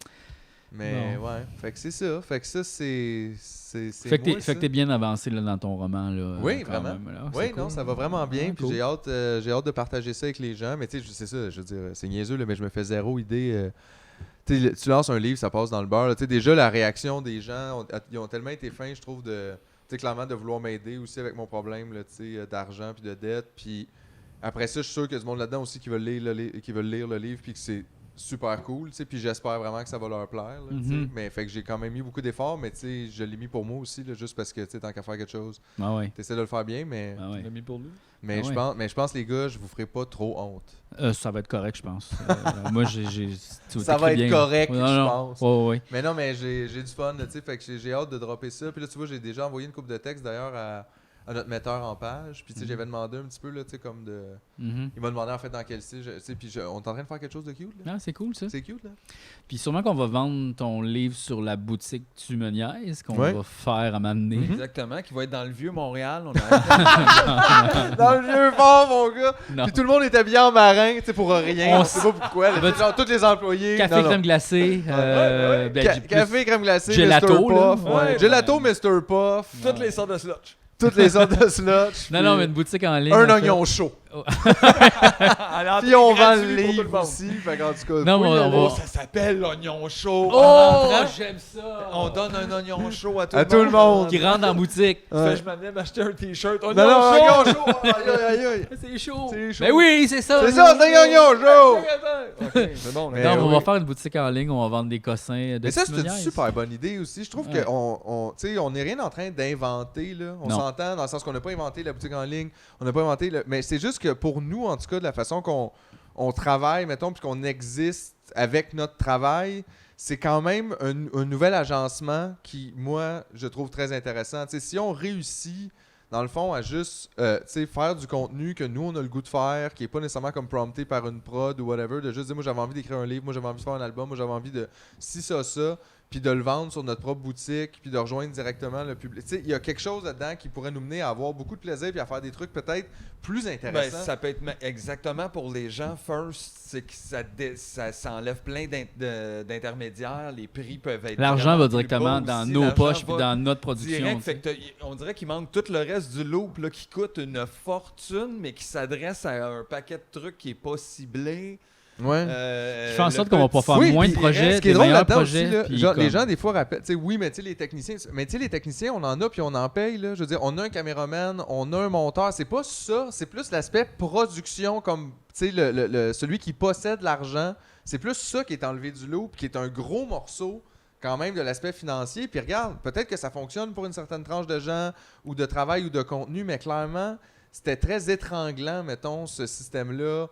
Mais ouais, fait que c'est ça. Fait que ça, c'est Fait que moi, ça. t'es bien avancé là, dans ton roman. Là, Oui, quand vraiment. même, là. Oui, C'est non, cool. ça va vraiment bien. Ouais, Puis cool. j'ai hâte de partager ça avec les gens. Mais tu sais, c'est ça, je veux dire, c'est niaiseux, là, mais je me fais zéro idée. tu lances un livre, ça passe dans le beurre. Là. Déjà, la réaction des gens, ils ont tellement été fins, je trouve, clairement de vouloir m'aider aussi avec mon problème là, d'argent puis de dette. Puis après ça, je suis sûr qu'il y a du monde là-dedans aussi qui veulent lire le livre puis que c'est super cool. Puis j'espère vraiment que ça va leur plaire. Là, mais fait que j'ai quand même mis beaucoup d'efforts, mais je l'ai mis pour moi aussi, là, juste parce que tant qu'à faire quelque chose, t'essaies de le faire bien. Mais, Tu l'as mis pour nous. mais je pense, les gars, je vous ferai pas trop honte. Ça va être correct, je pense. Moi, ça va être bien. correct, Non, je non. pense. Ouais. Mais non, mais j'ai du fun, là, fait que j'ai hâte de dropper ça. Puis là, tu vois, j'ai déjà envoyé une couple de textes d'ailleurs à notre metteur en page. Puis j'avais demandé un petit peu, là, comme de... Il m'a demandé en fait dans quel style, puis on est en train de faire quelque chose de cute, là. Ah, c'est cool, ça. C'est cute, là. Puis sûrement qu'on va vendre ton livre sur la boutique du Meuniez, qu'on Ouais. va faire à m'amener. Exactement, qui va être dans le vieux Montréal. On a... Dans le vieux fort, mon gars! Non. Puis tout le monde est habillé en marin, tu sais, pour rien. On On sait pas pourquoi. Là, genre, tous les employés. Café, non, non. crème glacée. Café, crème glacée, Gelato, Mr. là. Puff. Ouais. Gelato, Mr. Puff. Toutes les sortes de slotch. Toutes les sortes de slotch. Non, mais une boutique en ligne. Un en fait. oignon chaud. À Puis on vend le gratuit pour tout livre monde. aussi. Fait qu'en tout cas, Non, mais on Oh, va... ça s'appelle l'oignon chaud. Oh, En rentrant, j'aime ça! on donne un oignon chaud à tout, À tout le monde. Qui rentre dans la boutique. Je m'amenais m'acheter un t-shirt. Oignon Non, non, chaud. oignon chaud. Aïe, aïe, aïe. C'est chaud! C'est chaud. Ben oui, c'est ça! C'est ça, c'est un oignon chaud. Ok, c'est bon. Mais Non, mais on va oui. faire une boutique en ligne, on va vendre des cossins de Mais ça, c'est une Meuniez. super bonne idée aussi. Je trouve Ouais. on n'est rien en train d'inventer. Là. On Non. s'entend dans le sens qu'on n'a pas inventé la boutique en ligne. On n'a pas inventé. Mais c'est juste que pour nous, en tout cas, de la façon qu'on travaille, mettons, puis qu'on existe avec notre travail, c'est quand même un nouvel agencement qui, moi, je trouve très intéressant. Tu sais, si on réussit, dans le fond, à juste faire du contenu que nous, on a le goût de faire, qui n'est pas nécessairement comme prompté par une prod ou whatever, de juste dire, moi, j'avais envie d'écrire un livre, moi, j'avais envie de faire un album, moi, j'avais envie de ci, ça, puis de le vendre sur notre propre boutique, puis de rejoindre directement le public. Tu sais, il y a quelque chose là-dedans qui pourrait nous mener à avoir beaucoup de plaisir puis à faire des trucs peut-être plus Ben, intéressants. ça peut être exactement pour les gens. First, c'est que ça enlève plein d'intermédiaires. Les prix peuvent être. L'argent vraiment va plus directement bas dans aussi. nos L'argent poches va puis dans notre production. direct. tu sais. Fait que on dirait qu'il manque tout le reste du loop là, qui coûte une fortune, mais qui s'adresse à un paquet de trucs qui n'est pas ciblé. Ouais. Qui fait en sorte qu'on va pas faire Oui, moins de puis projets, ce qui est des drôle meilleurs là-dedans projets. aussi, là, puis genre, les comme- gens, des fois, rappellent. Tu sais, oui, mais tu sais, les techniciens. Mais tu sais, les techniciens, on en a puis on en paye. Là. Je veux dire, on a un caméraman, on a un monteur. C'est pas ça. C'est plus l'aspect production, comme tu sais, celui qui possède l'argent. C'est plus ça qui est enlevé du lot, puis qui est un gros morceau quand même de l'aspect financier. Puis regarde, peut-être que ça fonctionne pour une certaine tranche de gens ou de travail ou de contenu, mais clairement, c'était très étranglant, mettons, ce système-là.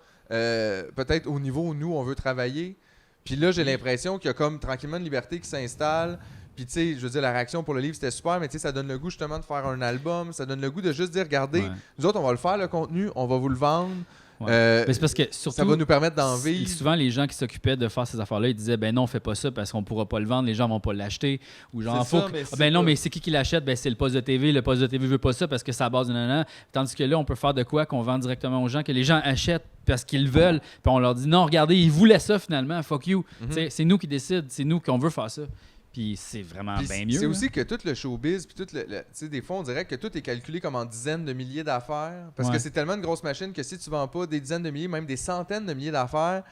Peut-être au niveau où nous, on veut travailler. Puis là, j'ai l'impression qu'il y a comme tranquillement une liberté qui s'installe. Puis tu sais, je veux dire, la réaction pour le livre, c'était super, mais tu sais, ça donne le goût justement de faire un album. Ça donne le goût de juste dire, regardez, Ouais. nous autres, on va le faire, le contenu, on va vous le vendre. Ouais. Mais c'est parce que surtout, Ça va nous permettre d'en vivre. souvent, les gens qui s'occupaient de faire ces affaires-là, ils disaient ben non, on fait pas ça parce qu'on pourra pas le vendre, les gens vont pas l'acheter. Ou genre, C'est faut ça, que- mais Ah, c'est ben non, pas- mais c'est qui l'achète? Ben c'est le poste de TV. Le poste de TV veut pas ça parce que c'est à base de nanana. Tandis que là, on peut faire de quoi qu'on vend directement aux gens, que les gens achètent parce qu'ils le veulent. Puis on leur dit non, regardez, ils voulaient ça finalement, fuck you. Tu sais, c'est nous qui décident, c'est nous qu'on veut faire ça. Puis c'est vraiment Puis bien mieux. c'est là. aussi que tout le showbiz, puis tu sais, des fois, on dirait que tout est calculé comme en dizaines de milliers d'affaires. Parce Ouais. que c'est tellement une grosse machine que si tu vends pas des dizaines de milliers, même des centaines de milliers d'affaires,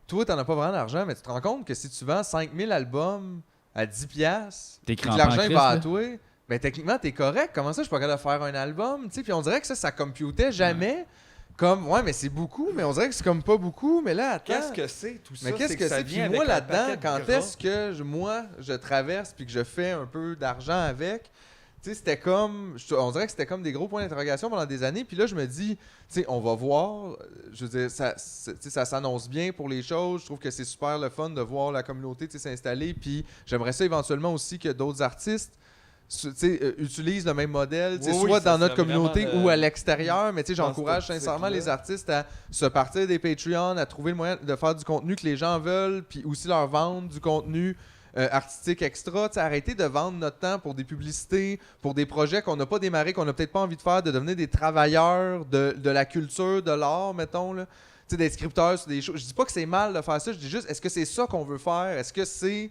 toi, t'en as pas vraiment d'argent, mais tu te rends compte que si tu vends 5000 albums à 10$, T'es puis que crampé l'argent en il va à Christ, toi, ben techniquement, t'es correct. Comment ça, je suis pas capable de faire un album? Tu sais, puis on dirait que ça computait jamais. Comme, ouais, mais c'est beaucoup, mais on dirait que c'est comme pas beaucoup, mais là, attends. Qu'est-ce que c'est tout ça? Mais qu'est-ce que ça c'est? Puis vient moi, avec un là-dedans, paquet de quand gras. est-ce que moi, je traverse puis que je fais un peu d'argent avec, tu sais, c'était comme... On dirait que c'était comme des gros points d'interrogation pendant des années. Puis là, je me dis, tu sais, on va voir. Je veux dire, tu sais, ça s'annonce bien pour les choses. Je trouve que c'est super le fun de voir la communauté, tu sais, s'installer. Puis j'aimerais ça éventuellement aussi que d'autres artistes utilisent le même modèle, tu sais, Oui, soit ça dans notre serait communauté vraiment, ou à l'extérieur, mais tu sais, dans j'encourage cette sincèrement optique-là. les artistes à se partir des Patreons, à trouver le moyen de faire du contenu que les gens veulent, puis aussi leur vendre du contenu artistique extra, tu sais, arrêter de vendre notre temps pour des publicités, pour des projets qu'on n'a pas démarré, qu'on n'a peut-être pas envie de faire, de devenir des travailleurs de la culture, de l'art, mettons, là. Tu sais, des scripteurs sur des choses. Je dis pas que c'est mal de faire ça, je dis juste, est-ce que c'est ça qu'on veut faire? Est-ce que c'est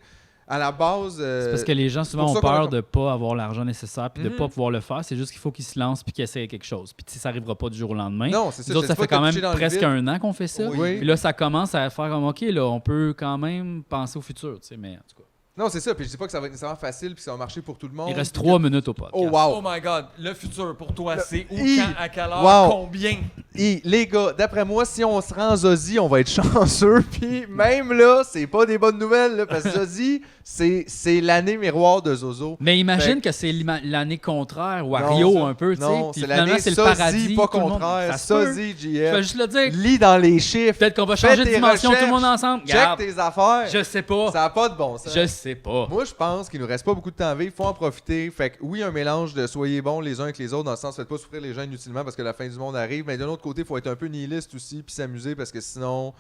À la base... C'est parce que les gens souvent pour ont ça qu'on a peur com- de pas avoir l'argent nécessaire puis de Mhm. pas pouvoir le faire. C'est juste qu'il faut qu'ils se lancent puis qu'ils essayent quelque chose. Puis tu sais, ça arrivera pas du jour au lendemain. Non, c'est ça. Nous autres, je ça dis pas fait quand de te même pitcher dans le presque vide. 1 an qu'on fait ça. Oui. Puis là, ça commence à faire comme, OK, là, on peut quand même penser au futur, tu sais, mais en tout cas. Non, c'est ça. Puis je dis pas que ça va être nécessairement facile puis que ça va marcher pour tout le monde. Il reste puis 3 minutes au podcast. Oh, wow. Oh my god, le futur pour toi, c'est où, Hi. quand, à quelle heure, Wow. combien? Et les gars, d'après moi, si on se rend Zozzy, on va être chanceux. Puis même là, c'est pas des bonnes nouvelles. Là, parce que Zozzy, c'est l'année miroir de Zozo. Mais imagine Fait- que c'est l'année contraire ou à Non, Rio ça- un peu, tu sais. Non, Puis c'est finalement, l'année c'est le Sozy, paradis. pas tout le monde- contraire. Ça se peut. Sozy, Je vais JF. juste le dire. Lis dans les chiffres. Peut-être qu'on va Fais changer de tes dimension tout le recherches. monde ensemble. Check Regarde, tes affaires. je sais pas. Ça n'a pas de bon sens. Je sais pas. Moi, je pense qu'il nous reste pas beaucoup de temps à vivre. Faut en profiter. Fait que oui, un mélange de soyez bons les uns avec les autres, dans le sens faites pas souffrir les gens inutilement parce que la fin du monde arrive. Mais d'un autre côté, faut être un peu nihiliste aussi puis s'amuser parce que sinon,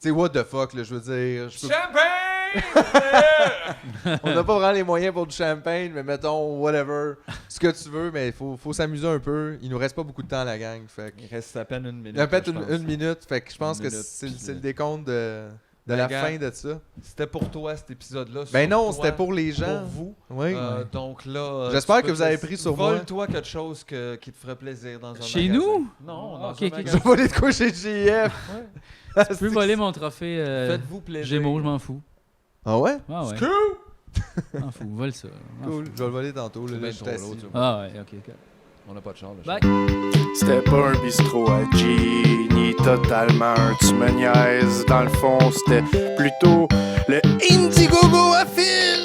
tu sais, what the fuck, là, je veux dire. On n'a pas vraiment les moyens pour du champagne, mais mettons, whatever, ce que tu veux, mais il faut s'amuser un peu. Il nous reste pas beaucoup de temps à la gang. Fait que... Il reste à peine 1 minute. Il reste je pense. une minute. Fait que je pense Une que minute, c'est puis le décompte de Ben, la gars, fin de ça. C'était pour toi cet épisode-là. Ben sur non, toi, c'était pour les gens. Pour vous. Oui. Donc là. J'espère tu que peux vous avez te- pris sur moi. Vole-toi quelque chose qui te ferait plaisir dans un Chez magasin. nous? Non, Ah, dans ok, un ok. Je magasin. vais voler de quoi chez JF. Tu peux voler mon trophée Faites-vous plaisir. Gémeaux, je m'en fous. Ah ouais? Ah ouais. Scoop! Je m'en fous, vole ça. Je m'en Cool. fous. Je vais le voler tantôt. Là, C'est là, bien je suis trop assis. lourd, tu vois. Ah ouais, ok. On n'a pas de char, là. Bye. C'était pas un bistrot à G, ni totalement un tu me niaises. Dans le fond, c'était plutôt le Indiegogo à fil.